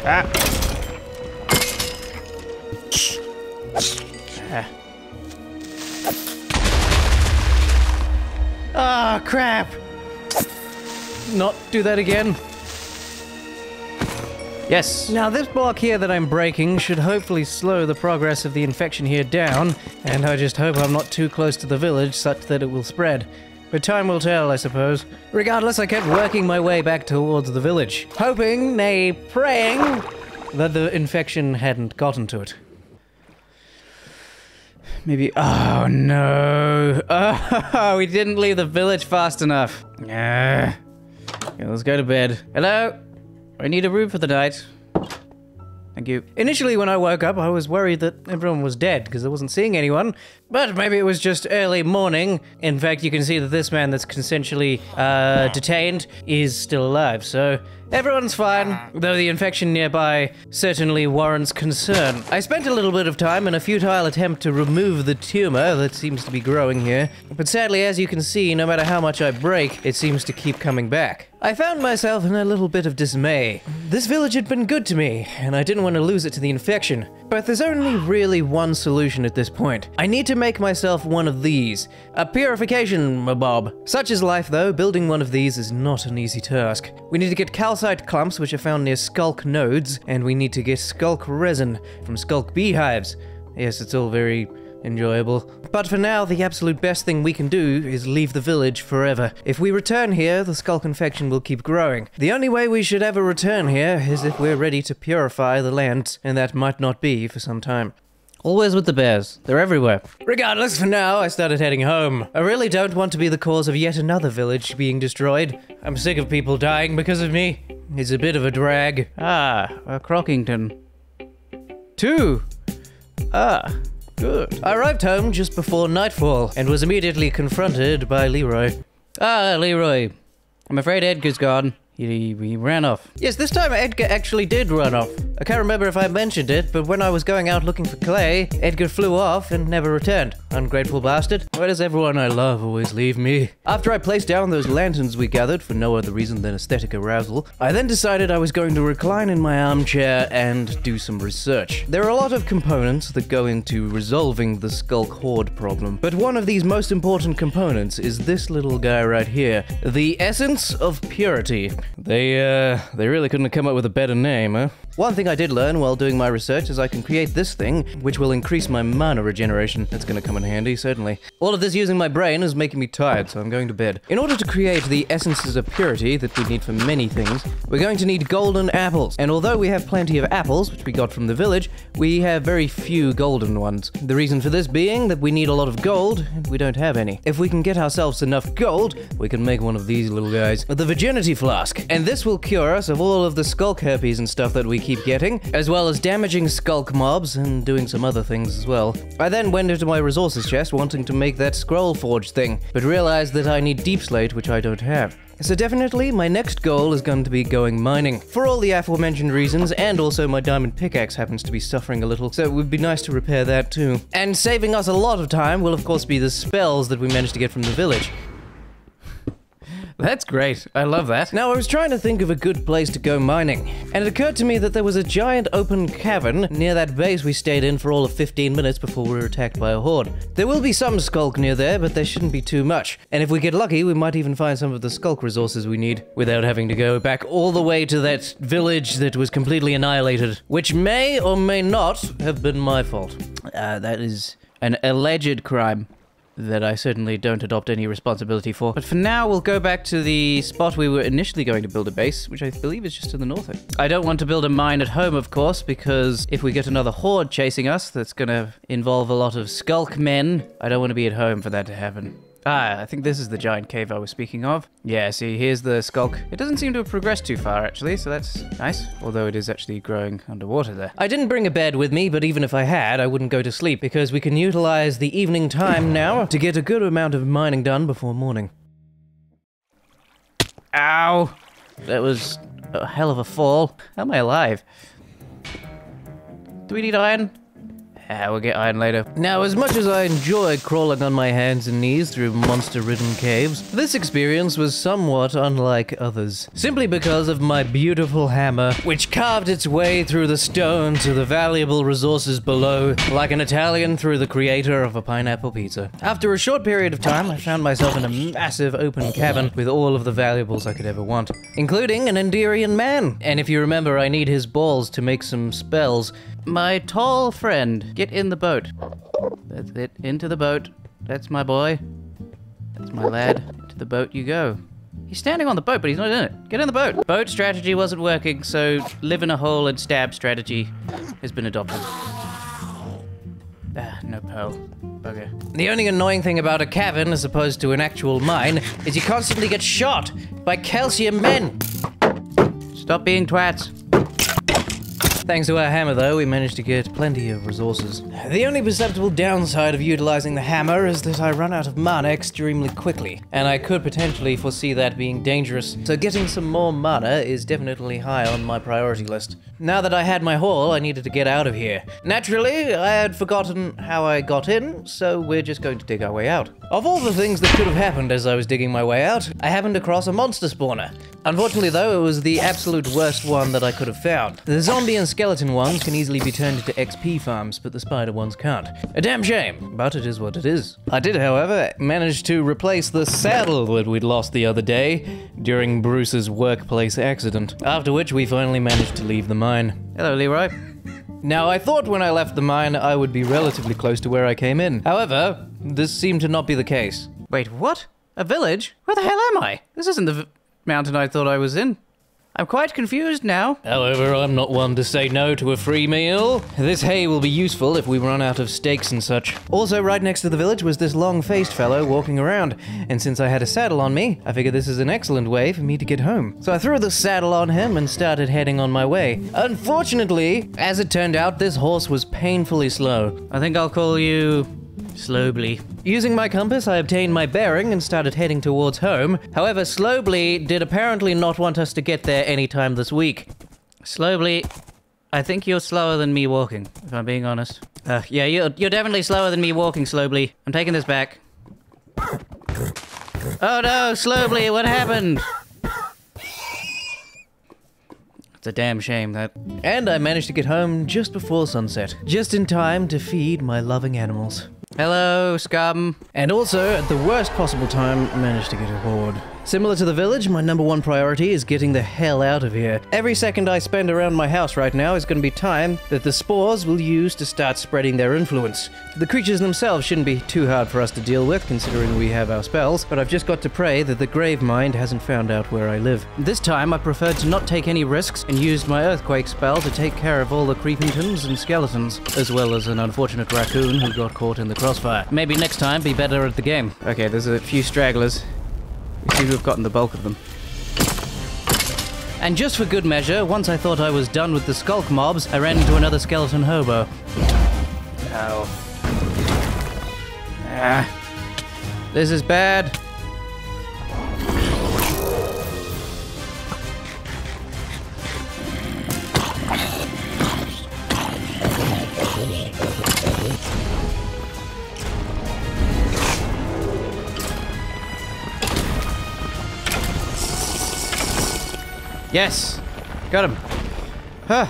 Ah! Ah, crap! Not do that again. Yes. Now, this block here that I'm breaking should hopefully slow the progress of the infection here down, and I just hope I'm not too close to the village such that it will spread. But time will tell, I suppose. Regardless, I kept working my way back towards the village, hoping, nay, praying, that the infection hadn't gotten to it. Maybe... Oh, no. Oh, we didn't leave the village fast enough. Okay, let's go to bed. Hello? I need a room for the night. Thank you. Initially, when I woke up, I was worried that everyone was dead because I wasn't seeing anyone. But maybe it was just early morning. In fact, you can see that this man that's consensually detained is still alive, so everyone's fine, though the infection nearby certainly warrants concern. I spent a little bit of time in a futile attempt to remove the tumor that seems to be growing here, but sadly, as you can see, no matter how much I break, it seems to keep coming back. I found myself in a little bit of dismay. This village had been good to me, and I didn't want to lose it to the infection. But there's only really one solution at this point. I need to make myself one of these. A purification mabob. Such is life, though. Building one of these is not an easy task. We need to get calcite clumps, which are found near Sculk nodes, and we need to get Sculk resin from Sculk beehives. Yes, it's all very enjoyable. But for now, the absolute best thing we can do is leave the village forever. If we return here, the Sculk infection will keep growing. The only way we should ever return here is if we're ready to purify the land, and that might not be for some time. Always with the bears. They're everywhere. Regardless, for now, I started heading home. I really don't want to be the cause of yet another village being destroyed. I'm sick of people dying because of me. It's a bit of a drag. Ah, Crockington. 2. Ah. Good. I arrived home just before nightfall and was immediately confronted by Leroy. Ah, Leroy. I'm afraid Edgar's gone. He ran off. Yes, this time Edgar actually did run off. I can't remember if I mentioned it, but when I was going out looking for clay, Edgar flew off and never returned. Ungrateful bastard. Why does everyone I love always leave me? After I placed down those lanterns we gathered for no other reason than aesthetic arousal, I then decided I was going to recline in my armchair and do some research. There are a lot of components that go into resolving the Sculk horde problem, but one of these most important components is this little guy right here, the essence of purity. They really couldn't have come up with a better name, huh? One thing I did learn while doing my research is I can create this thing, which will increase my mana regeneration. That's gonna come in handy, certainly. All of this using my brain is making me tired, so I'm going to bed. In order to create the essences of purity that we need for many things, we're going to need golden apples. And although we have plenty of apples, which we got from the village, we have very few golden ones. The reason for this being that we need a lot of gold, and we don't have any. If we can get ourselves enough gold, we can make one of these little guys. The virginity flask. And this will cure us of all of the Sculk herpes and stuff that we keep getting, as well as damaging Sculk mobs and doing some other things as well. I then went into my resources chest wanting to make that scroll forge thing, but realized that I need deep slate, which I don't have. So definitely, my next goal is going to be going mining. For all the aforementioned reasons, and also my diamond pickaxe happens to be suffering a little, so it would be nice to repair that too. And saving us a lot of time will of course be the spells that we managed to get from the village. That's great. I love that. Now, I was trying to think of a good place to go mining, and it occurred to me that there was a giant open cavern near that base we stayed in for all of 15 minutes before we were attacked by a horde. There will be some Sculk near there, but there shouldn't be too much. And if we get lucky, we might even find some of the Sculk resources we need, without having to go back all the way to that village that was completely annihilated, which may or may not have been my fault. That is an alleged crime that I certainly don't adopt any responsibility for. But for now, we'll go back to the spot we were initially going to build a base, which I believe is just to the north. I don't want to build a mine at home, of course, because if we get another horde chasing us, that's gonna involve a lot of Sculk men. I don't want to be at home for that to happen. Ah, I think this is the giant cave I was speaking of. Yeah, see, here's the Sculk. It doesn't seem to have progressed too far, actually, so that's nice. Although it is actually growing underwater there. I didn't bring a bed with me, but even if I had, I wouldn't go to sleep, because we can utilize the evening time now to get a good amount of mining done before morning. Ow! That was a hell of a fall. How am I alive? Do we need iron? We'll get iron later. Now, as much as I enjoy crawling on my hands and knees through monster-ridden caves, this experience was somewhat unlike others. Simply because of my beautiful hammer, which carved its way through the stone to the valuable resources below, like an Italian through the creator of a pineapple pizza. After a short period of time, I found myself in a massive open cavern with all of the valuables I could ever want, including an Enderian man. And if you remember, I need his balls to make some spells. My tall friend, get in the boat. That's it, into the boat. That's my boy. That's my lad. Into the boat you go. He's standing on the boat, but he's not in it. Get in the boat. Boat strategy wasn't working, so live in a hole and stab strategy has been adopted. Ah, no pearl. Bugger. The only annoying thing about a cavern as opposed to an actual mine is you constantly get shot by calcium men. Stop being twats. Thanks to our hammer, though, we managed to get plenty of resources. The only perceptible downside of utilizing the hammer is that I run out of mana extremely quickly, and I could potentially foresee that being dangerous, so getting some more mana is definitely high on my priority list. Now that I had my haul, I needed to get out of here. Naturally, I had forgotten how I got in, so we're just going to dig our way out. Of all the things that could have happened as I was digging my way out, I happened across a monster spawner. Unfortunately, though, it was the absolute worst one that I could have found. The zombie and skeleton ones can easily be turned into XP farms, but the spider ones can't. A damn shame, but it is what it is. I did, however, manage to replace the saddle that we'd lost the other day during Bruce's workplace accident, after which we finally managed to leave the mine. Hello, Leroy. Now, I thought when I left the mine I would be relatively close to where I came in. However, this seemed to not be the case. Wait, what? A village? Where the hell am I? This isn't the mountain I thought I was in. I'm quite confused now. However, I'm not one to say no to a free meal. This hay will be useful if we run out of steaks and such. Also, right next to the village was this long-faced fellow walking around, and since I had a saddle on me, I figured this is an excellent way for me to get home. So I threw the saddle on him and started heading on my way. Unfortunately, as it turned out, this horse was painfully slow. I think I'll call you Slowly. Using my compass, I obtained my bearing and started heading towards home. However, Slowly did apparently not want us to get there anytime this week. Slowly, I think you're slower than me walking, if I'm being honest. Yeah, you're definitely slower than me walking, Slowly. I'm taking this back. Oh no, Slowly, what happened? It's a damn shame, that. And I managed to get home just before sunset, just in time to feed my loving animals. Hello, scum. And also, at the worst possible time, managed to get a horde. Similar to the village, my #1 priority is getting the hell out of here. Every second I spend around my house right now is going to be time that the spores will use to start spreading their influence. The creatures themselves shouldn't be too hard for us to deal with, considering we have our spells, but I've just got to pray that the Gravemind hasn't found out where I live. This time, I preferred to not take any risks and used my Earthquake spell to take care of all the Creepingtons and Skeletons, as well as an unfortunate raccoon who got caught in the crossfire. Maybe next time, be better at the game. Okay, there's a few stragglers. We seem to have gotten the bulk of them. And just for good measure, once I thought I was done with the Sculk mobs, I ran into another skeleton hobo. Ow. Ah. This is bad. Yes! Got him. Huh.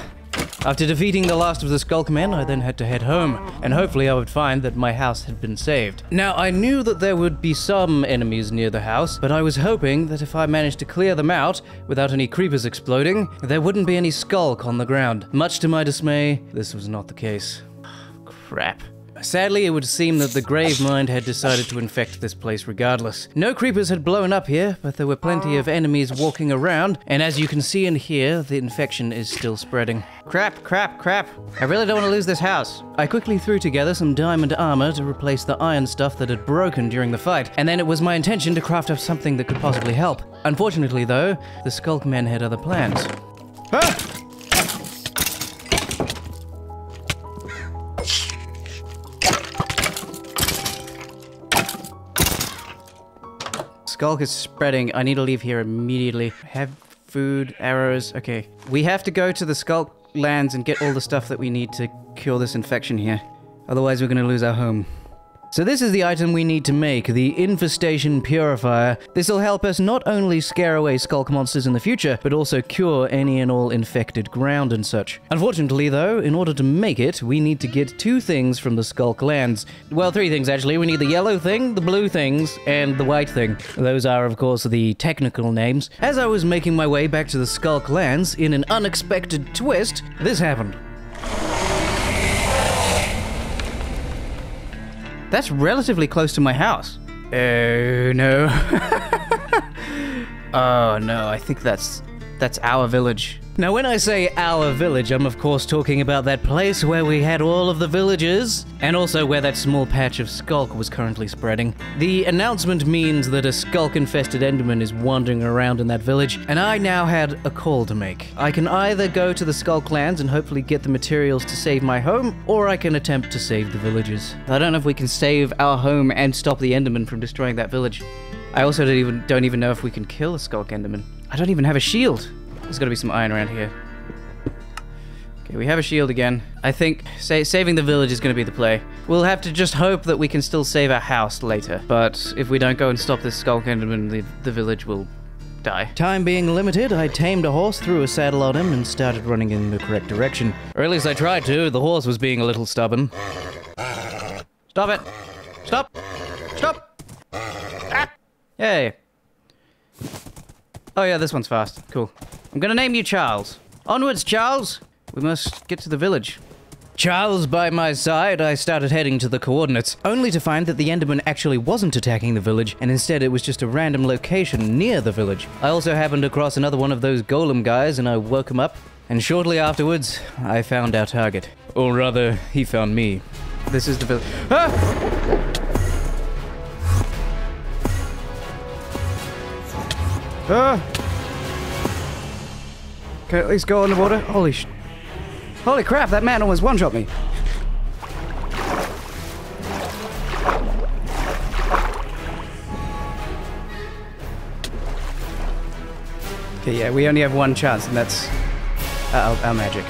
After defeating the last of the Sculk men, I then had to head home, and hopefully I would find that my house had been saved. Now, I knew that there would be some enemies near the house, but I was hoping that if I managed to clear them out without any creepers exploding, there wouldn't be any Sculk on the ground. Much to my dismay, this was not the case. Crap. Sadly, it would seem that the Gravemind had decided to infect this place regardless. No creepers had blown up here, but there were plenty of enemies walking around, and as you can see and hear, the infection is still spreading. Crap, crap, crap. I really don't want to lose this house. I quickly threw together some diamond armor to replace the iron stuff that had broken during the fight, and then it was my intention to craft up something that could possibly help. Unfortunately, though, the Sculk men had other plans. Ah! Sculk is spreading. I need to leave here immediately. Have food, arrows. Okay. We have to go to the Sculk lands and get all the stuff that we need to cure this infection here. Otherwise, we're going to lose our home. So this is the item we need to make, the Infestation Purifier. This will help us not only scare away Sculk monsters in the future, but also cure any and all infected ground and such. Unfortunately though, in order to make it, we need to get 2 things from the Sculk lands. Well, 3 things actually. We need the yellow thing, the blue things, and the white thing. Those are, of course, the technical names. As I was making my way back to the Sculk lands, in an unexpected twist, this happened. That's relatively close to my house. Oh no. Oh no, I think that's our village. Now when I say our village, I'm of course talking about that place where we had all of the villagers, and also where that small patch of Sculk was currently spreading. The announcement means that a Sculk-infested Enderman is wandering around in that village, and I now had a call to make. I can either go to the Sculk lands and hopefully get the materials to save my home, or I can attempt to save the villagers. I don't know if we can save our home and stop the Enderman from destroying that village. I also don't even know if we can kill a Sculk Enderman. I don't even have a shield. There's gotta be some iron around here. Okay, we have a shield again. I think saving the village is gonna be the play. We'll have to just hope that we can still save our house later. But if we don't go and stop this Sculk Enderman, the village will die. Time being limited, I tamed a horse, threw a saddle on him, and started running in the correct direction. Or at least I tried to. The horse was being a little stubborn. Stop it! Stop! Stop! Ah! Yay! Oh yeah, this one's fast. Cool. I'm gonna name you Charles. Onwards, Charles! We must get to the village. Charles by my side, I started heading to the coordinates, only to find that the Enderman actually wasn't attacking the village, and instead it was just a random location near the village. I also happened across another one of those golem guys, and I woke him up, and shortly afterwards, I found our target. Or rather, he found me. This is the village. Ah! Ah! Can I at least go underwater? Holy crap, that man almost one-shot me. Okay, yeah, we only have one chance, and that's our magic.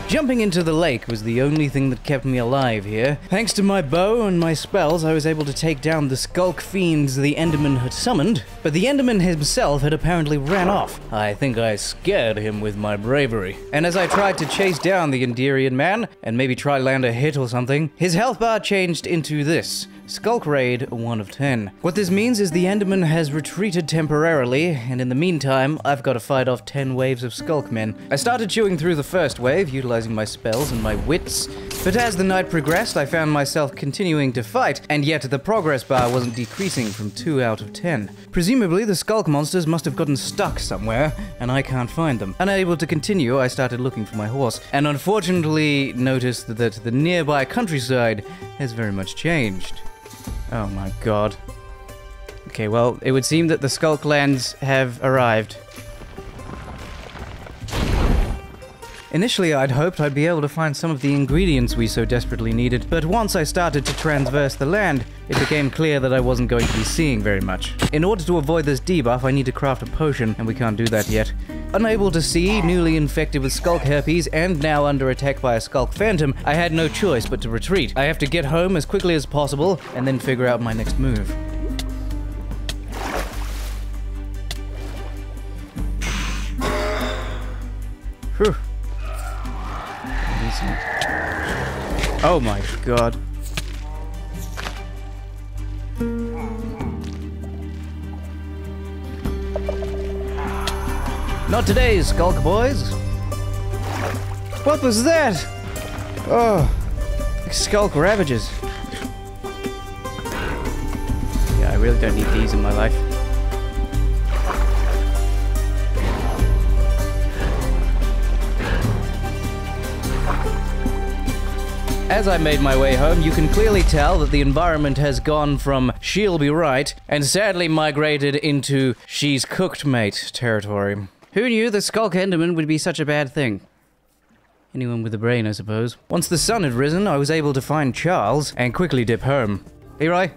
Jumping into the lake was the only thing that kept me alive here. Thanks to my bow and my spells, I was able to take down the Sculk fiends the Enderman had summoned, but the Enderman himself had apparently ran off. I think I scared him with my bravery. And as I tried to chase down the Enderian man, and maybe try land a hit or something, his health bar changed into this. Sculk Raid 1 of 10. What this means is the Enderman has retreated temporarily, and in the meantime, I've got to fight off 10 waves of Sculk men. I started chewing through the first wave, utilizing my spells and my wits, but as the night progressed, I found myself continuing to fight, and yet the progress bar wasn't decreasing from 2 out of 10. Presumably, the Sculk monsters must have gotten stuck somewhere, and I can't find them. Unable to continue, I started looking for my horse, and unfortunately noticed that the nearby countryside has very much changed. Oh my god. Okay, well, it would seem that the Sculk lands have arrived. Initially, I'd hoped I'd be able to find some of the ingredients we so desperately needed, but once I started to transverse the land, it became clear that I wasn't going to be seeing very much. In order to avoid this debuff, I need to craft a potion, and we can't do that yet. Unable to see, newly infected with Sculk herpes, and now under attack by a Sculk phantom, I had no choice but to retreat. I have to get home as quickly as possible, and then figure out my next move. Whew. Oh my god. Not today, Sculk boys. What was that? Oh, Sculk ravages. Yeah, I really don't need these in my life. As I made my way home, you can clearly tell that the environment has gone from she'll be right and sadly migrated into she's cooked mate territory. Who knew the Sculk Enderman would be such a bad thing? Anyone with a brain, I suppose. Once the sun had risen, I was able to find Charles and quickly dip home. Leroy,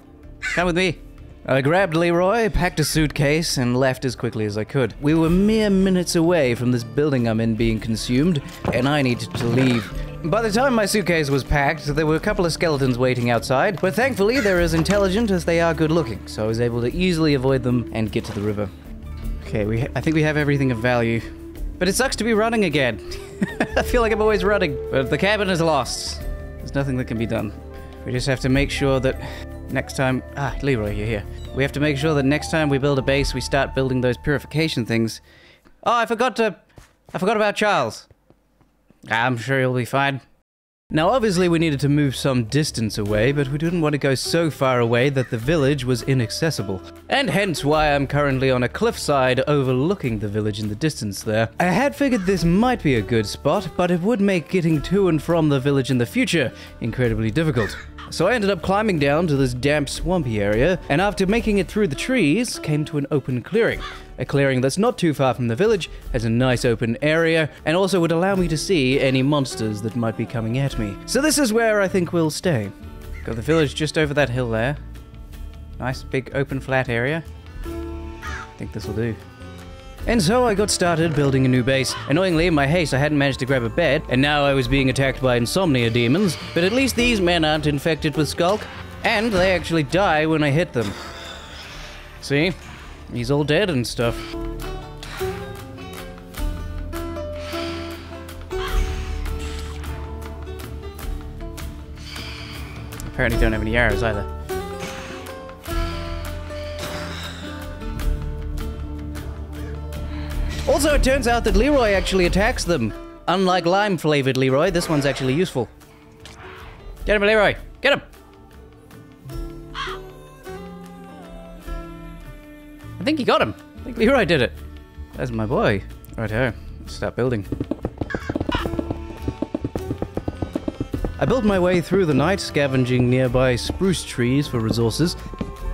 come with me. I grabbed Leroy, packed a suitcase, and left as quickly as I could. We were mere minutes away from this building I'm in being consumed, and I needed to leave. By the time my suitcase was packed, there were a couple of skeletons waiting outside, but thankfully they're as intelligent as they are good looking, so I was able to easily avoid them and get to the river. Okay, I think we have everything of value. But it sucks to be running again. I feel like I'm always running. But the cabin is lost. There's nothing that can be done. We just have to make sure that next time... Ah, Leroy, you're here. We have to make sure that next time we build a base, we start building those purification things. Oh, I forgot about Charles. I'm sure he'll be fine. Now, obviously we needed to move some distance away, but we didn't want to go so far away that the village was inaccessible. And hence why I'm currently on a cliffside overlooking the village in the distance there. I had figured this might be a good spot, but it would make getting to and from the village in the future incredibly difficult. So I ended up climbing down to this damp, swampy area, and after making it through the trees, came to an open clearing. A clearing that's not too far from the village, has a nice open area, and also would allow me to see any monsters that might be coming at me. So this is where I think we'll stay. Got the village just over that hill there. Nice big open flat area. I think this will do. And so I got started building a new base. Annoyingly, in my haste, I hadn't managed to grab a bed, and now I was being attacked by insomnia demons, but at least these men aren't infected with Sculk, and they actually die when I hit them. See? He's all dead and stuff. Apparently don't have any arrows either. Also, it turns out that Leroy actually attacks them. Unlike lime-flavored Leroy, this one's actually useful. Get him, Leroy! Get him! I think he got him. I think Leroy did it. That's my boy. Righto, let's start building. I built my way through the night, scavenging nearby spruce trees for resources.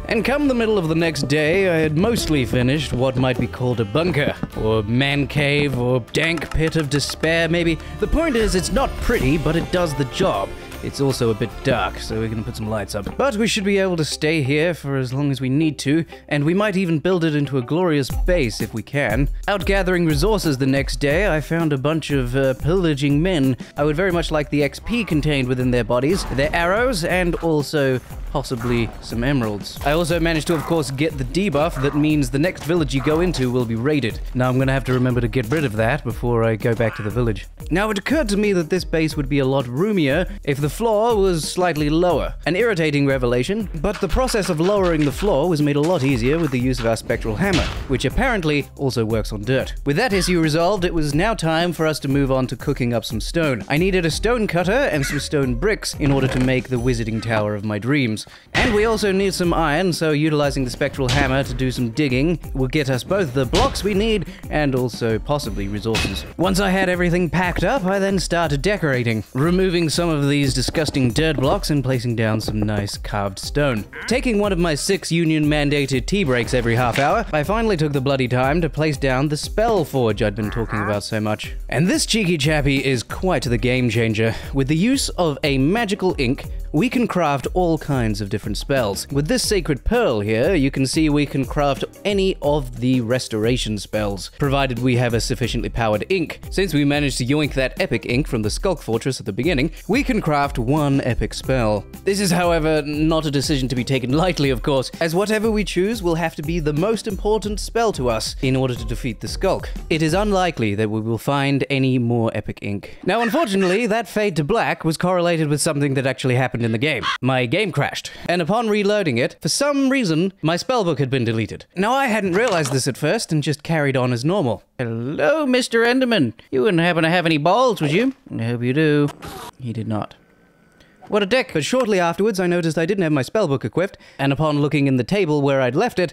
And come the middle of the next day, I had mostly finished what might be called a bunker, or man cave, or dank pit of despair maybe. The point is, it's not pretty, but it does the job. It's also a bit dark, so we're gonna put some lights up. But we should be able to stay here for as long as we need to, and we might even build it into a glorious base if we can. Out gathering resources the next day, I found a bunch of pillaging men. I would very much like the XP contained within their bodies, their arrows, and also possibly some emeralds. I also managed to, of course, get the debuff that means the next village you go into will be raided. Now I'm gonna have to remember to get rid of that before I go back to the village. Now it occurred to me that this base would be a lot roomier if the floor was slightly lower. An irritating revelation, but the process of lowering the floor was made a lot easier with the use of our spectral hammer, which apparently also works on dirt. With that issue resolved, it was now time for us to move on to cooking up some stone. I needed a stone cutter and some stone bricks in order to make the wizarding tower of my dreams. And we also need some iron, so utilizing the spectral hammer to do some digging will get us both the blocks we need and also possibly resources. Once I had everything packed up, I then started decorating, removing some of these disgusting dirt blocks and placing down some nice carved stone. Taking one of my 6 union-mandated tea breaks every half hour, I finally took the bloody time to place down the spell forge I'd been talking about so much. And this cheeky chappy is quite the game changer. With the use of a magical ink, we can craft all kinds of different spells. With this sacred pearl here, you can see we can craft any of the restoration spells, provided we have a sufficiently powered ink. Since we managed to yoink that epic ink from the Sculk fortress at the beginning, we can craft 1 epic spell. This is, however, not a decision to be taken lightly, of course, as whatever we choose will have to be the most important spell to us in order to defeat the Sculk. It is unlikely that we will find any more epic ink. Now, unfortunately, that fade to black was correlated with something that actually happened in the game. My game crashed, and upon reloading it, for some reason, my spellbook had been deleted. Now, I hadn't realized this at first and just carried on as normal. Hello, Mr. Enderman. You wouldn't happen to have any balls, would you? I hope you do. He did not. What a dick. But shortly afterwards, I noticed I didn't have my spellbook equipped, and upon looking in the table where I'd left it,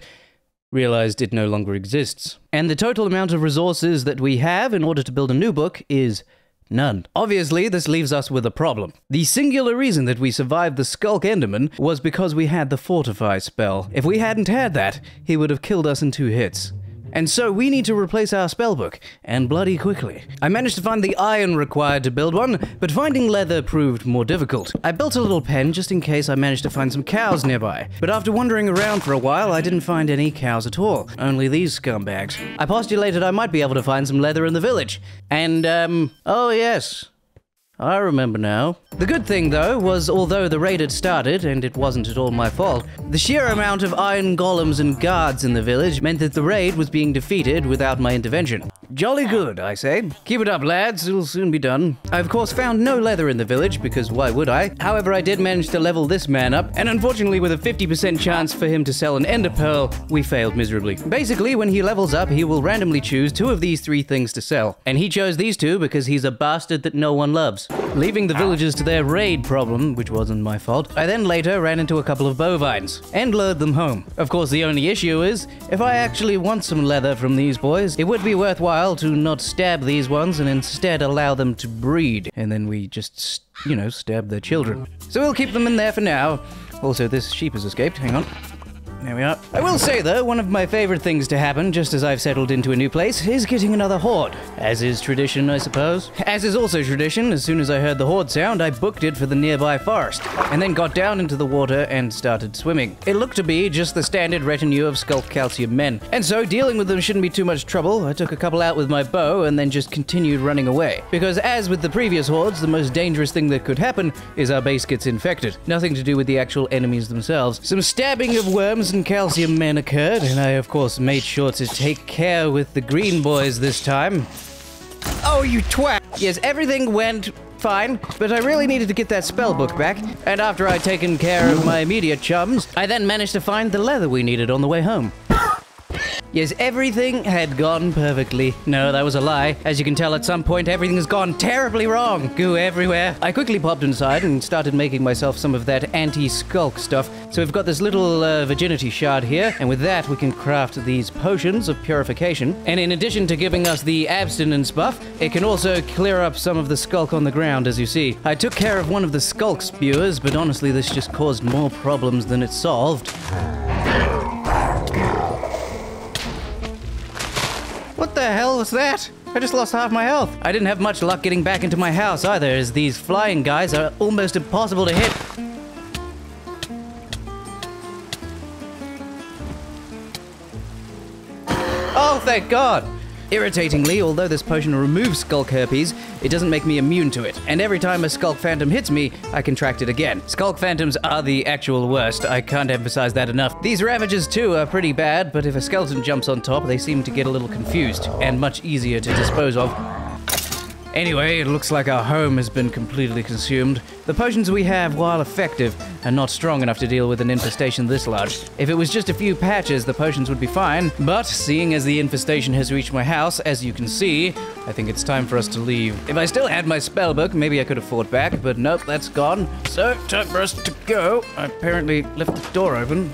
realized it no longer exists. And the total amount of resources that we have in order to build a new book is none. Obviously, this leaves us with a problem. The singular reason that we survived the Sculk Enderman was because we had the Fortify spell. If we hadn't had that, he would have killed us in 2 hits. And so we need to replace our spellbook, and bloody quickly. I managed to find the iron required to build one, but finding leather proved more difficult. I built a little pen just in case I managed to find some cows nearby, but after wandering around for a while, I didn't find any cows at all, only these scumbags. I postulated I might be able to find some leather in the village, and oh yes, I remember now. The good thing, though, was although the raid had started, and it wasn't at all my fault, the sheer amount of iron golems and guards in the village meant that the raid was being defeated without my intervention. Jolly good, I say. Keep it up, lads. It'll soon be done. I, of course, found no leather in the village, because why would I? However, I did manage to level this man up, and unfortunately, with a 50% chance for him to sell an ender pearl, we failed miserably. Basically, when he levels up, he will randomly choose 2 of these 3 things to sell. And he chose these 2 because he's a bastard that no one loves. Leaving the villagers to their raid problem, which wasn't my fault, I then later ran into a couple of bovines, and lured them home. Of course, the only issue is, if I actually want some leather from these boys, it would be worthwhile to not stab these ones and instead allow them to breed. And then we just, you know, stab their children. So we'll keep them in there for now. Also, this sheep has escaped. Hang on. There we are. I will say, though, one of my favorite things to happen just as I've settled into a new place is getting another horde. As is tradition, I suppose. As is also tradition, as soon as I heard the horde sound, I booked it for the nearby forest, and then got down into the water and started swimming. It looked to be just the standard retinue of Sculk Calcium men, and so dealing with them shouldn't be too much trouble. I took a couple out with my bow and then just continued running away. Because as with the previous hordes, the most dangerous thing that could happen is our base gets infected. Nothing to do with the actual enemies themselves. Some stabbing of worms and calcium men occurred, and I of course made sure to take care with the green boys this time. Oh, you twat! Yes, everything went fine, but I really needed to get that spellbook back, and after I'd taken care of my immediate chums, I then managed to find the leather we needed on the way home. Yes, everything had gone perfectly. No, that was a lie. As you can tell, at some point, everything has gone terribly wrong. Goo everywhere. I quickly popped inside and started making myself some of that anti-Sculk stuff. So we've got this little virginity shard here, and with that, we can craft these potions of purification. And in addition to giving us the abstinence buff, it can also clear up some of the Sculk on the ground, as you see. I took care of one of the Sculk spewers, but honestly, this just caused more problems than it solved. hell was that? I just lost half my health. I didn't have much luck getting back into my house either, as these flying guys are almost impossible to hit. Oh, thank God! Irritatingly, although this potion removes Sculk herpes, it doesn't make me immune to it. And every time a Sculk phantom hits me, I contract it again. Sculk phantoms are the actual worst. I can't emphasize that enough. These ravages too are pretty bad, but if a skeleton jumps on top, they seem to get a little confused and much easier to dispose of. Anyway, it looks like our home has been completely consumed. The potions we have, while effective, are not strong enough to deal with an infestation this large. If it was just a few patches, the potions would be fine, but seeing as the infestation has reached my house, as you can see, I think it's time for us to leave. If I still had my spellbook, maybe I could have fought back, but nope, that's gone. So, time for us to go. I apparently left the door open.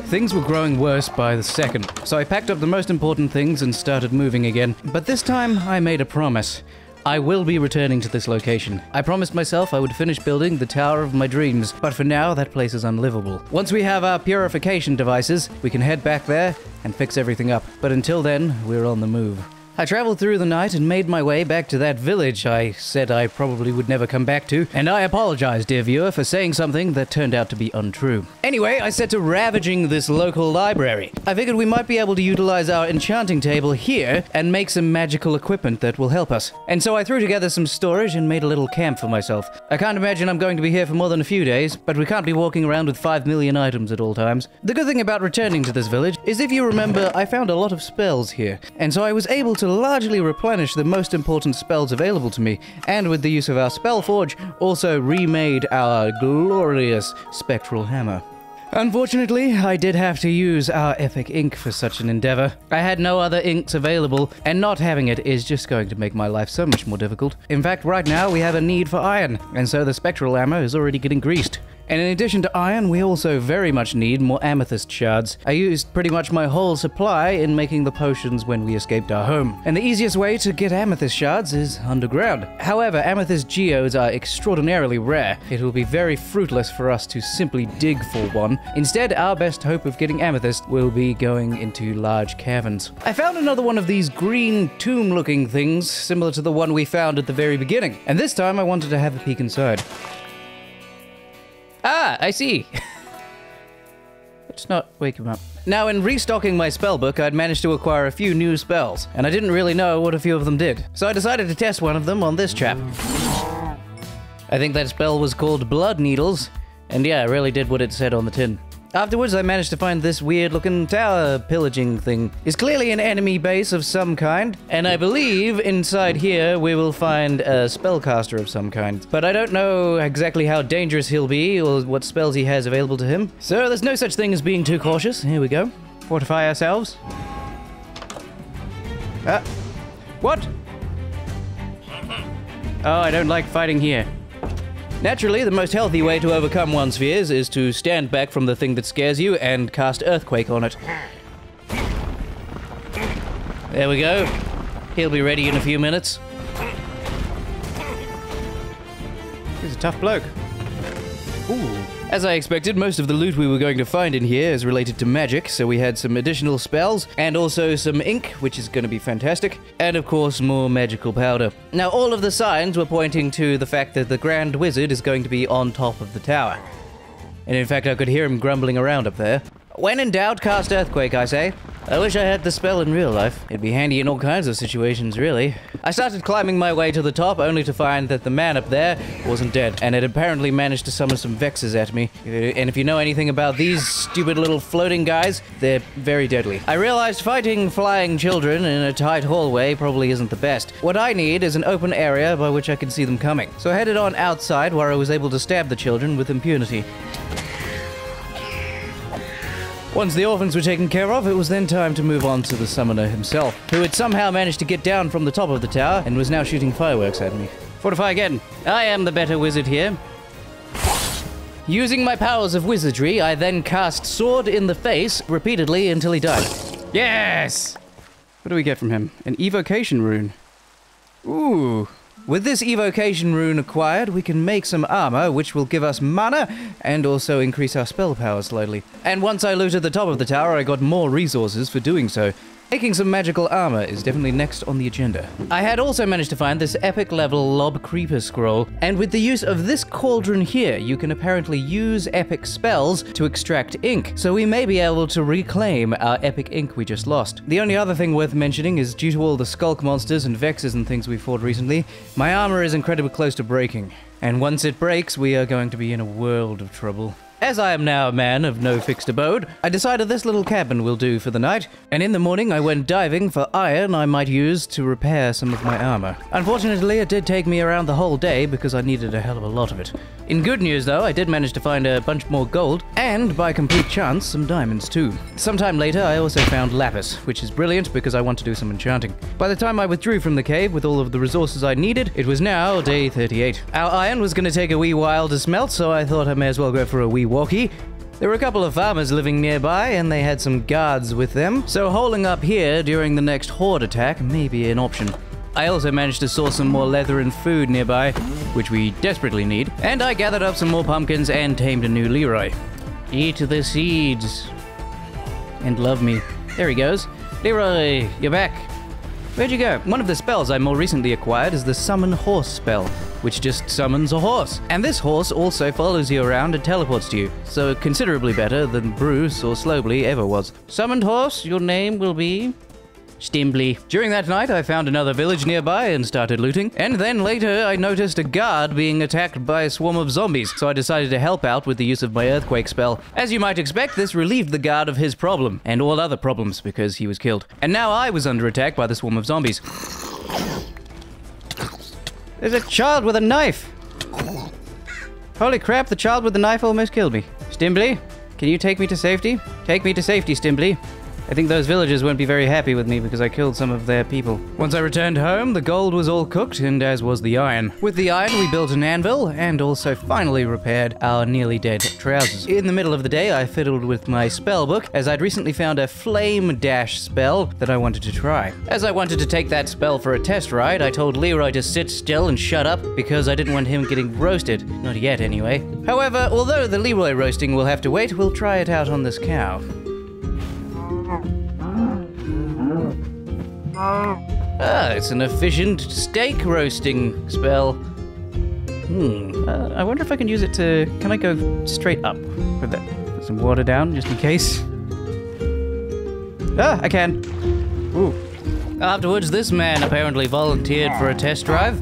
Things were growing worse by the second, so I packed up the most important things and started moving again. But this time, I made a promise. I will be returning to this location. I promised myself I would finish building the tower of my dreams, but for now, that place is unlivable. Once we have our purification devices, we can head back there and fix everything up. But until then, we're on the move. I traveled through the night and made my way back to that village I said I probably would never come back to, and I apologize, dear viewer, for saying something that turned out to be untrue. Anyway, I set to ravaging this local library. I figured we might be able to utilize our enchanting table here and make some magical equipment that will help us. And so I threw together some storage and made a little camp for myself. I can't imagine I'm going to be here for more than a few days, but we can't be walking around with 5 million items at all times. The good thing about returning to this village is, if you remember, I found a lot of spells here, and so I was able to largely replenish the most important spells available to me, and with the use of our Spellforge, also remade our glorious spectral hammer. Unfortunately, I did have to use our epic ink for such an endeavor. I had no other inks available, and not having it is just going to make my life so much more difficult. In fact, right now we have a need for iron, and so the spectral hammer is already getting greased. And in addition to iron, we also very much need more amethyst shards. I used pretty much my whole supply in making the potions when we escaped our home. And the easiest way to get amethyst shards is underground. However, amethyst geodes are extraordinarily rare. It will be very fruitless for us to simply dig for one. Instead, our best hope of getting amethyst will be going into large caverns. I found another one of these green tomb-looking things, similar to the one we found at the very beginning. And this time I wanted to have a peek inside. Ah, I see. Let's not wake him up. Now, in restocking my spellbook, I'd managed to acquire a few new spells, and I didn't really know what a few of them did. So I decided to test one of them on this chap. I think that spell was called Blood Needles, and yeah, it really did what it said on the tin. Afterwards, I managed to find this weird-looking tower pillaging thing. It's clearly an enemy base of some kind, and I believe inside here we will find a spellcaster of some kind. But I don't know exactly how dangerous he'll be or what spells he has available to him. So there's no such thing as being too cautious. Here we go. Fortify ourselves. What? Oh, I don't like fighting here. Naturally, the most healthy way to overcome one's fears is to stand back from the thing that scares you and cast Earthquake on it. There we go. He'll be ready in a few minutes. He's a tough bloke. Ooh. As I expected, most of the loot we were going to find in here is related to magic, so we had some additional spells, and also some ink, which is going to be fantastic, and of course more magical powder. Now, all of the signs were pointing to the fact that the Grand Wizard is going to be on top of the tower. And in fact, I could hear him grumbling around up there. When in doubt, cast Earthquake, I say. I wish I had the spell in real life. It'd be handy in all kinds of situations, really. I started climbing my way to the top, only to find that the man up there wasn't dead, and had apparently managed to summon some vexes at me. And if you know anything about these stupid little floating guys, they're very deadly. I realized fighting flying children in a tight hallway probably isn't the best. What I need is an open area by which I can see them coming. So I headed on outside, where I was able to stab the children with impunity. Once the orphans were taken care of, it was then time to move on to the summoner himself, who had somehow managed to get down from the top of the tower and was now shooting fireworks at me. Fortify again. I am the better wizard here. Using my powers of wizardry, I then cast Sword in the Face repeatedly until he died. Yes! What do we get from him? An evocation rune. Ooh. With this evocation rune acquired, we can make some armor, which will give us mana, and also increase our spell power slightly. And once I looted the top of the tower, I got more resources for doing so. Making some magical armor is definitely next on the agenda. I had also managed to find this epic level Lob Creeper scroll, and with the use of this cauldron here, you can apparently use epic spells to extract ink, so we may be able to reclaim our epic ink we just lost. The only other thing worth mentioning is due to all the Sculk monsters and Vexes and things we fought recently, my armor is incredibly close to breaking, and once it breaks, we are going to be in a world of trouble. As I am now a man of no fixed abode, I decided this little cabin will do for the night, and in the morning I went diving for iron I might use to repair some of my armor. Unfortunately, it did take me around the whole day because I needed a hell of a lot of it. In good news though, I did manage to find a bunch more gold, and by complete chance, some diamonds too. Sometime later, I also found lapis, which is brilliant because I want to do some enchanting. By the time I withdrew from the cave with all of the resources I needed, it was now day 38. Our iron was going to take a wee while to smelt, so I thought I may as well go for a wee walkie. There were a couple of farmers living nearby, and they had some guards with them, so holding up here during the next horde attack may be an option. I also managed to source some more leather and food nearby, which we desperately need, and I gathered up some more pumpkins and tamed a new Leroy. Eat the seeds. And love me. There he goes. Leroy, you're back. Where'd you go? One of the spells I more recently acquired is the Summon Horse spell, which just summons a horse. And this horse also follows you around and teleports to you, so considerably better than Bruce or Slowbly ever was. Summoned horse, your name will be Stimbly. During that night, I found another village nearby and started looting. And then later, I noticed a guard being attacked by a swarm of zombies, so I decided to help out with the use of my earthquake spell. As you might expect, this relieved the guard of his problem, and all other problems because he was killed. And now I was under attack by the swarm of zombies. There's a child with a knife! Holy crap, the child with the knife almost killed me. Stimbly, can you take me to safety? Take me to safety, Stimbly. I think those villagers won't be very happy with me because I killed some of their people. Once I returned home, the gold was all cooked, and as was the iron. With the iron, we built an anvil, and also finally repaired our nearly dead trousers. In the middle of the day, I fiddled with my spell book, as I'd recently found a flame dash spell that I wanted to try. As I wanted to take that spell for a test ride, I told Leroy to sit still and shut up, because I didn't want him getting roasted. Not yet, anyway. However, although the Leroy roasting will have to wait, we'll try it out on this cow. Ah, it's an efficient steak roasting spell. I wonder if I can use it to... Can I go straight up with that? Put some water down, just in case. Ah, I can. Ooh. Afterwards, this man apparently volunteered for a test drive.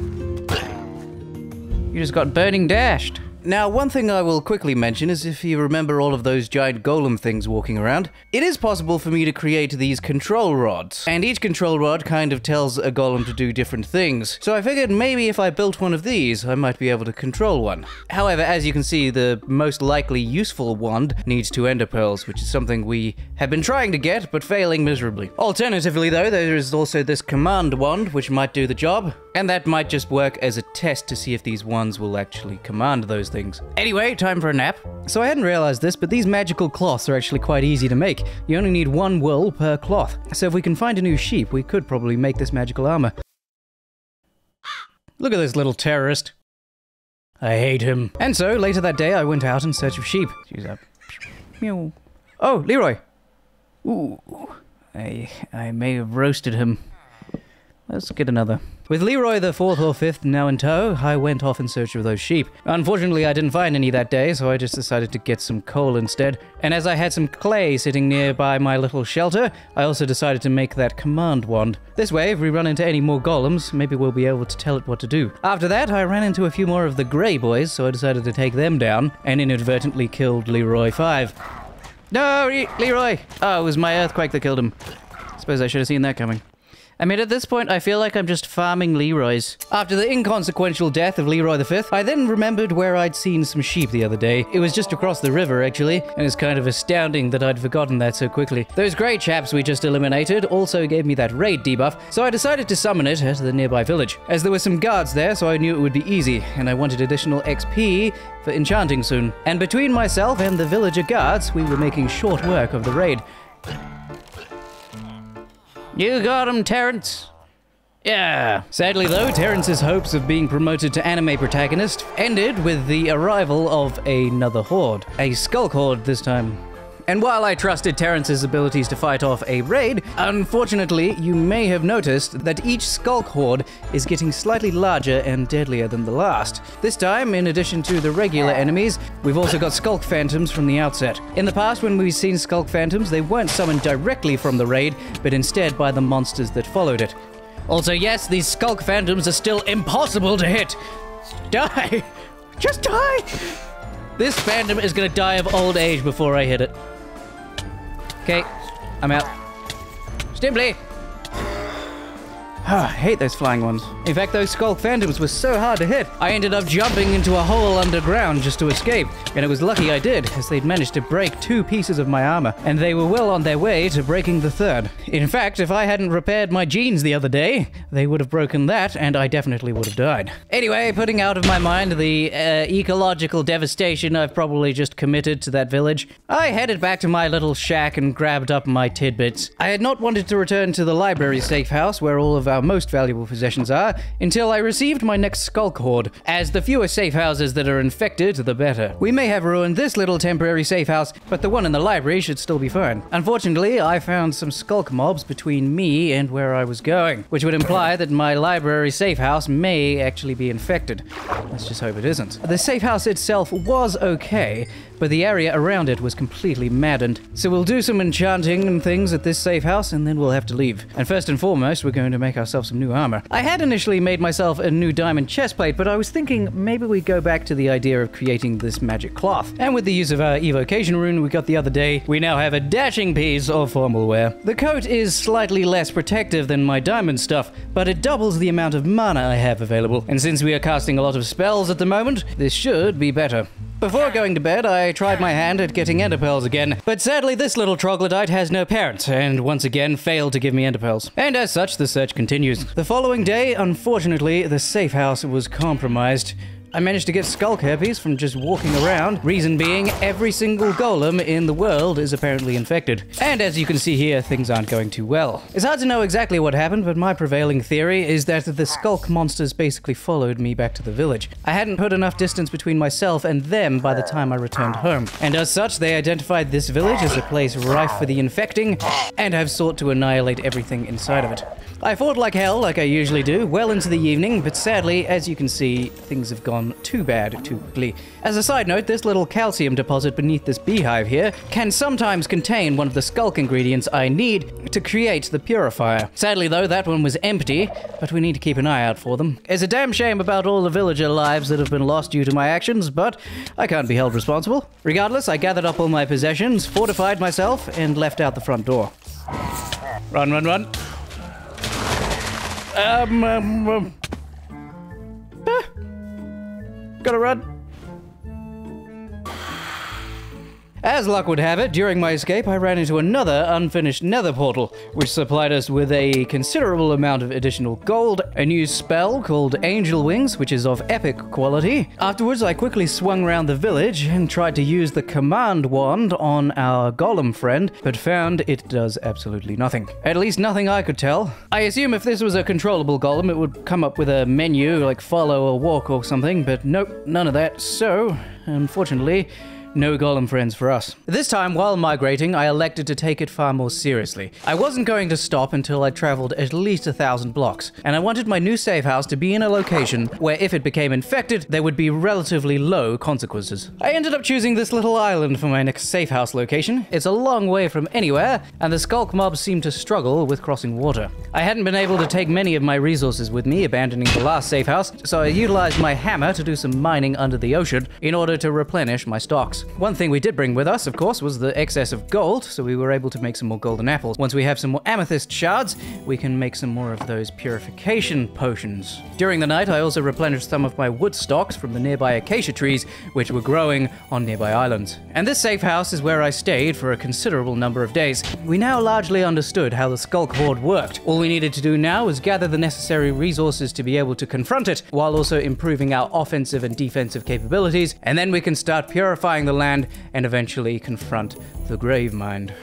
You just got burning dashed. Now, one thing I will quickly mention is if you remember all of those giant golem things walking around, it is possible for me to create these control rods. And each control rod kind of tells a golem to do different things. So I figured maybe if I built one of these, I might be able to control one. However, as you can see, the most likely useful wand needs 2 ender pearls, which is something we have been trying to get, but failing miserably. Alternatively though, there is also this command wand, which might do the job. And that might just work as a test to see if these wands will actually command those things. Anyway, time for a nap. So I hadn't realized this, but these magical cloths are actually quite easy to make. You only need 1 wool per cloth. So if we can find a new sheep, we could probably make this magical armor. Look at this little terrorist. I hate him. And so, later that day, I went out in search of sheep. She's up. Meow. Oh, Leroy. Ooh. I may have roasted him. Let's get another. With Leroy the 4th or 5th now in tow, I went off in search of those sheep. Unfortunately, I didn't find any that day, so I just decided to get some coal instead. And as I had some clay sitting nearby my little shelter, I also decided to make that command wand. This way, if we run into any more golems, maybe we'll be able to tell it what to do. After that, I ran into a few more of the grey boys, so I decided to take them down, and inadvertently killed Leroy 5. No, Leroy! Oh, it was my earthquake that killed him. Suppose I should have seen that coming. I mean, at this point, I feel like I'm just farming Leroys. After the inconsequential death of Leroy V, I then remembered where I'd seen some sheep the other day. It was just across the river, actually, and it's kind of astounding that I'd forgotten that so quickly. Those grey chaps we just eliminated also gave me that raid debuff, so I decided to summon it at the nearby village. As there were some guards there, so I knew it would be easy, and I wanted additional XP for enchanting soon. And between myself and the villager guards, we were making short work of the raid. You got him, Terrence. Yeah. Sadly though, Terrence's hopes of being promoted to anime protagonist ended with the arrival of another horde. A Sculk horde this time. And while I trusted Terrence's abilities to fight off a raid, unfortunately, you may have noticed that each Sculk horde is getting slightly larger and deadlier than the last. This time, in addition to the regular enemies, we've also got Sculk phantoms from the outset. In the past, when we've seen Sculk phantoms, they weren't summoned directly from the raid, but instead by the monsters that followed it. Also, yes, these Sculk phantoms are still impossible to hit. Die! Just die! This phantom is gonna die of old age before I hit it. Okay, I'm out. Stimply! I hate those flying ones. In fact, those Sculk phantoms were so hard to hit, I ended up jumping into a hole underground just to escape. And it was lucky I did, as they'd managed to break 2 pieces of my armor, and they were well on their way to breaking the 3rd. In fact, if I hadn't repaired my jeans the other day, they would have broken that, and I definitely would have died. Anyway, putting out of my mind the ecological devastation I've probably just committed to that village, I headed back to my little shack and grabbed up my tidbits. I had not wanted to return to the library safe house where all of our most valuable possessions are until I received my next Sculk horde, as the fewer safe houses that are infected, the better. We may have ruined this little temporary safe house, but the one in the library should still be fine. Unfortunately, I found some Sculk mobs between me and where I was going, which would imply that my library safe house may actually be infected. Let's just hope it isn't. The safe house itself was okay, but the area around it was completely maddened. So we'll do some enchanting and things at this safe house, and then we'll have to leave. And first and foremost, we're going to make ourselves some new armor. I had initially made myself a new diamond chestplate, but I was thinking maybe we go back to the idea of creating this magic cloth. And with the use of our evocation rune we got the other day, we now have a dashing piece of formal wear. The coat is slightly less protective than my diamond stuff, but it doubles the amount of mana I have available. And since we are casting a lot of spells at the moment, this should be better. Before going to bed, I tried my hand at getting ender pearls again, but sadly this little troglodyte has no parents, and once again failed to give me ender pearls. And as such, the search continues. The following day, unfortunately, the safe house was compromised. I managed to get Sculk herpes from just walking around, reason being every single golem in the world is apparently infected. And as you can see here, things aren't going too well. It's hard to know exactly what happened, but my prevailing theory is that the Sculk monsters basically followed me back to the village. I hadn't put enough distance between myself and them by the time I returned home. And as such, they identified this village as a place rife for the infecting, and have sought to annihilate everything inside of it. I fought like hell, like I usually do, well into the evening, but sadly, as you can see, things have gone too bad too quickly. As a side note, this little calcium deposit beneath this beehive here can sometimes contain one of the Sculk ingredients I need to create the purifier. Sadly though, that one was empty, but we need to keep an eye out for them. It's a damn shame about all the villager lives that have been lost due to my actions, but I can't be held responsible. Regardless, I gathered up all my possessions, fortified myself, and left out the front door. Run, run, run. Gotta run. As luck would have it, during my escape, I ran into another unfinished nether portal, which supplied us with a considerable amount of additional gold, a new spell called Angel Wings, which is of epic quality. Afterwards, I quickly swung around the village and tried to use the command wand on our golem friend, but found it does absolutely nothing. At least nothing I could tell. I assume if this was a controllable golem, it would come up with a menu like follow or walk or something, but nope, none of that. So, unfortunately, no golem friends for us. This time, while migrating, I elected to take it far more seriously. I wasn't going to stop until I traveled at least 1,000 blocks, and I wanted my new safe house to be in a location where if it became infected, there would be relatively low consequences. I ended up choosing this little island for my next safe house location. It's a long way from anywhere, and the Sculk mobs seem to struggle with crossing water. I hadn't been able to take many of my resources with me, abandoning the last safe house, so I utilized my hammer to do some mining under the ocean in order to replenish my stocks. One thing we did bring with us, of course, was the excess of gold, so we were able to make some more golden apples. Once we have some more amethyst shards, we can make some more of those purification potions. During the night, I also replenished some of my wood stocks from the nearby acacia trees, which were growing on nearby islands. And this safe house is where I stayed for a considerable number of days. We now largely understood how the Sculk horde worked. All we needed to do now was gather the necessary resources to be able to confront it, while also improving our offensive and defensive capabilities, and then we can start purifying the land and eventually confront the Gravemind.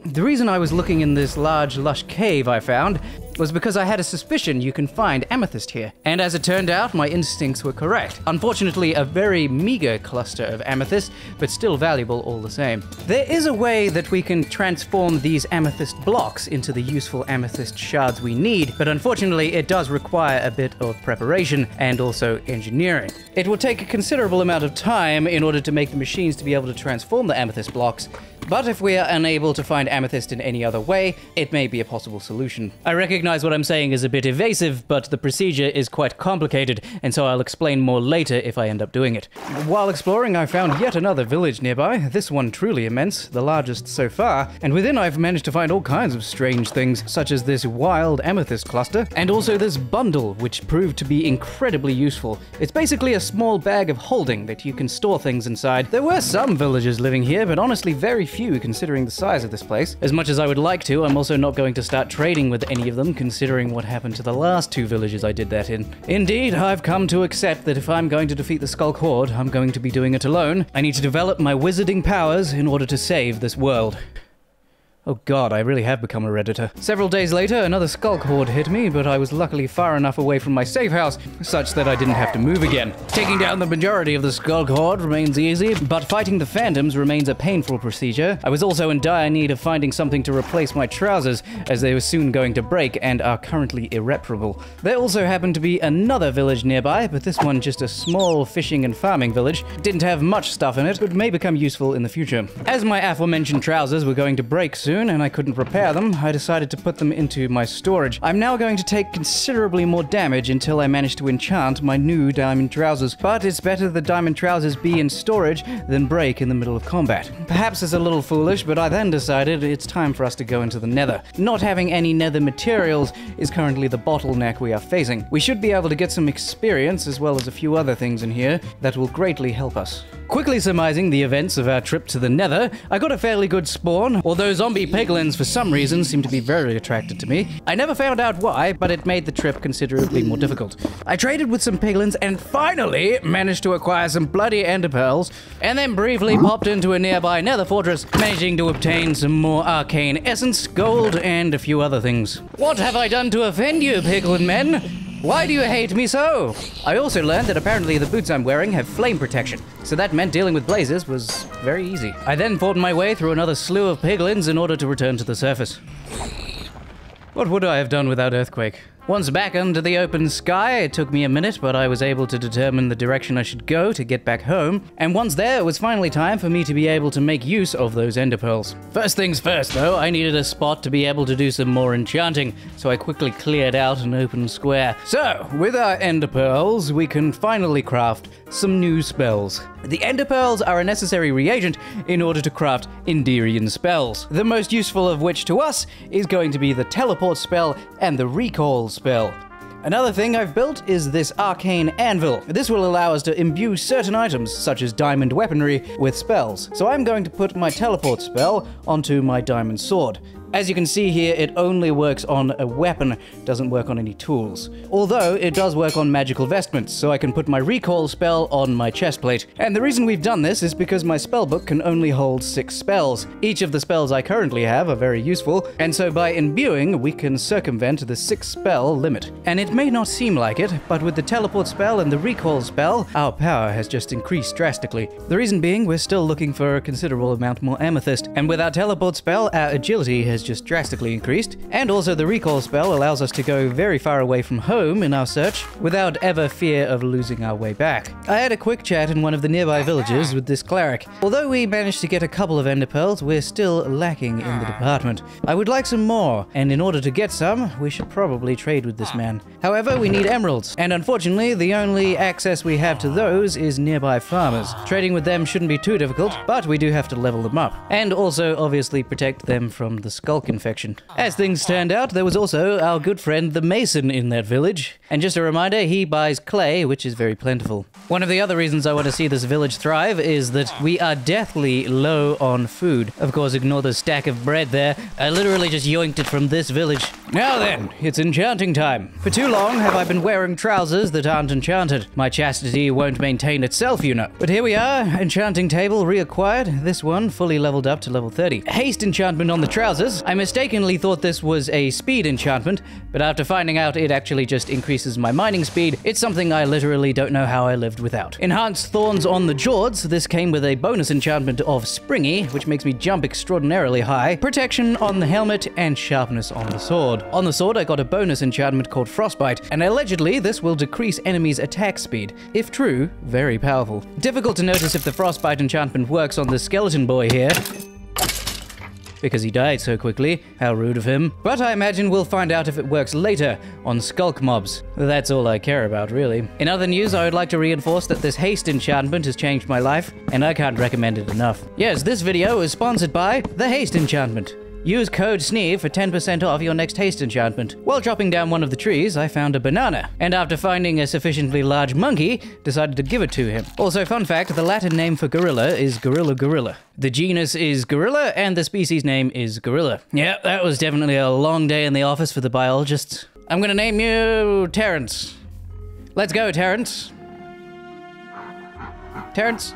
The reason I was looking in this large, lush cave I found was because I had a suspicion you can find amethyst here. And as it turned out, my instincts were correct. Unfortunately, a very meager cluster of amethyst, but still valuable all the same. There is a way that we can transform these amethyst blocks into the useful amethyst shards we need, but unfortunately it does require a bit of preparation and also engineering. It will take a considerable amount of time in order to make the machines to be able to transform the amethyst blocks, but if we are unable to find amethyst in any other way, it may be a possible solution. I recognize what I'm saying is a bit evasive, but the procedure is quite complicated, and so I'll explain more later if I end up doing it. While exploring, I found yet another village nearby, this one truly immense, the largest so far, and within I've managed to find all kinds of strange things, such as this wild amethyst cluster, and also this bundle, which proved to be incredibly useful. It's basically a small bag of holding that you can store things inside. There were some villagers living here, but honestly very few considering the size of this place. As much as I would like to, I'm also not going to start trading with any of them considering what happened to the last 2 villages I did that in. Indeed, I've come to accept that if I'm going to defeat the Sculk Horde, I'm going to be doing it alone. I need to develop my wizarding powers in order to save this world. Oh god, I really have become a Redditor. Several days later, another Sculk Horde hit me, but I was luckily far enough away from my safe house, such that I didn't have to move again. Taking down the majority of the Sculk Horde remains easy, but fighting the phantoms remains a painful procedure. I was also in dire need of finding something to replace my trousers, as they were soon going to break and are currently irreparable. There also happened to be another village nearby, but this one just a small fishing and farming village. Didn't have much stuff in it, but may become useful in the future. As my aforementioned trousers were going to break soon, and I couldn't repair them, I decided to put them into my storage. I'm now going to take considerably more damage until I manage to enchant my new diamond trousers, but it's better the diamond trousers be in storage than break in the middle of combat. Perhaps it's a little foolish, but I then decided it's time for us to go into the nether. Not having any nether materials is currently the bottleneck we are facing. We should be able to get some experience as well as a few other things in here that will greatly help us. Quickly surmising the events of our trip to the nether, I got a fairly good spawn, although zombie piglins for some reason seem to be very attracted to me. I never found out why, but it made the trip considerably more difficult. I traded with some piglins and finally managed to acquire some bloody ender pearls, and then briefly popped into a nearby nether fortress, managing to obtain some more arcane essence, gold, and a few other things. What have I done to offend you, piglin men? Why do you hate me so? I also learned that apparently the boots I'm wearing have flame protection, so that meant dealing with blazes was very easy. I then fought my way through another slew of piglins in order to return to the surface. What would I have done without Earthquake? Once back under the open sky, it took me a minute, but I was able to determine the direction I should go to get back home. And once there, it was finally time for me to be able to make use of those ender pearls. First things first, though, I needed a spot to be able to do some more enchanting, so I quickly cleared out an open square. So, with our ender pearls, we can finally craft some new spells. The ender pearls are a necessary reagent in order to craft Enderian spells, the most useful of which to us is going to be the teleport spell and the recall spell. Another thing I've built is this arcane anvil. This will allow us to imbue certain items, such as diamond weaponry, with spells. So I'm going to put my teleport spell onto my diamond sword. As you can see here, it only works on a weapon, doesn't work on any tools. Although, it does work on magical vestments, so I can put my recall spell on my chestplate. And the reason we've done this is because my spellbook can only hold 6 spells. Each of the spells I currently have are very useful, and so by imbuing, we can circumvent the 6 spell limit. And it may not seem like it, but with the teleport spell and the recall spell, our power has just increased drastically. The reason being, we're still looking for a considerable amount more amethyst, and with our teleport spell, our agility has just drastically increased, and also the recall spell allows us to go very far away from home in our search without ever fear of losing our way back. I had a quick chat in one of the nearby villages with this cleric. Although we managed to get a couple of ender pearls, we're still lacking in the department. I would like some more, and in order to get some, we should probably trade with this man. However, we need emeralds, and unfortunately, the only access we have to those is nearby farmers. Trading with them shouldn't be too difficult, but we do have to level them up, and also obviously protect them from the Sculk infection. As things turned out, there was also our good friend the Mason in that village. And just a reminder, he buys clay, which is very plentiful. One of the other reasons I want to see this village thrive is that we are deathly low on food. Of course, ignore the stack of bread there. I literally just yoinked it from this village. Now then, it's enchanting time. For too long have I been wearing trousers that aren't enchanted. My chastity won't maintain itself, you know. But here we are, enchanting table reacquired. This one fully leveled up to level 30. Haste enchantment on the trousers. I mistakenly thought this was a speed enchantment, but after finding out it actually just increases my mining speed, it's something I literally don't know how I lived without. Enhanced thorns on the jords. This came with a bonus enchantment of springy, which makes me jump extraordinarily high. Protection on the helmet and sharpness on the sword. On the sword, I got a bonus enchantment called Frostbite, and allegedly this will decrease enemies' attack speed. If true, very powerful. Difficult to notice if the Frostbite enchantment works on the skeleton boy here, because he died so quickly. How rude of him. But I imagine we'll find out if it works later on Sculk mobs. That's all I care about, really. In other news, I would like to reinforce that this haste enchantment has changed my life, and I can't recommend it enough. Yes, this video is sponsored by the haste enchantment. Use code SNEEVE for 10% off your next haste enchantment. While chopping down one of the trees, I found a banana, and after finding a sufficiently large monkey, decided to give it to him. Also, fun fact, the Latin name for gorilla is gorilla. The genus is gorilla, and the species name is gorilla. Yeah, that was definitely a long day in the office for the biologists. I'm gonna name you Terrence. Let's go, Terrence. Terrence,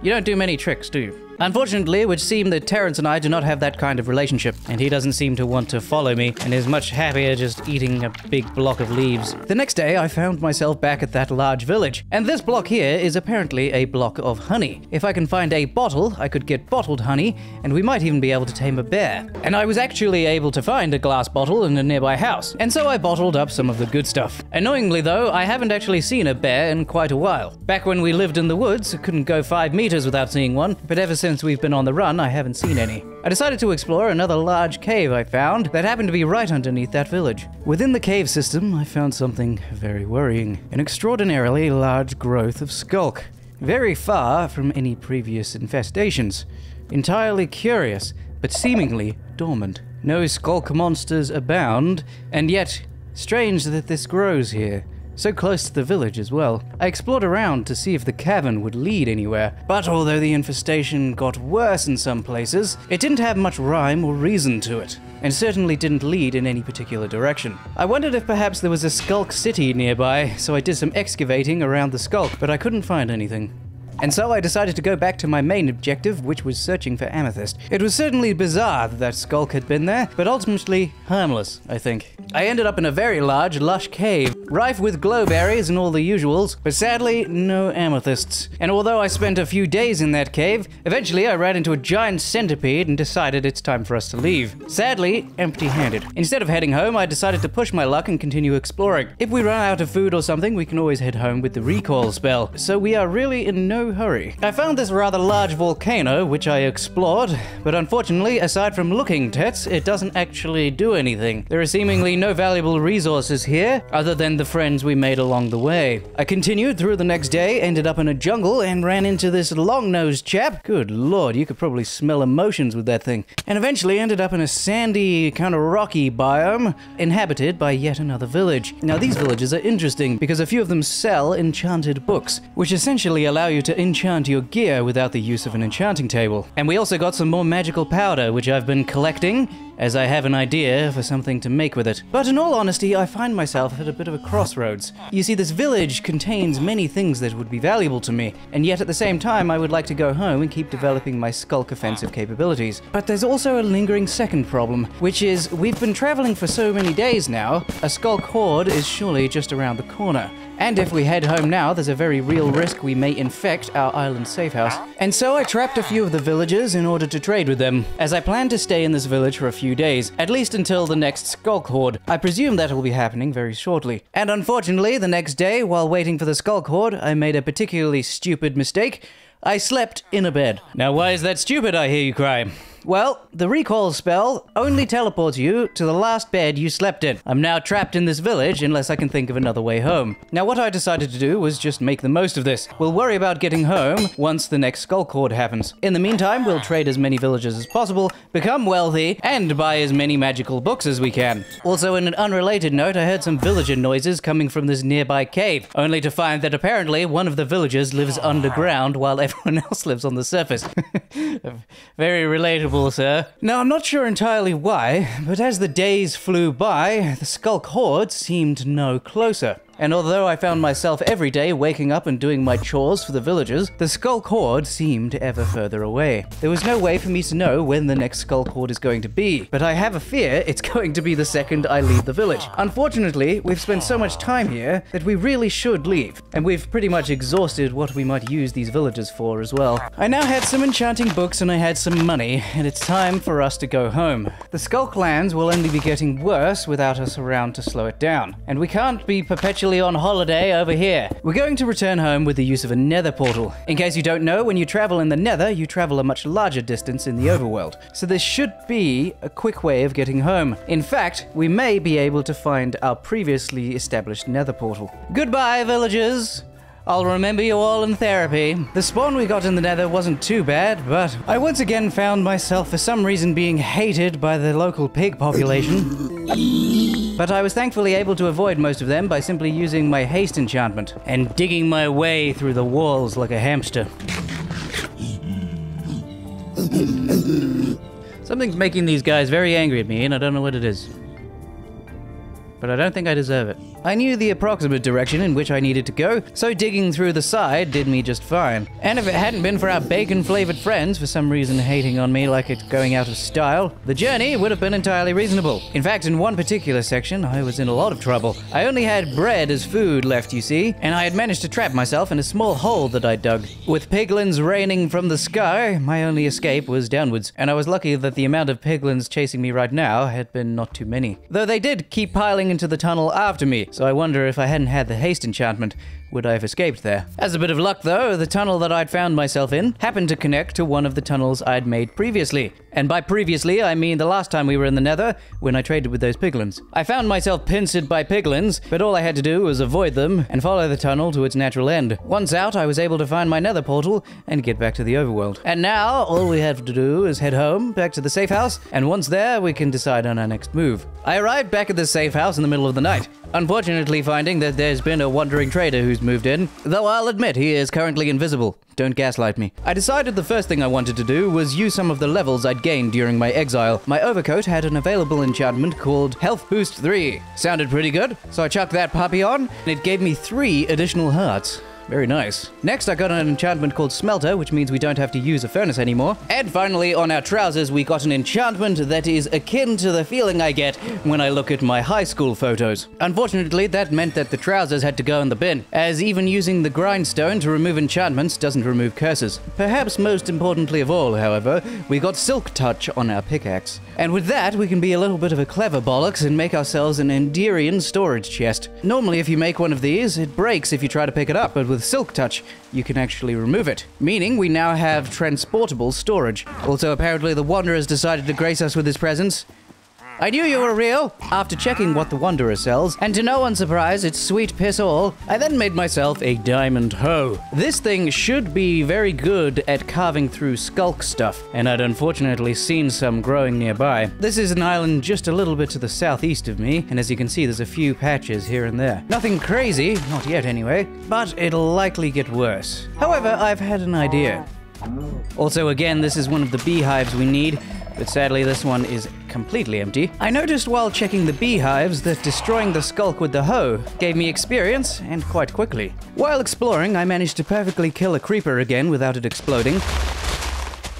you don't do many tricks, do you? Unfortunately, it would seem that Terrence and I do not have that kind of relationship, and he doesn't seem to want to follow me, and is much happier just eating a big block of leaves. The next day, I found myself back at that large village, and this block here is apparently a block of honey. If I can find a bottle, I could get bottled honey, and we might even be able to tame a bear. And I was actually able to find a glass bottle in a nearby house, and so I bottled up some of the good stuff. Annoyingly though, I haven't actually seen a bear in quite a while. Back when we lived in the woods, I couldn't go 5 meters without seeing one, but ever since we've been on the run, I haven't seen any. I decided to explore another large cave I found that happened to be right underneath that village. Within the cave system, I found something very worrying. An extraordinarily large growth of Sculk. Very far from any previous infestations. Entirely curious, but seemingly dormant. No Sculk monsters abound, and yet, strange that this grows here. So close to the village as well. I explored around to see if the cavern would lead anywhere, but although the infestation got worse in some places, it didn't have much rhyme or reason to it, and certainly didn't lead in any particular direction. I wondered if perhaps there was a Sculk city nearby, so I did some excavating around the Sculk, but I couldn't find anything. And so I decided to go back to my main objective, which was searching for amethyst. It was certainly bizarre that Sculk had been there, but ultimately harmless, I think. I ended up in a very large, lush cave, rife with glowberries and all the usuals, but sadly, no amethysts. And although I spent a few days in that cave, eventually I ran into a giant centipede and decided it's time for us to leave. Sadly, empty-handed. Instead of heading home, I decided to push my luck and continue exploring. If we run out of food or something, we can always head home with the recall spell, so we are really in no hurry. I found this rather large volcano, which I explored, but unfortunately, aside from looking tets, it doesn't actually do anything. There are seemingly no valuable resources here, other than the friends we made along the way. I continued through the next day, ended up in a jungle, and ran into this long-nosed chap. Good lord, you could probably smell emotions with that thing. And eventually ended up in a sandy, kind of rocky biome, inhabited by yet another village. Now, these villages are interesting, because a few of them sell enchanted books, which essentially allow you to enchant your gear without the use of an enchanting table. And we also got some more magical powder, which I've been collecting, as I have an idea for something to make with it. But in all honesty, I find myself at a bit of a crossroads. You see, this village contains many things that would be valuable to me, and yet at the same time, I would like to go home and keep developing my Sculk offensive capabilities. But there's also a lingering second problem, which is we've been traveling for so many days now, a Sculk horde is surely just around the corner. And if we head home now, there's a very real risk we may infect our island safe house. And so I trapped a few of the villagers in order to trade with them, as I plan to stay in this village for a few days, at least until the next Sculk horde. I presume that will be happening very shortly. And unfortunately, the next day, while waiting for the Sculk horde, I made a particularly stupid mistake. I slept in a bed. Now, why is that stupid, I hear you cry? Well, the recall spell only teleports you to the last bed you slept in. I'm now trapped in this village unless I can think of another way home. Now, what I decided to do was just make the most of this. We'll worry about getting home once the next Sculk horde happens. In the meantime, we'll trade as many villagers as possible, become wealthy, and buy as many magical books as we can. Also, in an unrelated note, I heard some villager noises coming from this nearby cave, only to find that apparently one of the villagers lives underground while everyone else lives on the surface. A very relatable adorable, sir. Now, I'm not sure entirely why, but as the days flew by, the Sculk horde seemed no closer. And although I found myself every day waking up and doing my chores for the villagers, the Sculk horde seemed ever further away. There was no way for me to know when the next Sculk horde is going to be, but I have a fear it's going to be the second I leave the village. Unfortunately, we've spent so much time here that we really should leave, and we've pretty much exhausted what we might use these villagers for as well. I now had some enchanting books and I had some money, and it's time for us to go home. The Sculk lands will only be getting worse without us around to slow it down, and we can't be perpetually on holiday over here. We're going to return home with the use of a nether portal. In case you don't know, when you travel in the nether, you travel a much larger distance in the overworld. So this should be a quick way of getting home. In fact, we may be able to find our previously established nether portal. Goodbye, villagers. I'll remember you all in therapy. The spawn we got in the nether wasn't too bad, but I once again found myself for some reason being hated by the local pig population. But I was thankfully able to avoid most of them by simply using my haste enchantment and digging my way through the walls like a hamster. Something's making these guys very angry at me and I don't know what it is. But I don't think I deserve it. I knew the approximate direction in which I needed to go, so digging through the side did me just fine. And if it hadn't been for our bacon-flavored friends for some reason hating on me like it's going out of style, the journey would have been entirely reasonable. In fact, in one particular section, I was in a lot of trouble. I only had bread as food left, you see, and I had managed to trap myself in a small hole that I dug. With piglins raining from the sky, my only escape was downwards, and I was lucky that the amount of piglins chasing me right now had been not too many. Though they did keep piling into the tunnel after me, so I wonder if I hadn't had the haste enchantment, would I have escaped there? As a bit of luck though, the tunnel that I'd found myself in happened to connect to one of the tunnels I'd made previously. And by previously, I mean the last time we were in the nether, when I traded with those piglins. I found myself pincered by piglins, but all I had to do was avoid them and follow the tunnel to its natural end. Once out, I was able to find my nether portal and get back to the overworld. And now, all we have to do is head home, back to the safe house, and once there, we can decide on our next move. I arrived back at the safe house in the middle of the night, unfortunately finding that there's been a wandering trader who's moved in, though I'll admit he is currently invisible. Don't gaslight me. I decided the first thing I wanted to do was use some of the levels I'd gained during my exile. My overcoat had an available enchantment called Health Boost 3. Sounded pretty good, so I chucked that puppy on, and it gave me 3 additional hearts. Very nice. Next, I got an enchantment called Smelter, which means we don't have to use a furnace anymore. And finally, on our trousers, we got an enchantment that is akin to the feeling I get when I look at my high school photos. Unfortunately, that meant that the trousers had to go in the bin, as even using the grindstone to remove enchantments doesn't remove curses. Perhaps most importantly of all, however, we got Silk Touch on our pickaxe. And with that, we can be a little bit of a clever bollocks and make ourselves an Enderian storage chest. Normally, if you make one of these, it breaks if you try to pick it up, but with Silk Touch, you can actually remove it. Meaning, we now have transportable storage. Also, apparently the Wanderer's decided to grace us with his presence. I knew you were real! After checking what the Wanderer sells, and to no one's surprise, it's sweet piss all, I then made myself a diamond hoe. This thing should be very good at carving through Sculk stuff, and I'd unfortunately seen some growing nearby. This is an island just a little bit to the southeast of me, and as you can see, there's a few patches here and there. Nothing crazy, not yet anyway, but it'll likely get worse. However, I've had an idea. Also, again, this is one of the beehives we need, but sadly this one is completely empty. I noticed while checking the beehives that destroying the Sculk with the hoe gave me experience, and quite quickly. While exploring, I managed to perfectly kill a creeper again without it exploding.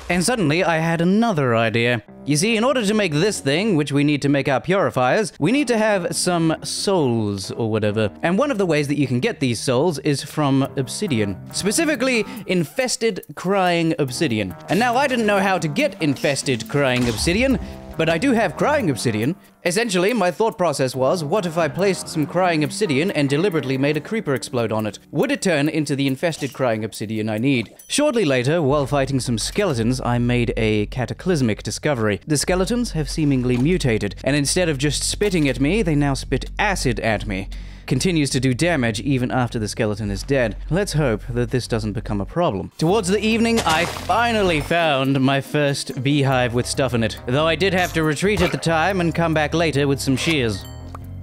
And suddenly, I had another idea. You see, in order to make this thing, which we need to make our purifiers, we need to have some souls or whatever. And one of the ways that you can get these souls is from obsidian. Specifically, infested crying obsidian. And now I didn't know how to get infested crying obsidian, but I do have crying obsidian. Essentially, my thought process was, what if I placed some crying obsidian and deliberately made a creeper explode on it? Would it turn into the infested crying obsidian I need? Shortly later, while fighting some skeletons, I made a cataclysmic discovery. The skeletons have seemingly mutated, and instead of just spitting at me, they now spit acid at me. Continues to do damage even after the skeleton is dead. Let's hope that this doesn't become a problem. Towards the evening, I finally found my first beehive with stuff in it, though I did have to retreat at the time and come back later with some shears.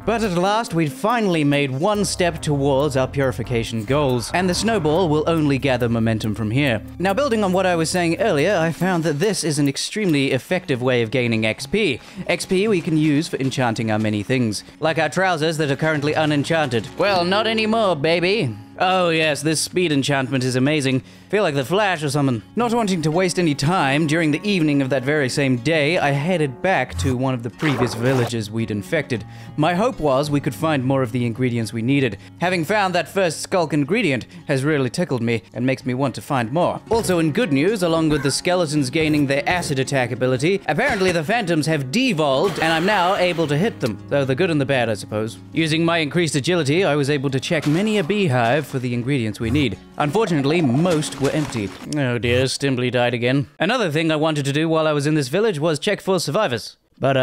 But at last, we'd finally made one step towards our purification goals, and the snowball will only gather momentum from here. Now, building on what I was saying earlier, I found that this is an extremely effective way of gaining XP. XP we can use for enchanting our many things, like our trousers that are currently unenchanted. Well, not anymore, baby. Oh yes, this speed enchantment is amazing. Feel like the Flash or something. Not wanting to waste any time, during the evening of that very same day, I headed back to one of the previous villages we'd infected. My hope was we could find more of the ingredients we needed. Having found that first Sculk ingredient has really tickled me and makes me want to find more. Also in good news, along with the skeletons gaining their acid attack ability, apparently the phantoms have devolved and I'm now able to hit them. So the good and the bad, I suppose. Using my increased agility, I was able to check many a beehive for the ingredients we need. Unfortunately, most were empty. Oh dear, Stimbly died again. Another thing I wanted to do while I was in this village was check for survivors. But,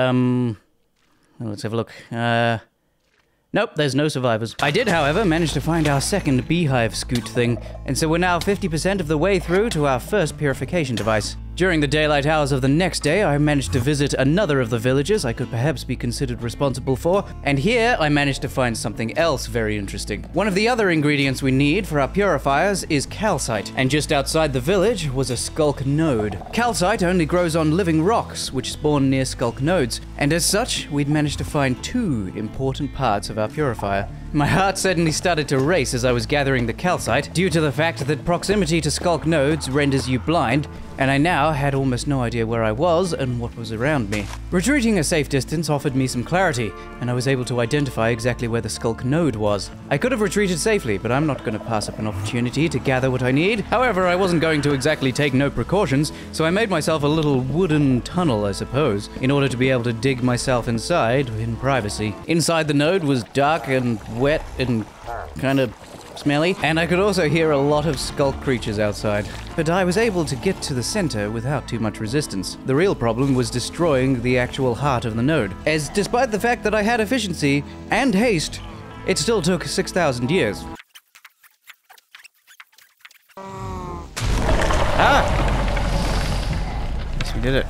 let's have a look. Nope, there's no survivors. I did, however, manage to find our second beehive scoot thing, and so we're now 50% of the way through to our first purification device. During the daylight hours of the next day, I managed to visit another of the villages I could perhaps be considered responsible for, and here I managed to find something else very interesting. One of the other ingredients we need for our purifiers is calcite, and just outside the village was a Sculk node. Calcite only grows on living rocks, which spawn near Sculk nodes, and as such, we'd managed to find two important parts of our purifier. My heart suddenly started to race as I was gathering the calcite, due to the fact that proximity to Sculk nodes renders you blind, and I now had almost no idea where I was and what was around me. Retreating a safe distance offered me some clarity, and I was able to identify exactly where the Sculk node was. I could have retreated safely, but I'm not going to pass up an opportunity to gather what I need. However, I wasn't going to exactly take no precautions, so I made myself a little wooden tunnel, I suppose, in order to be able to dig myself inside in privacy. Inside the node was dark and wet and kind of smelly, and I could also hear a lot of Sculk creatures outside. But I was able to get to the center without too much resistance. The real problem was destroying the actual heart of the node, as despite the fact that I had efficiency and haste, it still took 6,000 years. Ah! Yes, we did it.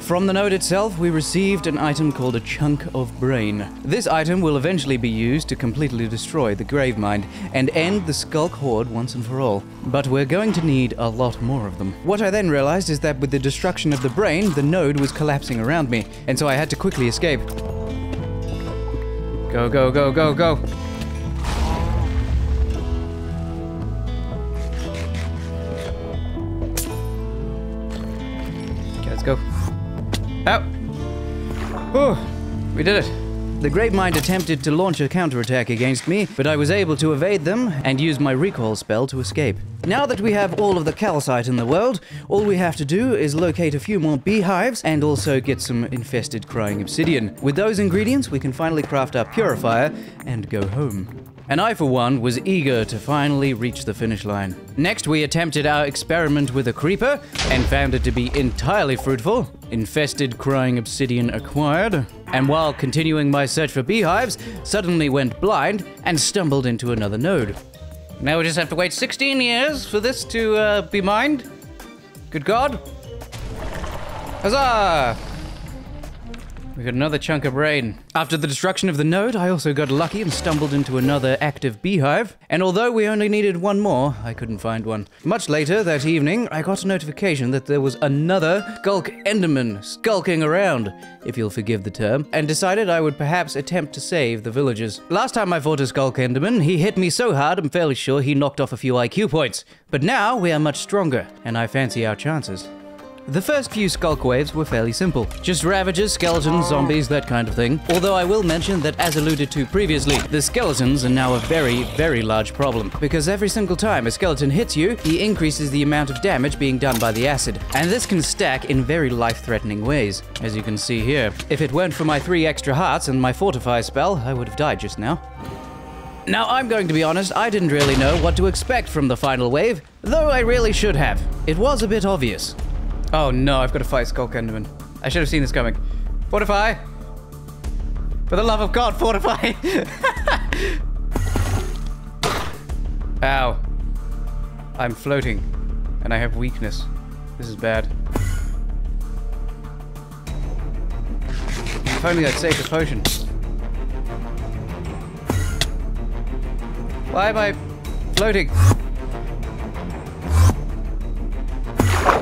From the node itself, we received an item called a chunk of brain. This item will eventually be used to completely destroy the Gravemind and end the Sculk horde once and for all. But we're going to need a lot more of them. What I then realized is that with the destruction of the brain, the node was collapsing around me, and so I had to quickly escape. Go, go, go, go, go! Okay, let's go. Out! Whew, we did it. The Gravemind attempted to launch a counterattack against me, but I was able to evade them and use my recall spell to escape. Now that we have all of the calcite in the world, all we have to do is locate a few more beehives and also get some infested crying obsidian. With those ingredients, we can finally craft our purifier and go home. And I, for one, was eager to finally reach the finish line. Next, we attempted our experiment with a creeper and found it to be entirely fruitful. Infested crying obsidian acquired. And while continuing my search for beehives, suddenly went blind and stumbled into another node. Now we just have to wait 16 years for this to be mined. Good God. Huzzah! We got another chunk of brain. After the destruction of the node, I also got lucky and stumbled into another active beehive. And although we only needed one more, I couldn't find one. Much later that evening, I got a notification that there was another Sculk Enderman skulking around, if you'll forgive the term, and decided I would perhaps attempt to save the villagers. Last time I fought a Sculk Enderman, he hit me so hard I'm fairly sure he knocked off a few IQ points. But now we are much stronger, and I fancy our chances. The first few Sculk waves were fairly simple. Just ravagers, skeletons, zombies, that kind of thing. Although I will mention that, as alluded to previously, the skeletons are now a very, very large problem. Because every single time a skeleton hits you, he increases the amount of damage being done by the acid. And this can stack in very life-threatening ways, as you can see here. If it weren't for my 3 extra hearts and my Fortify spell, I would have died just now. Now, I'm going to be honest, I didn't really know what to expect from the final wave, though I really should have. It was a bit obvious. Oh no, I've got to fight Sculk Enderman. I should have seen this coming. Fortify! For the love of God, fortify! Ow. I'm floating, and I have weakness. This is bad. If only I'd saved the potion. Why am I floating?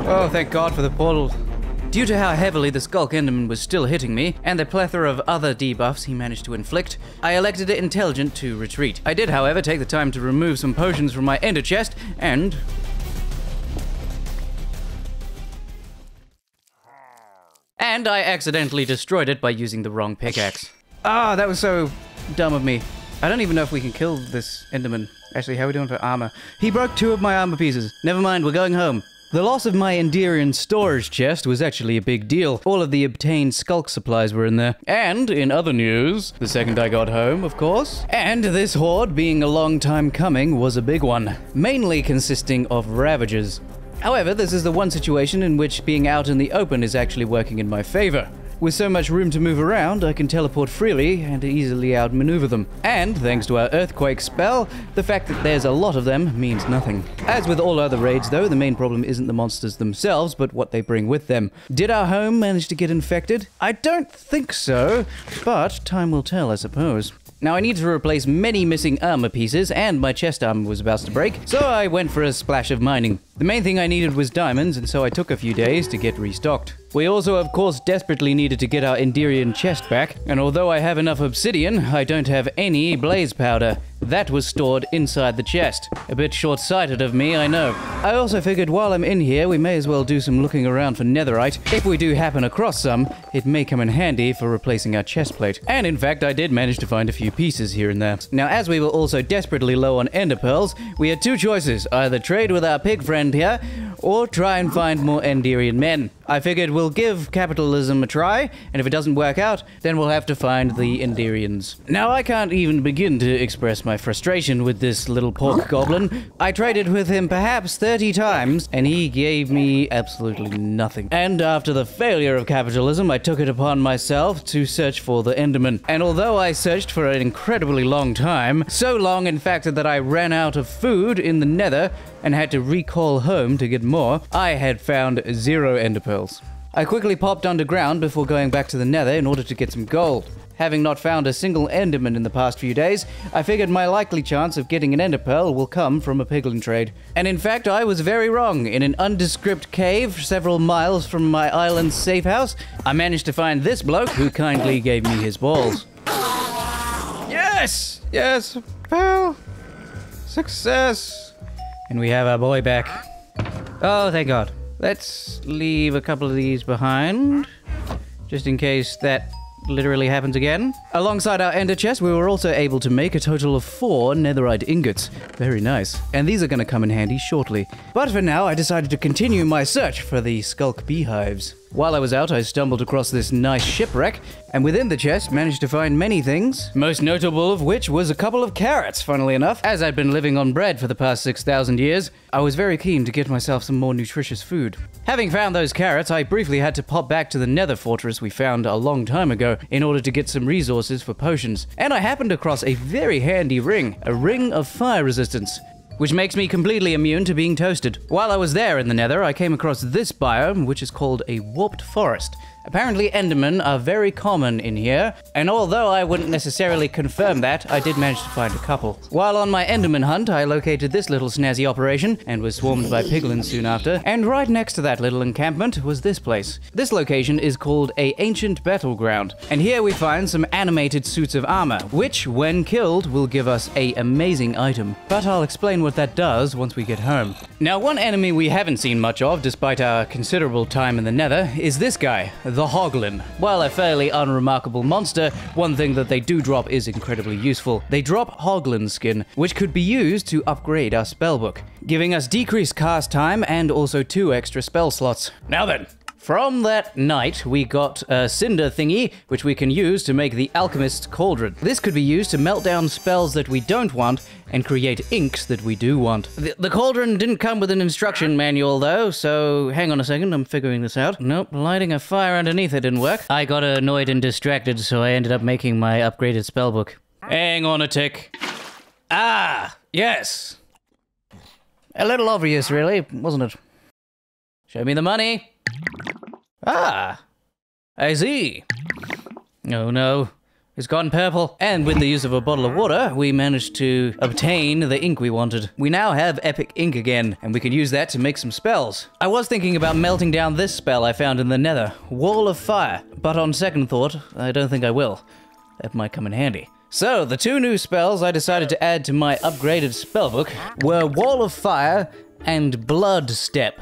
Oh, thank God for the portal. Due to how heavily the Sculk Enderman was still hitting me, and the plethora of other debuffs he managed to inflict, I elected it intelligent to retreat. I did, however, take the time to remove some potions from my ender chest, and I accidentally destroyed it by using the wrong pickaxe. Ah, that was so dumb of me. I don't even know if we can kill this Enderman. Actually, how are we doing for armor? He broke 2 of my armor pieces. Never mind, we're going home. The loss of my Enderian storage chest was actually a big deal. All of the obtained Sculk supplies were in there. And, in other news, the second I got home, of course, and this horde, being a long time coming, was a big one, mainly consisting of Ravagers. However, this is the one situation in which being out in the open is actually working in my favor. With so much room to move around, I can teleport freely and easily outmaneuver them. And, thanks to our earthquake spell, the fact that there's a lot of them means nothing. As with all other raids though, the main problem isn't the monsters themselves, but what they bring with them. Did our home manage to get infected? I don't think so, but time will tell, I suppose. Now, I need to replace many missing armor pieces, and my chest armor was about to break, so I went for a splash of mining. The main thing I needed was diamonds, and so I took a few days to get restocked. We also, of course, desperately needed to get our Enderian chest back, and although I have enough obsidian, I don't have any blaze powder. That was stored inside the chest. A bit short-sighted of me, I know. I also figured while I'm in here, we may as well do some looking around for netherite. If we do happen across some, it may come in handy for replacing our chest plate. And in fact, I did manage to find a few pieces here and there. Now, as we were also desperately low on ender pearls, we had 2 choices. Either trade with our pig friend here, or try and find more Enderian men. I figured we'll give capitalism a try, and if it doesn't work out, then we'll have to find the Enderians. Now, I can't even begin to express my frustration with this little pork goblin. I traded with him perhaps 30 times, and he gave me absolutely nothing. And after the failure of capitalism, I took it upon myself to search for the Enderman. And although I searched for an incredibly long time, so long in fact that I ran out of food in the nether and had to recall home to get more, I had found 0 ender pearls. I quickly popped underground before going back to the nether in order to get some gold. Having not found a single enderman in the past few days, I figured my likely chance of getting an ender pearl will come from a piglin trade. And in fact, I was very wrong. In an undescript cave several miles from my island's safe house, I managed to find this bloke who kindly gave me his balls. Yes! Yes, pearl! Success! And we have our boy back. Oh, thank God. Let's leave a couple of these behind, just in case that literally happens again. Alongside our ender chest, we were also able to make a total of 4 netherite ingots. Very nice. And these are going to come in handy shortly. But for now, I decided to continue my search for the Sculk beehives. While I was out, I stumbled across this nice shipwreck, and within the chest managed to find many things, most notable of which was a couple of carrots, funnily enough. As I'd been living on bread for the past 6,000 years, I was very keen to get myself some more nutritious food. Having found those carrots, I briefly had to pop back to the nether fortress we found a long time ago in order to get some resources for potions. And I happened across a very handy ring, a ring of fire resistance, which makes me completely immune to being toasted. While I was there in the nether, I came across this biome, which is called a warped forest. Apparently endermen are very common in here, and although I wouldn't necessarily confirm that, I did manage to find a couple. While on my enderman hunt, I located this little snazzy operation, and was swarmed by piglins soon after, and right next to that little encampment was this place. This location is called a ancient battleground, and here we find some animated suits of armor, which, when killed, will give us an amazing item. But I'll explain what that does once we get home. Now, one enemy we haven't seen much of, despite our considerable time in the nether, is this guy, the Hoglin. While a fairly unremarkable monster, one thing that they do drop is incredibly useful. They drop Hoglin skin, which could be used to upgrade our spellbook, giving us decreased cast time and also 2 extra spell slots. Now then, from that night, we got a cinder thingy, which we can use to make the Alchemist's Cauldron. This could be used to melt down spells that we don't want and create inks that we do want. The cauldron didn't come with an instruction manual though, so hang on a second, I'm figuring this out. Nope, lighting a fire underneath it didn't work. I got annoyed and distracted, so I ended up making my upgraded spellbook. Hang on a tick. Ah, yes. A little obvious, really, wasn't it? Show me the money. Ah, I see. Oh no, It's gone purple. And with the use of a bottle of water, we managed to obtain the ink we wanted. We now have epic ink again, and we can use that to make some spells. I was thinking about melting down this spell I found in the nether, Wall of Fire. But on second thought, I don't think I will. That might come in handy. So, the two new spells I decided to add to my upgraded spellbook were Wall of Fire and Blood Step.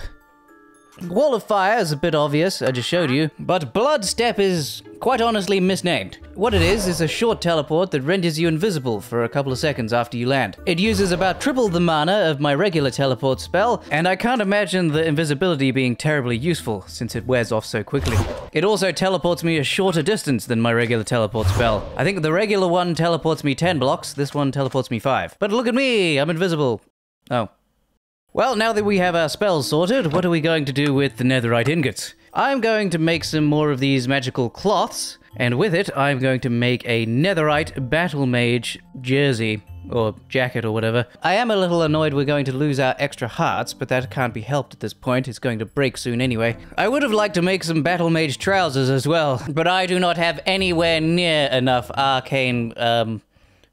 Wall of Fire is a bit obvious, I just showed you, but Blood Step is quite honestly misnamed. What it is a short teleport that renders you invisible for a couple of seconds after you land. It uses about triple the mana of my regular teleport spell, and I can't imagine the invisibility being terribly useful since it wears off so quickly. It also teleports me a shorter distance than my regular teleport spell. I think the regular one teleports me 10 blocks, this one teleports me 5. But look at me, I'm invisible. Oh. Well, now that we have our spells sorted, what are we going to do with the netherite ingots? I'm going to make some more of these magical cloths, and with it, I'm going to make a netherite battle mage jersey, or jacket or whatever. I am a little annoyed we're going to lose our extra hearts, but that can't be helped at this point. It's going to break soon anyway. I would have liked to make some battle mage trousers as well, but I do not have anywhere near enough arcane,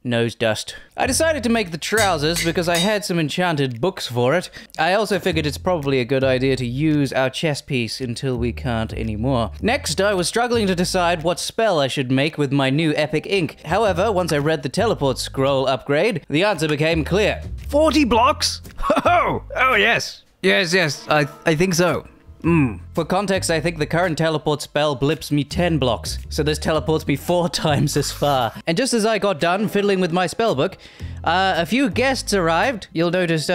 nose dust. I decided to make the trousers because I had some enchanted books for it. I also figured it's probably a good idea to use our chest piece until we can't anymore. Next, I was struggling to decide what spell I should make with my new epic ink. However, once I read the teleport scroll upgrade, the answer became clear. 40 blocks? Oh yes. Yes, I think so. For context, I think the current teleport spell blips me 10 blocks, so this teleports me 4 times as far. And just as I got done fiddling with my spellbook, a few guests arrived. You'll notice,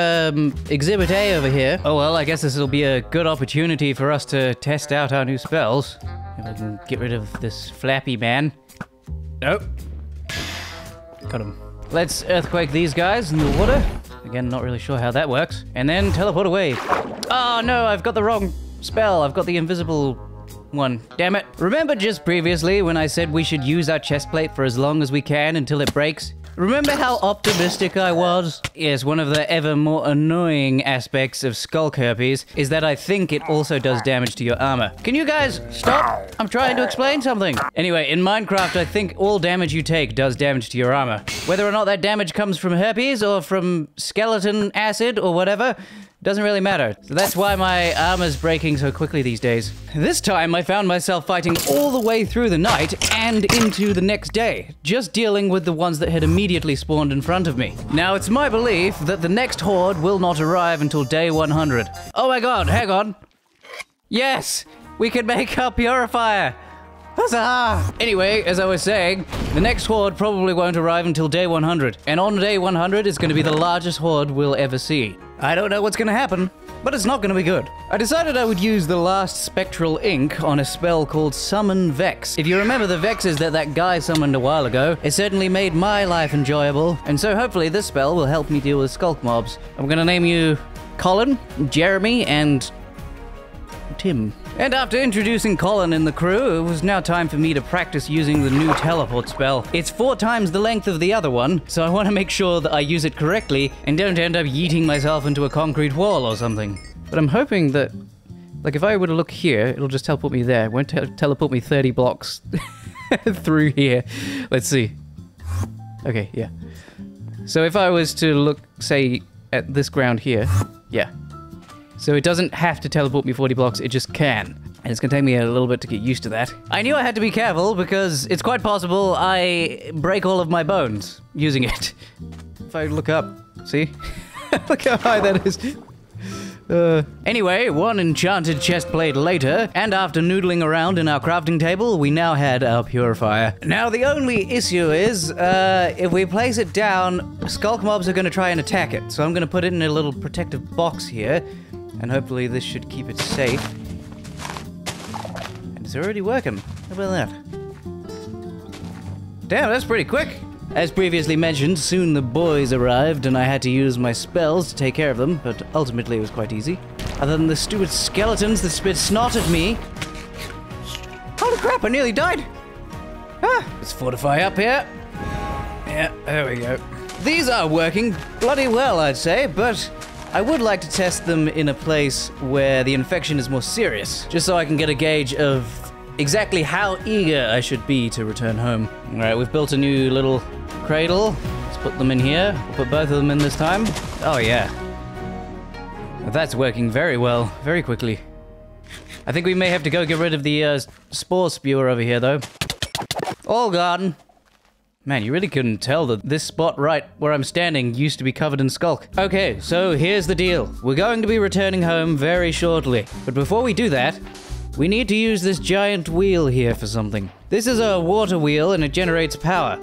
Exhibit A over here. Oh well, I guess this will be a good opportunity for us to test out our new spells. If I can get rid of this flappy man. Nope. Got him. Let's earthquake these guys in the water. Again, not really sure how that works. And then teleport away. Oh no, I've got the wrong spell. I've got the invisible one. Damn it. Remember just previously when I said we should use our chest plate for as long as we can until it breaks? Remember how optimistic I was? Yes, one of the ever more annoying aspects of Sculk herpes is that I think it also does damage to your armor. Can you guys stop? I'm trying to explain something. Anyway, in Minecraft, I think all damage you take does damage to your armor. Whether or not that damage comes from herpes or from skeleton acid or whatever, doesn't really matter. So that's why my armor's breaking so quickly these days. This time I found myself fighting all the way through the night and into the next day, just dealing with the ones that had immediately spawned in front of me. Now it's my belief that the next horde will not arrive until day 100. Oh my god, hang on. Yes, we can make our purifier. Huzzah! Anyway, as I was saying, the next horde probably won't arrive until day 100. And on day 100 is going to be the largest horde we'll ever see. I don't know what's going to happen, but it's not going to be good. I decided I would use the last spectral ink on a spell called Summon Vex. If you remember the Vexes that guy summoned a while ago, it certainly made my life enjoyable. And so hopefully this spell will help me deal with Sculk mobs. I'm going to name you Colin, Jeremy, and Tim. And after introducing Colin and the crew, it was now time for me to practice using the new teleport spell. It's 4 times the length of the other one, so I want to make sure that I use it correctly and don't end up yeeting myself into a concrete wall or something. But I'm hoping that, like, if I were to look here, it'll just teleport me there. It won't teleport me 30 blocks through here. Let's see. Okay, yeah. So if I was to look, say, at this ground here, yeah. So it doesn't have to teleport me 40 blocks, it just can. And it's gonna take me a little bit to get used to that. I knew I had to be careful because it's quite possible I break all of my bones using it. If I look up, see? Look how high that is. Anyway, one enchanted chest plate later, and after noodling around in our crafting table, we now had our purifier. Now, the only issue is, if we place it down, Sculk mobs are gonna try and attack it. So I'm gonna put it in a little protective box here, and hopefully this should keep it safe. And it's already working. How about that? Damn, that's pretty quick. As previously mentioned, soon the boys arrived and I had to use my spells to take care of them, but ultimately it was quite easy. Other than the stupid skeletons that spit snot at me. Holy crap, I nearly died! Let's fortify up here. Yeah, there we go. These are working bloody well, I'd say, but I would like to test them in a place where the infection is more serious, just so I can get a gauge of exactly how eager I should be to return home. All right, we've built a new little cradle. Let's put them in here. We'll put both of them in this time. Oh, yeah. That's working very well, very quickly. I think we may have to go get rid of the spore spewer over here, though. All gone. Man, you really couldn't tell that this spot right where I'm standing used to be covered in Sculk. Okay, so here's the deal. We're going to be returning home very shortly. But before we do that, we need to use this giant wheel here for something. This is a water wheel and it generates power.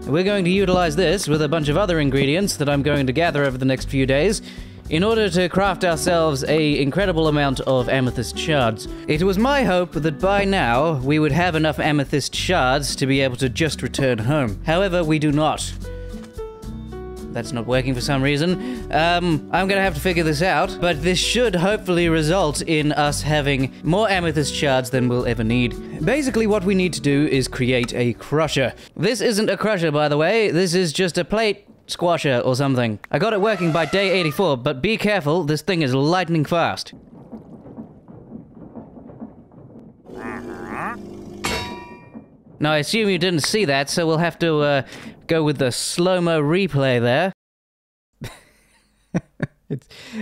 We're going to utilize this with a bunch of other ingredients that I'm going to gather over the next few days in order to craft ourselves an incredible amount of amethyst shards. It was my hope that by now we would have enough amethyst shards to be able to just return home. However, we do not. That's not working for some reason. I'm gonna have to figure this out, but this should hopefully result in us having more amethyst shards than we'll ever need. Basically, what we need to do is create a crusher. This isn't a crusher, by the way. This is just a plate squasher or something. I got it working by day 84, but be careful, this thing is lightning fast. Now, I assume you didn't see that, so we'll have to go with the slow-mo replay there.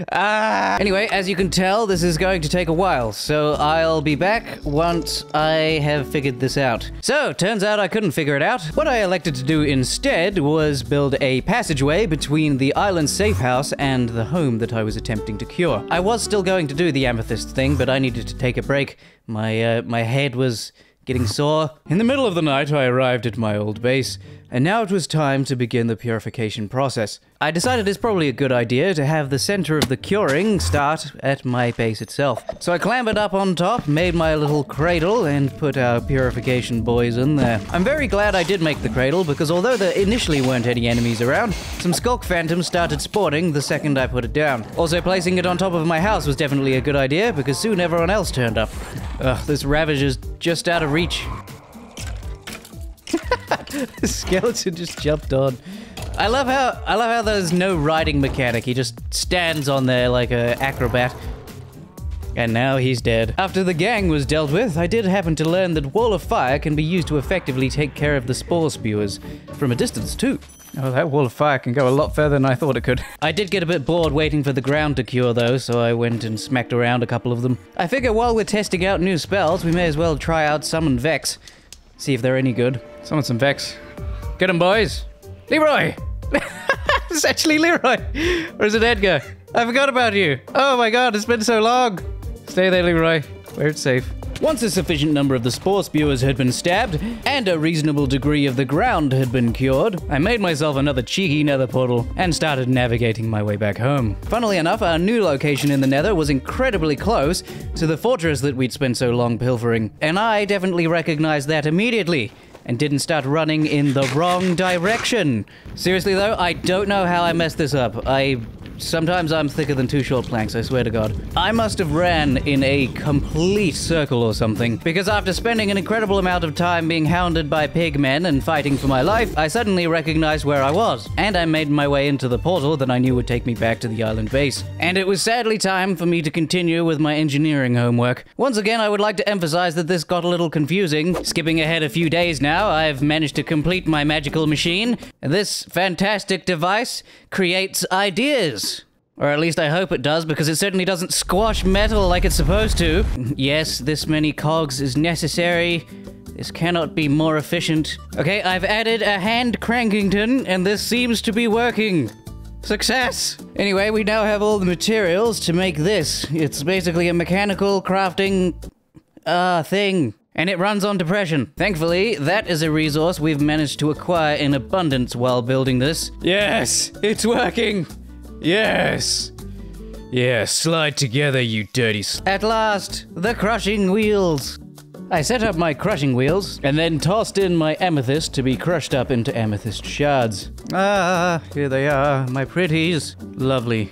Anyway, as you can tell, this is going to take a while, so I'll be back once I have figured this out. So, turns out I couldn't figure it out. What I elected to do instead was build a passageway between the island safe house and the home that I was attempting to cure. I was still going to do the amethyst thing, but I needed to take a break. My head was getting sore. In the middle of the night, I arrived at my old base, and now it was time to begin the purification process. I decided it's probably a good idea to have the center of the curing start at my base itself. So I clambered up on top, made my little cradle, and put our purification boys in there. I'm very glad I did make the cradle, because although there initially weren't any enemies around, some Sculk phantoms started spawning the second I put it down. Also, placing it on top of my house was definitely a good idea, because soon everyone else turned up. Ugh, this Ravager's just out of reach. The skeleton just jumped on. I love how there's no riding mechanic. He just stands on there like an acrobat. And now he's dead. After the gang was dealt with, I did happen to learn that Wall of Fire can be used to effectively take care of the spore spewers from a distance too. Oh, that Wall of Fire can go a lot further than I thought it could. I did get a bit bored waiting for the ground to cure though, so I went and smacked around a couple of them. I figure while we're testing out new spells, we may as well try out Summon Vex. See if they're any good. Summon some Vex. Get him, boys. Leroy! It's actually Leroy! Or is it Edgar? I forgot about you. Oh my god, it's been so long. Stay there, Leroy. Where it's safe. Once a sufficient number of the spore spewers had been stabbed, and a reasonable degree of the ground had been cured, I made myself another cheeky nether portal, and started navigating my way back home. Funnily enough, our new location in the nether was incredibly close to the fortress that we'd spent so long pilfering, and I definitely recognized that immediately, and didn't start running in the wrong direction. Seriously though, I don't know how I messed this up. Sometimes I'm thicker than two short planks, I swear to God. I must have ran in a complete circle or something, because after spending an incredible amount of time being hounded by pigmen and fighting for my life, I suddenly recognized where I was, and I made my way into the portal that I knew would take me back to the island base. And it was sadly time for me to continue with my engineering homework. Once again, I would like to emphasize that this got a little confusing. Skipping ahead a few days now, I've managed to complete my magical machine, and this fantastic device creates ideas. Or at least I hope it does, because it certainly doesn't squash metal like it's supposed to. Yes, this many cogs is necessary. This cannot be more efficient. Okay, I've added a hand crankington, and this seems to be working. Success! Anyway, we now have all the materials to make this. It's basically a mechanical crafting thing. And it runs on depression. Thankfully, that is a resource we've managed to acquire in abundance while building this. Yes! It's working! Yes! Yeah, slide together, you dirty At last, the crushing wheels. I set up my crushing wheels, and then tossed in my amethyst to be crushed up into amethyst shards. Ah, here they are, my pretties. Lovely.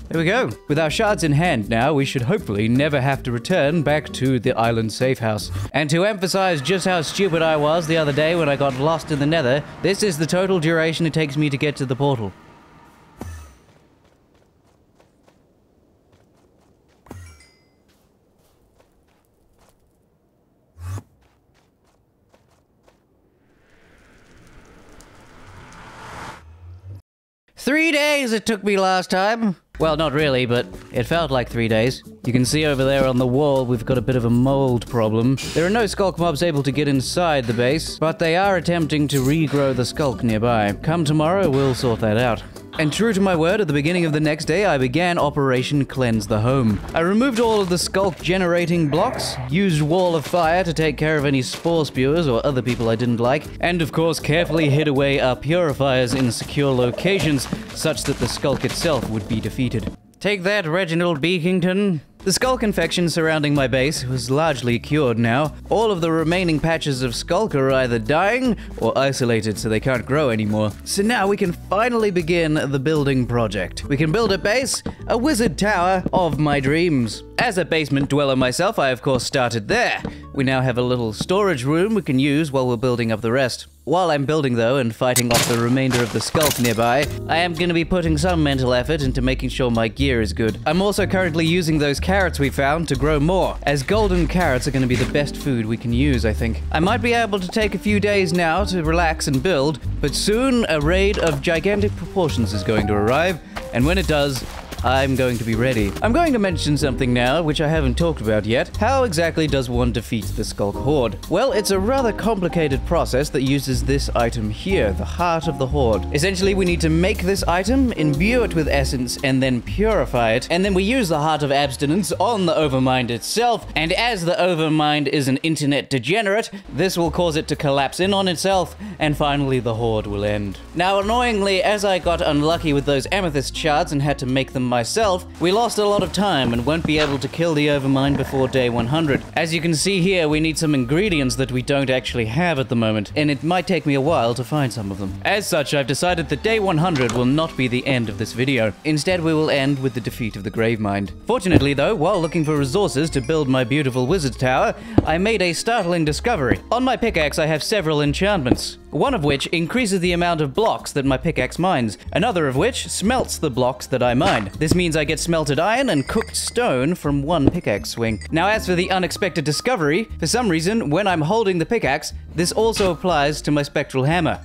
There we go. With our shards in hand now, we should hopefully never have to return back to the island safe house. And to emphasize just how stupid I was the other day when I got lost in the nether, this is the total duration it takes me to get to the portal. 3 days it took me last time. Well, not really, but it felt like 3 days. You can see over there on the wall, we've got a bit of a mold problem. There are no Sculk mobs able to get inside the base, but they are attempting to regrow the Sculk nearby. Come tomorrow, we'll sort that out. And true to my word, at the beginning of the next day, I began Operation Cleanse the Home. I removed all of the Sculk generating blocks, used Wall of Fire to take care of any spore spewers or other people I didn't like, and of course carefully hid away our purifiers in secure locations such that the Sculk itself would be defeated. Take that, Reginald Beekington. The Sculk infection surrounding my base was largely cured now. All of the remaining patches of Sculk are either dying or isolated so they can't grow anymore. So now we can finally begin the building project. We can build a base, a wizard tower of my dreams. As a basement dweller myself, I of course started there. We now have a little storage room we can use while we're building up the rest. While I'm building though and fighting off the remainder of the Sculk nearby, I am going to be putting some mental effort into making sure my gear is good. I'm also currently using those carrots we found to grow more, as golden carrots are going to be the best food we can use, I think. I might be able to take a few days now to relax and build, but soon a raid of gigantic proportions is going to arrive, and when it does, I'm going to be ready. I'm going to mention something now, which I haven't talked about yet. How exactly does one defeat the Sculk Horde? Well, it's a rather complicated process that uses this item here, the Heart of the Horde. Essentially, we need to make this item, imbue it with essence, and then purify it. And then we use the Heart of Abstinence on the Overmind itself. And as the Overmind is an internet degenerate, this will cause it to collapse in on itself, and finally the Horde will end. Now, annoyingly, as I got unlucky with those amethyst shards and had to make them myself, we lost a lot of time and won't be able to kill the Overmind before day 100. As you can see here, we need some ingredients that we don't actually have at the moment, and it might take me a while to find some of them. As such, I've decided that day 100 will not be the end of this video. Instead, we will end with the defeat of the Gravemind. Fortunately though, while looking for resources to build my beautiful wizard tower, I made a startling discovery. On my pickaxe, I have several enchantments. One of which increases the amount of blocks that my pickaxe mines, another of which smelts the blocks that I mine. This means I get smelted iron and cooked stone from one pickaxe swing. Now as for the unexpected discovery, for some reason, when I'm holding the pickaxe, this also applies to my spectral hammer.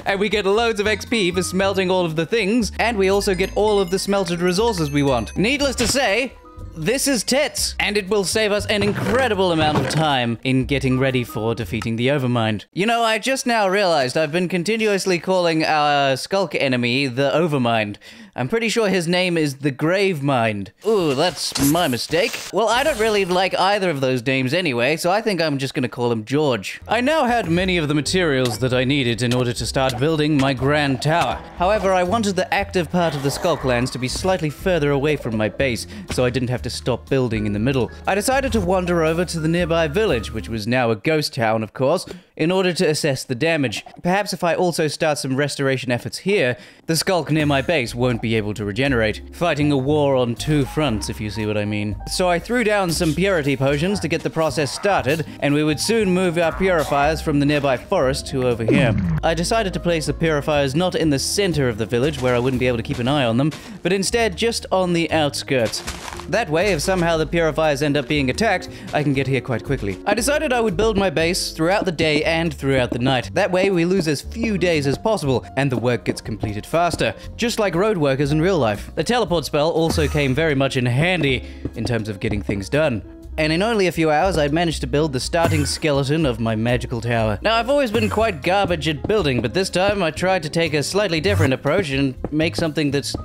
And we get loads of XP for smelting all of the things, and we also get all of the smelted resources we want. Needless to say, this is tits, and it will save us an incredible amount of time in getting ready for defeating the Overmind. You know, I just now realized I've been continuously calling our Sculk enemy the Overmind. I'm pretty sure his name is the Gravemind. Ooh, that's my mistake. Well, I don't really like either of those names anyway, so I think I'm just gonna call him George. I now had many of the materials that I needed in order to start building my grand tower. However, I wanted the active part of the Sculklands to be slightly further away from my base, so I didn't have to stop building in the middle. I decided to wander over to the nearby village, which was now a ghost town, of course, in order to assess the damage. Perhaps if I also start some restoration efforts here, the Sculk near my base won't be able to regenerate. Fighting a war on two fronts, if you see what I mean. So I threw down some purity potions to get the process started, and we would soon move our purifiers from the nearby forest to over here. I decided to place the purifiers not in the center of the village, where I wouldn't be able to keep an eye on them, but instead just on the outskirts. That way, if somehow the purifiers end up being attacked, I can get here quite quickly. I decided I would build my base throughout the day and throughout the night. That way, we lose as few days as possible, and the work gets completed faster, just like road workers in real life. The teleport spell also came very much in handy in terms of getting things done. And in only a few hours, I'd managed to build the starting skeleton of my magical tower. Now, I've always been quite garbage at building, but this time I tried to take a slightly different approach and make something that's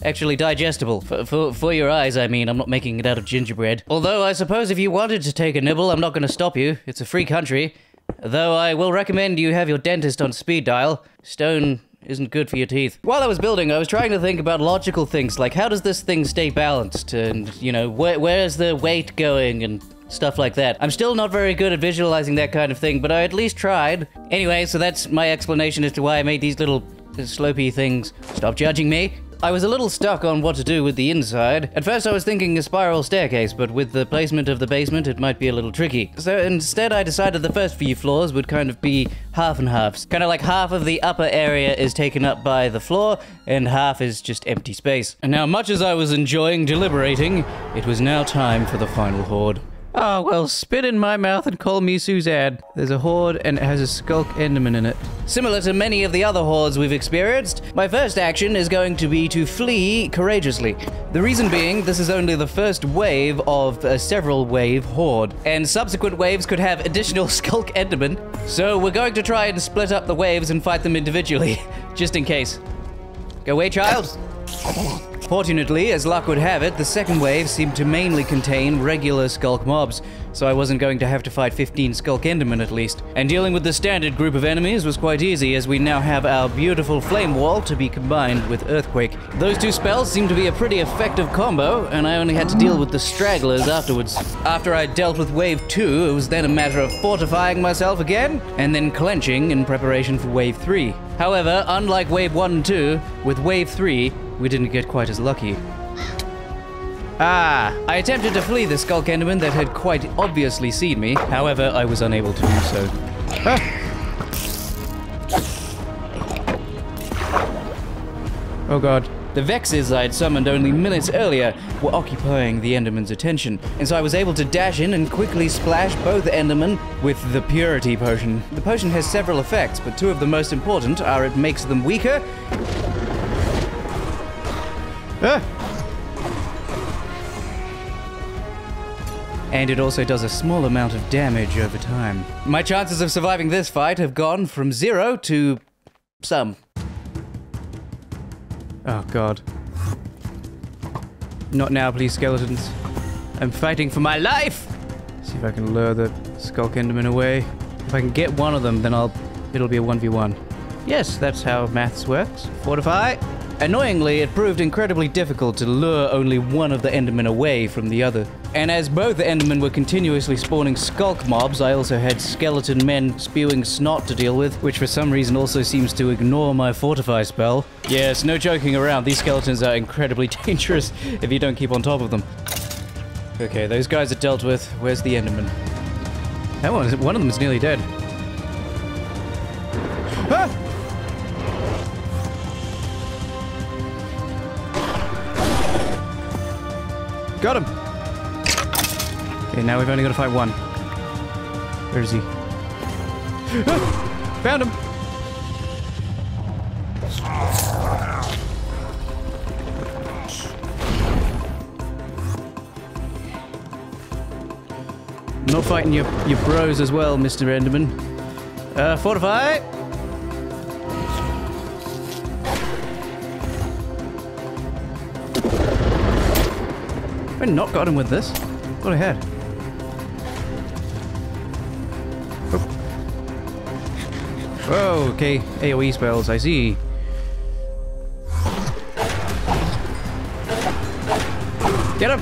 actually digestible. For your eyes, I mean. I'm not making it out of gingerbread. Although, I suppose if you wanted to take a nibble, I'm not going to stop you. It's a free country. Though I will recommend you have your dentist on speed dial. Stone isn't good for your teeth. While I was building, I was trying to think about logical things, like how does this thing stay balanced? And, you know, where's the weight going and stuff like that. I'm still not very good at visualizing that kind of thing, but I at least tried. Anyway, so that's my explanation as to why I made these little slopey things. Stop judging me. I was a little stuck on what to do with the inside. At first I was thinking a spiral staircase, but with the placement of the basement it might be a little tricky. So instead I decided the first few floors would kind of be half and halves. Kind of like half of the upper area is taken up by the floor, and half is just empty space. And now, much as I was enjoying deliberating, it was now time for the final horde. Oh, well, spit in my mouth and call me Suzanne. There's a horde and it has a Sculk Enderman in it. Similar to many of the other hordes we've experienced, my first action is going to be to flee courageously. The reason being, this is only the first wave of a several wave horde, and subsequent waves could have additional Sculk Endermen. So we're going to try and split up the waves and fight them individually, just in case. Go away, child. Fortunately, as luck would have it, the second wave seemed to mainly contain regular Sculk mobs, so I wasn't going to have to fight 15 Sculk Endermen at least. And dealing with the standard group of enemies was quite easy, as we now have our beautiful Flame Wall to be combined with Earthquake. Those two spells seem to be a pretty effective combo, and I only had to deal with the stragglers afterwards. After I dealt with Wave 2, it was then a matter of fortifying myself again, and then clenching in preparation for Wave 3. However, unlike Wave 1 and 2, with Wave 3, we didn't get quite as lucky. I attempted to flee the Sculk Enderman that had quite obviously seen me. However, I was unable to do so. Oh god. The Vexes I had summoned only minutes earlier were occupying the Enderman's attention, and so I was able to dash in and quickly splash both Endermen with the Purity Potion. The potion has several effects, but two of the most important are it makes them weaker, and it also does a small amount of damage over time. My chances of surviving this fight have gone from 0 to some. Oh god. Not now, please, skeletons. I'm fighting for my life! See if I can lure the Sculk Enderman away. If I can get one of them, then it'll be a 1v1. Yes, that's how maths works. Fortify. Annoyingly, it proved incredibly difficult to lure only one of the Endermen away from the other. And as both the Endermen were continuously spawning Sculk mobs, I also had skeleton men spewing snot to deal with, which for some reason also seems to ignore my Fortify spell. Yes, no joking around, these skeletons are incredibly dangerous if you don't keep on top of them. Okay, those guys are dealt with. Where's the Enderman? That one of them is nearly dead. Ah! Got him! Okay, now we've only got to fight one. Where is he? Ah! Found him! I'm not fighting your bros as well, Mr. Enderman. Fortify! Have I not got him with this? Thought I had. Oh, okay. AoE spells, I see. Get him!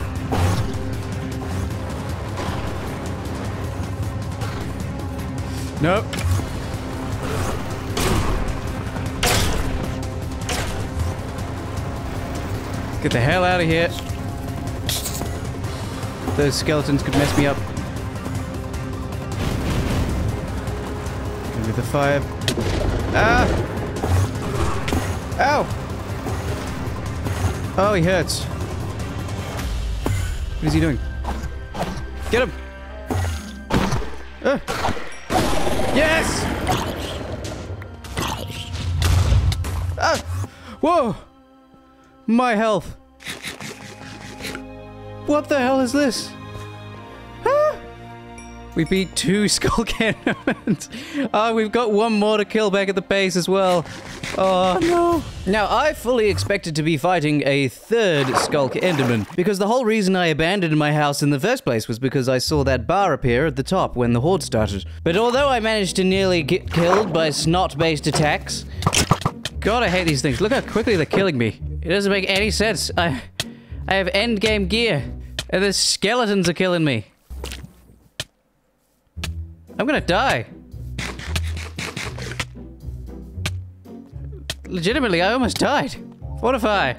Nope. Get the hell out of here. Those skeletons could mess me up. With the fire. Ah! Ow! Oh, he hurts. What is he doing? Get him! Yes! Ah! Whoa! My health. What the hell is this? Ah! We beat 2 Sculk Endermans. Oh, we've got one more to kill back at the base as well. Oh no. Now, I fully expected to be fighting a 3rd Sculk Enderman, because the whole reason I abandoned my house in the first place was because I saw that bar appear at the top when the horde started. But although I managed to nearly get killed by snot-based attacks... God, I hate these things. Look how quickly they're killing me. It doesn't make any sense. I have endgame gear, and the skeletons are killing me. I'm gonna die. Legitimately, I almost died. Fortify.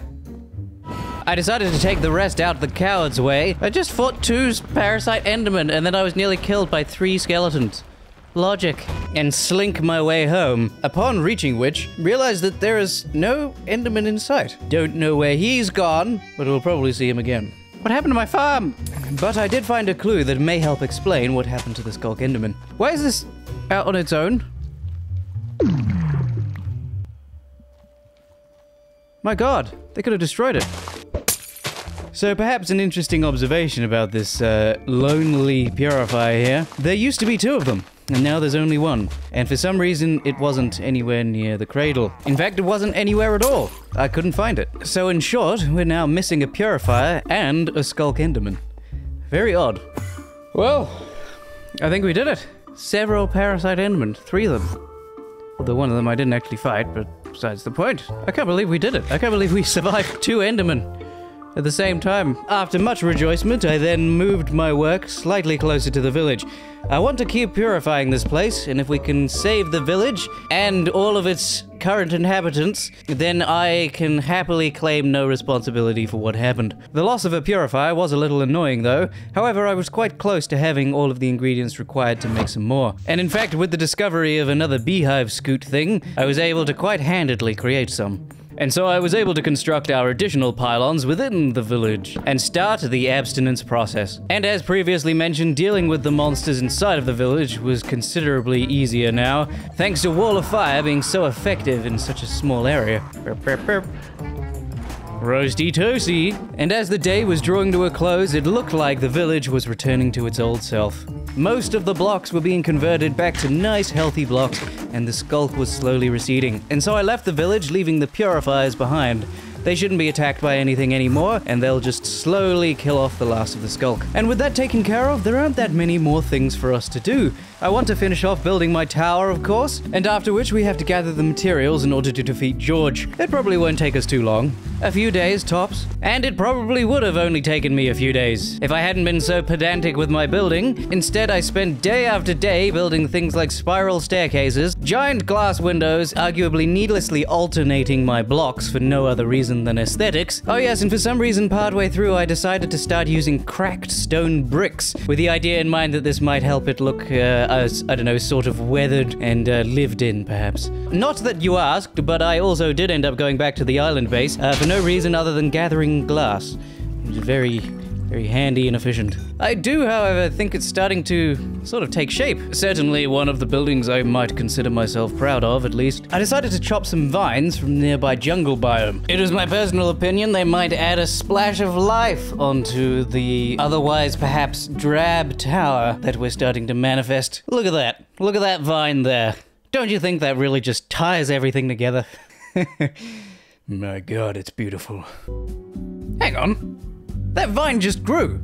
I decided to take the rest out the coward's way. I just fought 2 parasite endermen, and then I was nearly killed by 3 skeletons. Logic. And slink my way home. Upon reaching which, realized that there is no enderman in sight. Don't know where he's gone, but we'll probably see him again. What happened to my farm? But I did find a clue that may help explain what happened to the Sculk Enderman. Why is this out on its own? My god, they could have destroyed it. So perhaps an interesting observation about this lonely purifier here. There used to be 2 of them, and now there's only 1. And for some reason, it wasn't anywhere near the cradle. In fact, it wasn't anywhere at all. I couldn't find it. So in short, we're now missing a purifier and a Sculk Enderman. Very odd. Well, I think we did it. Several parasite Endermen, 3 of them. Although one of them I didn't actually fight, but besides the point. I can't believe we did it. I can't believe we survived 2 Endermen at the same time. After much rejoicement, I then moved my work slightly closer to the village. I want to keep purifying this place, and if we can save the village and all of its current inhabitants, then I can happily claim no responsibility for what happened. The loss of a purifier was a little annoying though. However, I was quite close to having all of the ingredients required to make some more. And in fact, with the discovery of another beehive scoot thing, I was able to quite handedly create some. And so I was able to construct our additional pylons within the village and start the abstinence process. And as previously mentioned, dealing with the monsters inside of the village was considerably easier now, thanks to Wall of Fire being so effective in such a small area. Burp, burp, burp. Roasty toasty. And as the day was drawing to a close, it looked like the village was returning to its old self. Most of the blocks were being converted back to nice healthy blocks, and the Sculk was slowly receding. And so I left the village, leaving the purifiers behind. They shouldn't be attacked by anything anymore, and they'll just slowly kill off the last of the Sculk. And with that taken care of, there aren't that many more things for us to do. I want to finish off building my tower, of course, and after which we have to gather the materials in order to defeat George. It probably won't take us too long. A few days, tops. And it probably would have only taken me a few days if I hadn't been so pedantic with my building. Instead, I spent day after day building things like spiral staircases, giant glass windows, arguably needlessly alternating my blocks for no other reason than aesthetics. Oh yes, and for some reason partway through I decided to start using cracked stone bricks, with the idea in mind that this might help it look, as, I don't know, sort of weathered and lived in, perhaps. Not that you asked, but I also did end up going back to the island base, for no reason other than gathering glass. It was very handy and efficient. I do, however, think it's starting to sort of take shape. Certainly one of the buildings I might consider myself proud of, at least. I decided to chop some vines from the nearby jungle biome. It is my personal opinion they might add a splash of life onto the otherwise perhaps drab tower that we're starting to manifest. Look at that. Look at that vine there. Don't you think that really just ties everything together? My god, it's beautiful. Hang on. That vine just grew.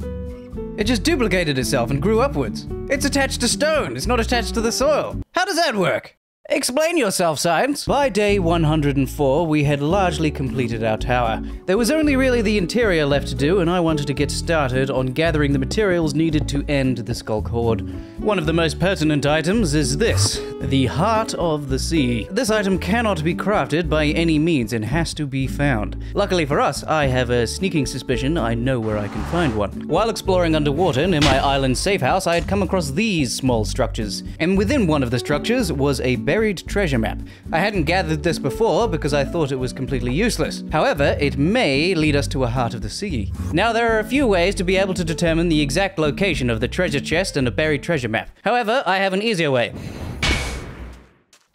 It just duplicated itself and grew upwards. It's attached to stone. It's not attached to the soil. How does that work? Explain yourself, science. By day 104, we had largely completed our tower. There was only really the interior left to do, and I wanted to get started on gathering the materials needed to end the Sculk horde. One of the most pertinent items is this, the Heart of the Sea. This item cannot be crafted by any means and has to be found. Luckily for us, I have a sneaking suspicion I know where I can find one. While exploring underwater near my island safe house, I had come across these small structures. And within one of the structures was a buried treasure map. I hadn't gathered this before because I thought it was completely useless. However, it may lead us to a Heart of the Sea. Now, there are a few ways to be able to determine the exact location of the treasure chest and a buried treasure map. However, I have an easier way.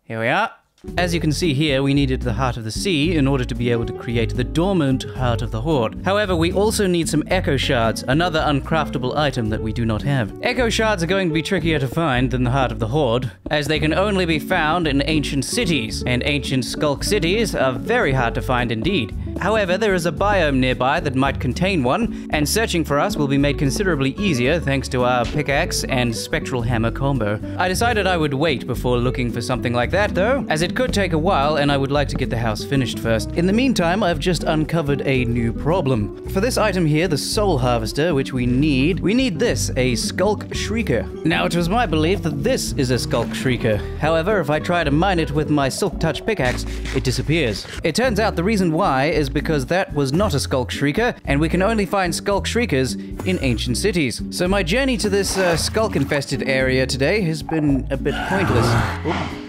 Here we are. As you can see here, we needed the Heart of the Sea in order to be able to create the dormant Heart of the Horde. However, we also need some Echo Shards, another uncraftable item that we do not have. Echo Shards are going to be trickier to find than the Heart of the Horde, as they can only be found in ancient cities, and ancient Sculk cities are very hard to find indeed. However, there is a biome nearby that might contain one, and searching for us will be made considerably easier thanks to our pickaxe and spectral hammer combo. I decided I would wait before looking for something like that though, as it could take a while and I would like to get the house finished first. In the meantime, I've just uncovered a new problem. For this item here, the Soul Harvester, which we need this, a Sculk Shrieker. Now, it was my belief that this is a Sculk Shrieker. However, if I try to mine it with my Silk Touch pickaxe, it disappears. It turns out the reason why is because that was not a Sculk Shrieker, and we can only find Sculk Shriekers in ancient cities. So my journey to this Sculk-infested area today has been a bit pointless. Oop.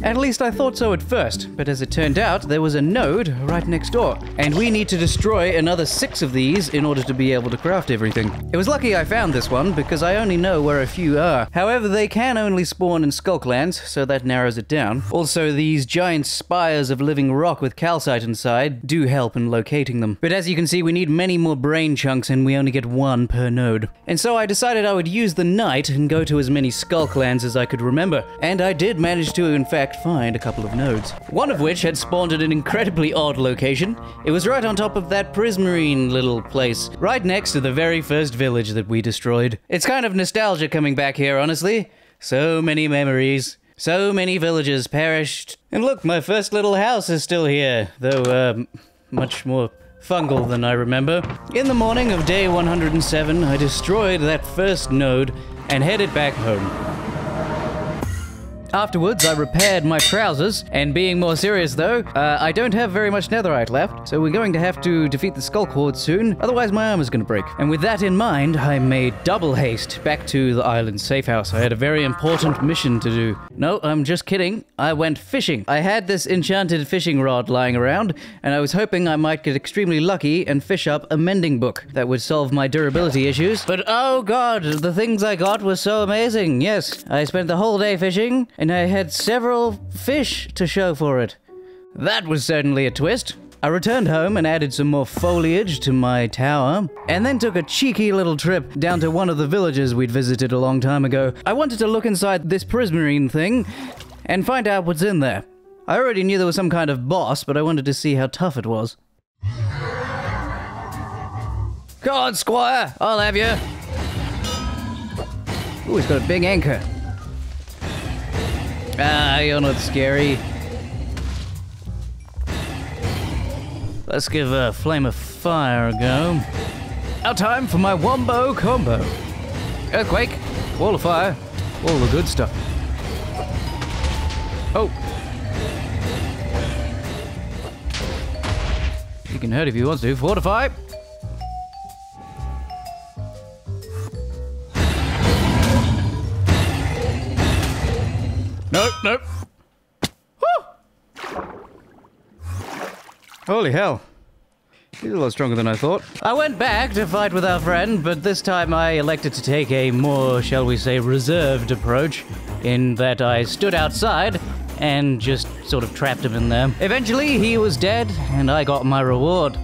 At least I thought so at first, but as it turned out, there was a node right next door, and we need to destroy another 6 of these in order to be able to craft everything. It was lucky I found this one, because I only know where a few are. However, they can only spawn in Sculk lands, so that narrows it down. Also, these giant spires of living rock with calcite inside do help in locating them. But as you can see, we need many more brain chunks, and we only get 1 per node. And so I decided I would use the night and go to as many Sculk lands as I could remember. And I did manage to, in fact, find a couple of nodes. One of which had spawned at an incredibly odd location. It was right on top of that prismarine little place, right next to the very first village that we destroyed. It's kind of nostalgia coming back here, honestly. So many memories. So many villages perished. And look, my first little house is still here, though, much more fungal than I remember. In the morning of day 107, I destroyed that first node and headed back home. Afterwards, I repaired my trousers, and being more serious though, I don't have very much netherite left, so we're going to have to defeat the Sculk horde soon, otherwise my armor's gonna break. And with that in mind, I made double haste back to the island safe house. I had a very important mission to do. No, I'm just kidding. I went fishing. I had this enchanted fishing rod lying around, and I was hoping I might get extremely lucky and fish up a mending book that would solve my durability issues. But oh god, the things I got were so amazing. Yes, I spent the whole day fishing, and I had several fish to show for it. That was certainly a twist. I returned home and added some more foliage to my tower, and then took a cheeky little trip down to one of the villages we'd visited a long time ago. I wanted to look inside this prismarine thing and find out what's in there. I already knew there was some kind of boss, but I wanted to see how tough it was. Go on, Squire, I'll have you. Ooh, he's got a big anchor. Ah, you're not scary. Let's give a Flame of Fire a go. Now time for my wombo combo. Earthquake, Wall of Fire, all the good stuff. Oh. He can hurt if he wants to. Fortify. Nope, nope. Woo! Holy hell. He's a lot stronger than I thought. I went back to fight with our friend, but this time I elected to take a more, shall we say, reserved approach, in that I stood outside and just sort of trapped him in there. Eventually, he was dead, and I got my reward,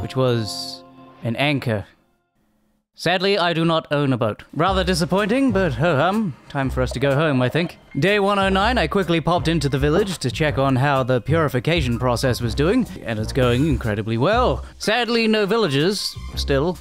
which was an anchor. Sadly, I do not own a boat. Rather disappointing, but ho-hum. Time for us to go home, I think. Day 109, I quickly popped into the village to check on how the purification process was doing, and it's going incredibly well. Sadly, no villagers, still.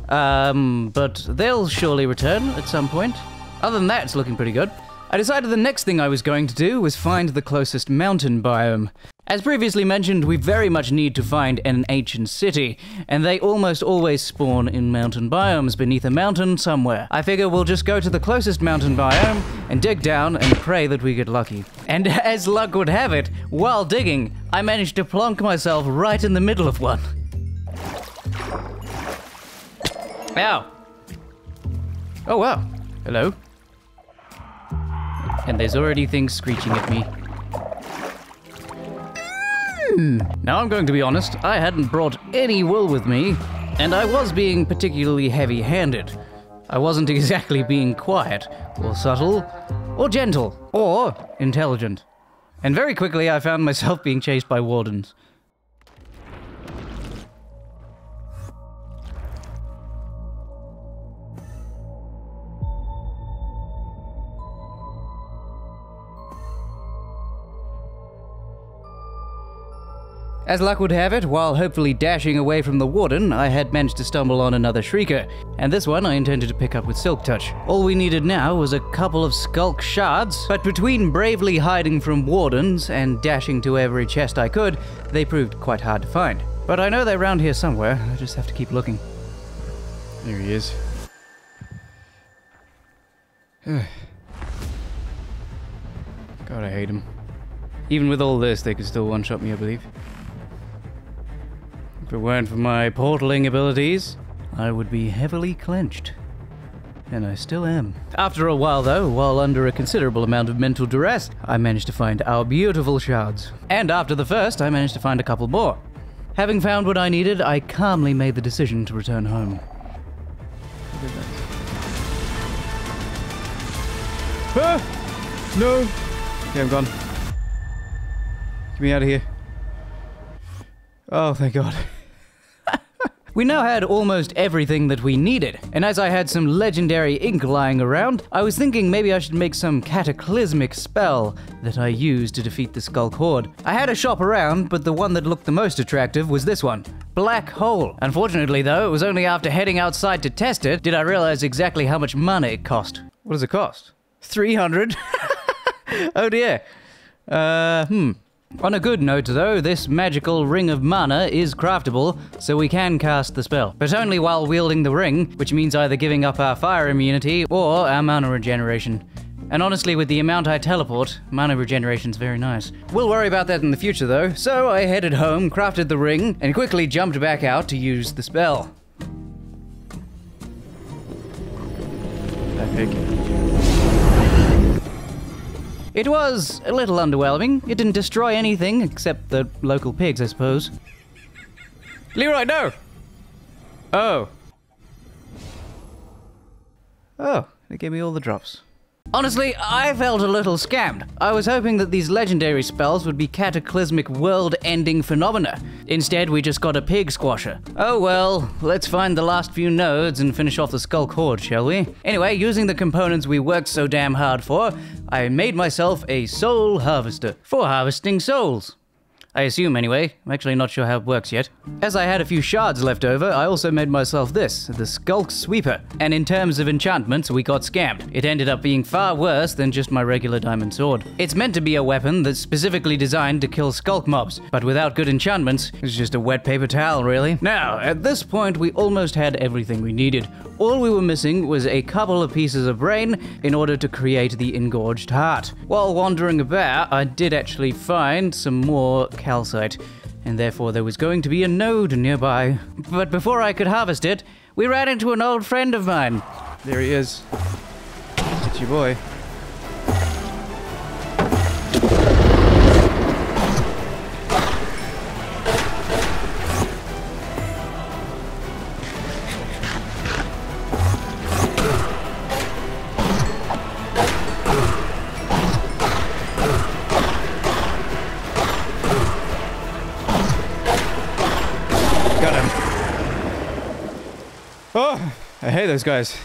But they'll surely return at some point. Other than that, it's looking pretty good. I decided the next thing I was going to do was find the closest mountain biome. As previously mentioned, we very much need to find an ancient city, and they almost always spawn in mountain biomes beneath a mountain somewhere. I figure we'll just go to the closest mountain biome and dig down and pray that we get lucky. And as luck would have it, while digging, I managed to plonk myself right in the middle of one. Ow. Oh wow. Hello. And there's already things screeching at me. Now I'm going to be honest, I hadn't brought any wool with me, and I was being particularly heavy-handed. I wasn't exactly being quiet, or subtle, or gentle, or intelligent. And very quickly I found myself being chased by wardens. As luck would have it, while hopefully dashing away from the warden, I had managed to stumble on another shrieker, and this one I intended to pick up with Silk Touch. All we needed now was a couple of Sculk shards, but between bravely hiding from wardens and dashing to every chest I could, they proved quite hard to find. But I know they're around here somewhere, I just have to keep looking. There he is. God, I hate him. Even with all this, they could still one-shot me, I believe. If it weren't for my portaling abilities, I would be heavily clenched. and I still am. After a while though, while under a considerable amount of mental duress, I managed to find our beautiful shards. And after the first, I managed to find a couple more. Having found what I needed, I calmly made the decision to return home. Ah! No! Okay, I'm gone. Get me out of here. Oh, thank God. We now had almost everything that we needed, and as I had some legendary ink lying around, I was thinking maybe I should make some cataclysmic spell that I used to defeat the Sculk Horde. I had a shop around, but the one that looked the most attractive was this one, Black Hole. Unfortunately though, it was only after heading outside to test it did I realize exactly how much mana it cost. What does it cost? 300? Oh dear. On a good note though, this magical ring of mana is craftable, so we can cast the spell. But only while wielding the ring, which means either giving up our fire immunity or our mana regeneration. And honestly, with the amount I teleport, mana regeneration's very nice. We'll worry about that in the future though, so I headed home, crafted the ring, and quickly jumped back out to use the spell. It was a little underwhelming. It didn't destroy anything except the local pigs, I suppose. Leroy, no! Oh. Oh, they gave me all the drops. Honestly, I felt a little scammed. I was hoping that these legendary spells would be cataclysmic world-ending phenomena. Instead, we just got a pig squasher. Oh well, let's find the last few nodes and finish off the Sculk Horde, shall we? Anyway, using the components we worked so damn hard for, I made myself a soul harvester for harvesting souls. I assume anyway, I'm actually not sure how it works yet. As I had a few shards left over, I also made myself this, the Sculk Sweeper. And in terms of enchantments, we got scammed. It ended up being far worse than just my regular diamond sword. It's meant to be a weapon that's specifically designed to kill Sculk mobs, but without good enchantments, it's just a wet paper towel, really. Now, at this point, we almost had everything we needed. All we were missing was a couple of pieces of brain in order to create the engorged heart. While wandering about, I did actually find some more calcite, and therefore there was going to be a node nearby. But before I could harvest it, we ran into an old friend of mine. There he is. It's your boy. Oh, I hate those guys.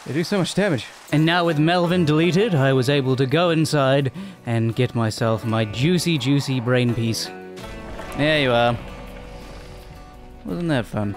They do so much damage. And now with Melvin deleted, I was able to go inside and get myself my juicy, juicy brain piece. There you are. Wasn't that fun?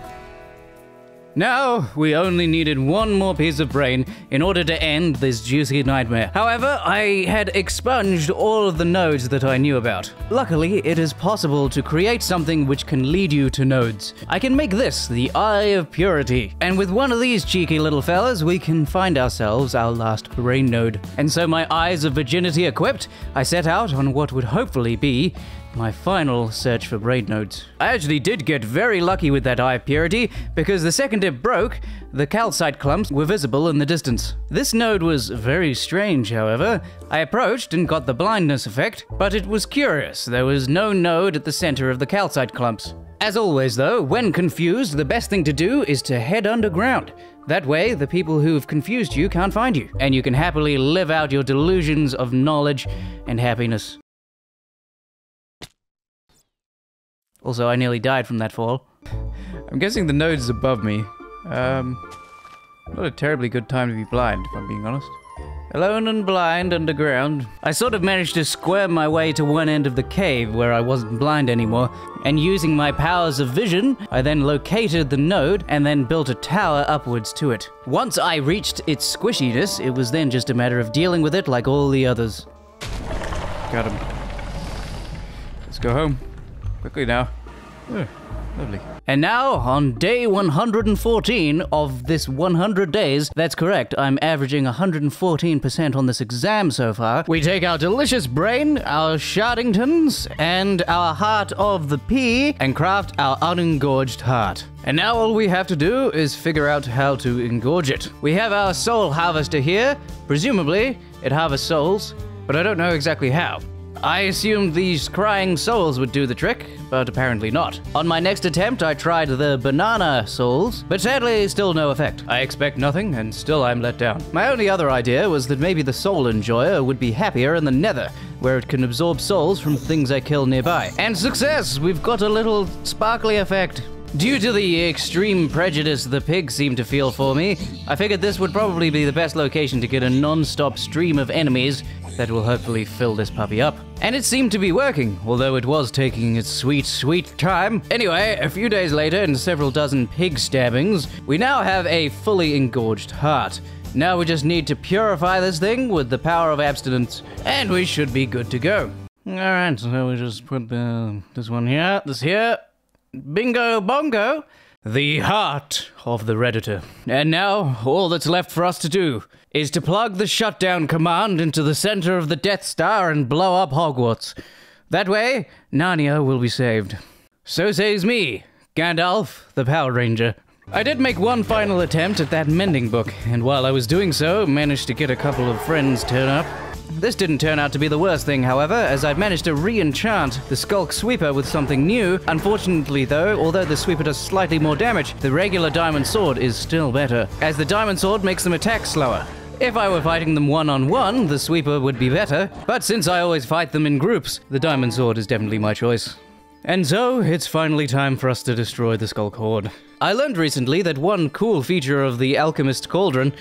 Now, we only needed one more piece of brain in order to end this juicy nightmare. However, I had expunged all of the nodes that I knew about. Luckily, it is possible to create something which can lead you to nodes. I can make this the Eye of Purity. And with one of these cheeky little fellas, we can find ourselves our last brain node. And so my Eyes of Virginity equipped, I set out on what would hopefully be my final search for brain nodes. I actually did get very lucky with that Eye of Purity, because the second it broke, the calcite clumps were visible in the distance. This node was very strange, however. I approached and got the blindness effect, but it was curious. There was no node at the center of the calcite clumps. As always though, when confused, the best thing to do is to head underground. That way, the people who have confused you can't find you, and you can happily live out your delusions of knowledge and happiness. Also, I nearly died from that fall. I'm guessing the node is above me. Not a terribly good time to be blind, if I'm being honest. Alone and blind underground. I sort of managed to squirm my way to one end of the cave where I wasn't blind anymore, and using my powers of vision, I then located the node and then built a tower upwards to it. Once I reached its squishiness, it was then just a matter of dealing with it like all the others. Got him. Let's go home. Quickly now. Oh, lovely. And now, on day 114 of this 100 days, that's correct, I'm averaging 114% on this exam so far, we take our delicious brain, our shardingtons, and our heart of the pea, and craft our unengorged heart. And now all we have to do is figure out how to engorge it. We have our soul harvester here. Presumably, it harvests souls, but I don't know exactly how. I assumed these crying souls would do the trick, but apparently not. On my next attempt, I tried the banana souls, but sadly, still no effect. I expect nothing, and still I'm let down. My only other idea was that maybe the soul enjoyer would be happier in the nether, where it can absorb souls from things I kill nearby. And success! We've got a little sparkly effect. Due to the extreme prejudice the pigs seem to feel for me, I figured this would probably be the best location to get a non-stop stream of enemies that will hopefully fill this puppy up. And it seemed to be working, although it was taking its sweet, sweet time. Anyway, a few days later and several dozen pig stabbings, we now have a fully engorged heart. Now we just need to purify this thing with the power of abstinence, and we should be good to go. Alright, so we just put this one here, this here. Bingo bongo! The heart of the Redditor. And now, all that's left for us to do is to plug the shutdown command into the center of the Death Star and blow up Hogwarts. That way, Narnia will be saved. So says me, Gandalf, the Power Ranger. I did make one final attempt at that mending book, and while I was doing so, managed to get a couple of friends turn up. This didn't turn out to be the worst thing, however, as I managed to re-enchant the Sculk sweeper with something new. Unfortunately though, although the sweeper does slightly more damage, the regular diamond sword is still better, as the diamond sword makes them attack slower. If I were fighting them one-on-one, the sweeper would be better, but since I always fight them in groups, the diamond sword is definitely my choice. And so, it's finally time for us to destroy the Sculk horde. I learned recently that one cool feature of the Alchemist Cauldron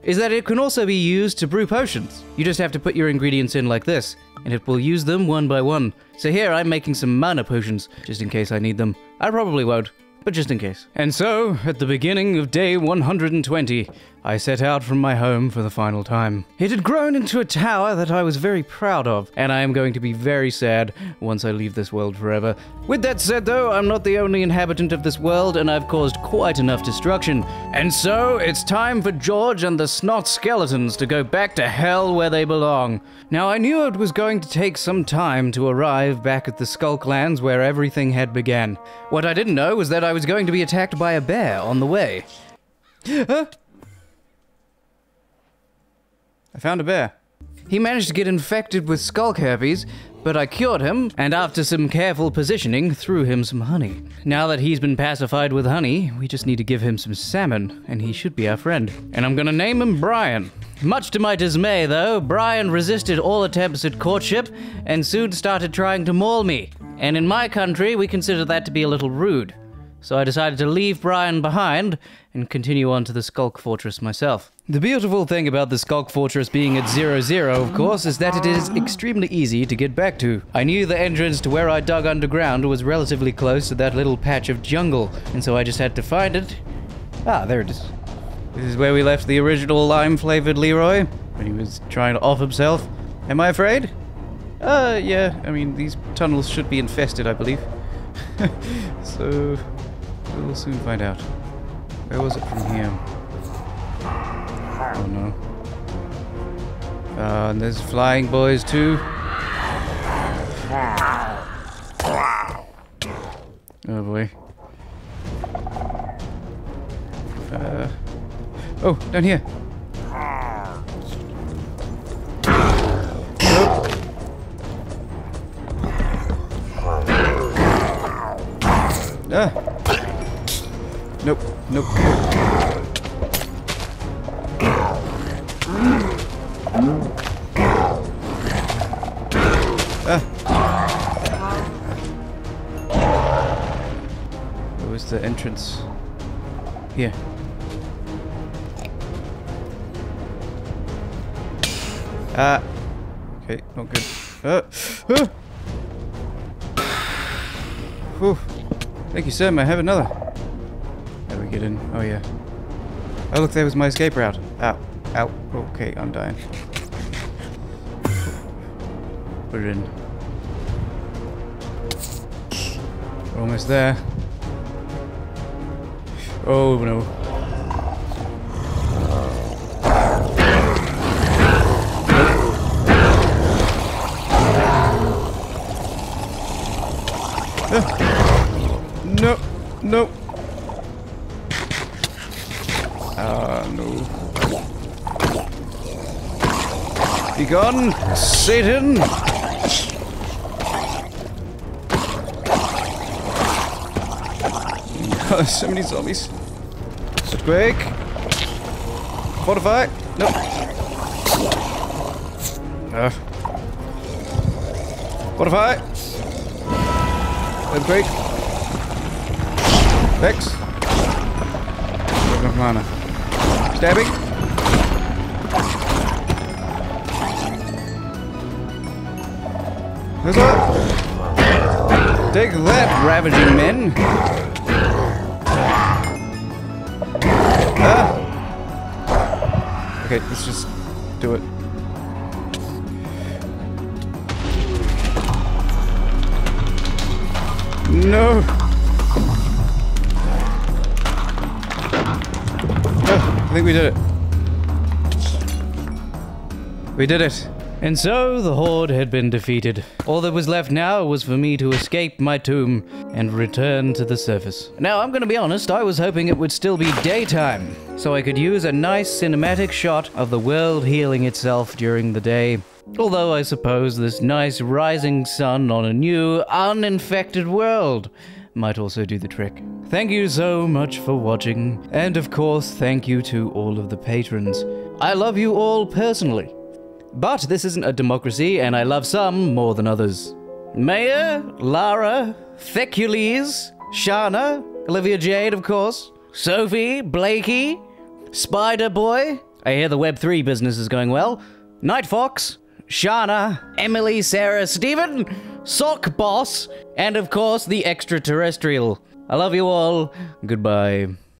is that it can also be used to brew potions. You just have to put your ingredients in like this, and it will use them one by one. So here I'm making some mana potions, just in case I need them. I probably won't, but just in case. And so, at the beginning of day 120, I set out from my home for the final time. It had grown into a tower that I was very proud of, and I am going to be very sad once I leave this world forever. With that said though, I'm not the only inhabitant of this world, and I've caused quite enough destruction. And so, it's time for George and the Snot Skeletons to go back to hell where they belong. Now, I knew it was going to take some time to arrive back at the Sculk lands where everything had began. What I didn't know was that I was going to be attacked by a bear on the way. Huh? I found a bear. He managed to get infected with Sculk herpes, but I cured him, and after some careful positioning, threw him some honey. Now that he's been pacified with honey, we just need to give him some salmon, and he should be our friend. And I'm gonna name him Brian. Much to my dismay, though, Brian resisted all attempts at courtship, and soon started trying to maul me. And in my country, we consider that to be a little rude. So I decided to leave Brian behind and continue on to the Sculk Fortress myself. The beautiful thing about the Sculk Fortress being at 0-0, of course, is that it is extremely easy to get back to. I knew the entrance to where I dug underground was relatively close to that little patch of jungle, and so I just had to find it. Ah, there it is. This is where we left the original lime-flavored Leroy, when he was trying to off himself. Am I afraid? Yeah, I mean, these tunnels should be infested, I believe. So, we'll soon find out. Where was it from here? Oh no. And there's flying boys too. Oh boy. Oh, down here. Ah. Nope, nope, nope. Ah. Where was the entrance? Here. Ah. Okay, not good. Whew. Thank you, sir. May I have another? How do we get in? Oh, yeah. Oh, look, there was my escape route. Ow. Ow. Okay, I'm dying. Put it in. We're almost there. Oh, no. No, no. Be gone, Satan! Oh, so many zombies. Earthquake. Fortify. Nope. Fortify. Earthquake. Vex. Enough mana. Stabbing. There's one. Take that, ravaging men. Okay, let's just do it. No! I think we did it. We did it. And so the Horde had been defeated. All that was left now was for me to escape my tomb and return to the surface. Now, I'm gonna be honest, I was hoping it would still be daytime, so I could use a nice cinematic shot of the world healing itself during the day. Although I suppose this nice rising sun on a new, uninfected world might also do the trick. Thank you so much for watching, and of course, thank you to all of the patrons. I love you all personally. But this isn't a democracy, and I love some more than others. Maya, Lara, Thecules, Shana, Olivia Jade, of course, Sophie, Blakey, Spider Boy, I hear the Web3 business is going well, Night Fox, Shana, Emily, Sarah, Stephen, Sock Boss, and of course the extraterrestrial. I love you all. Goodbye.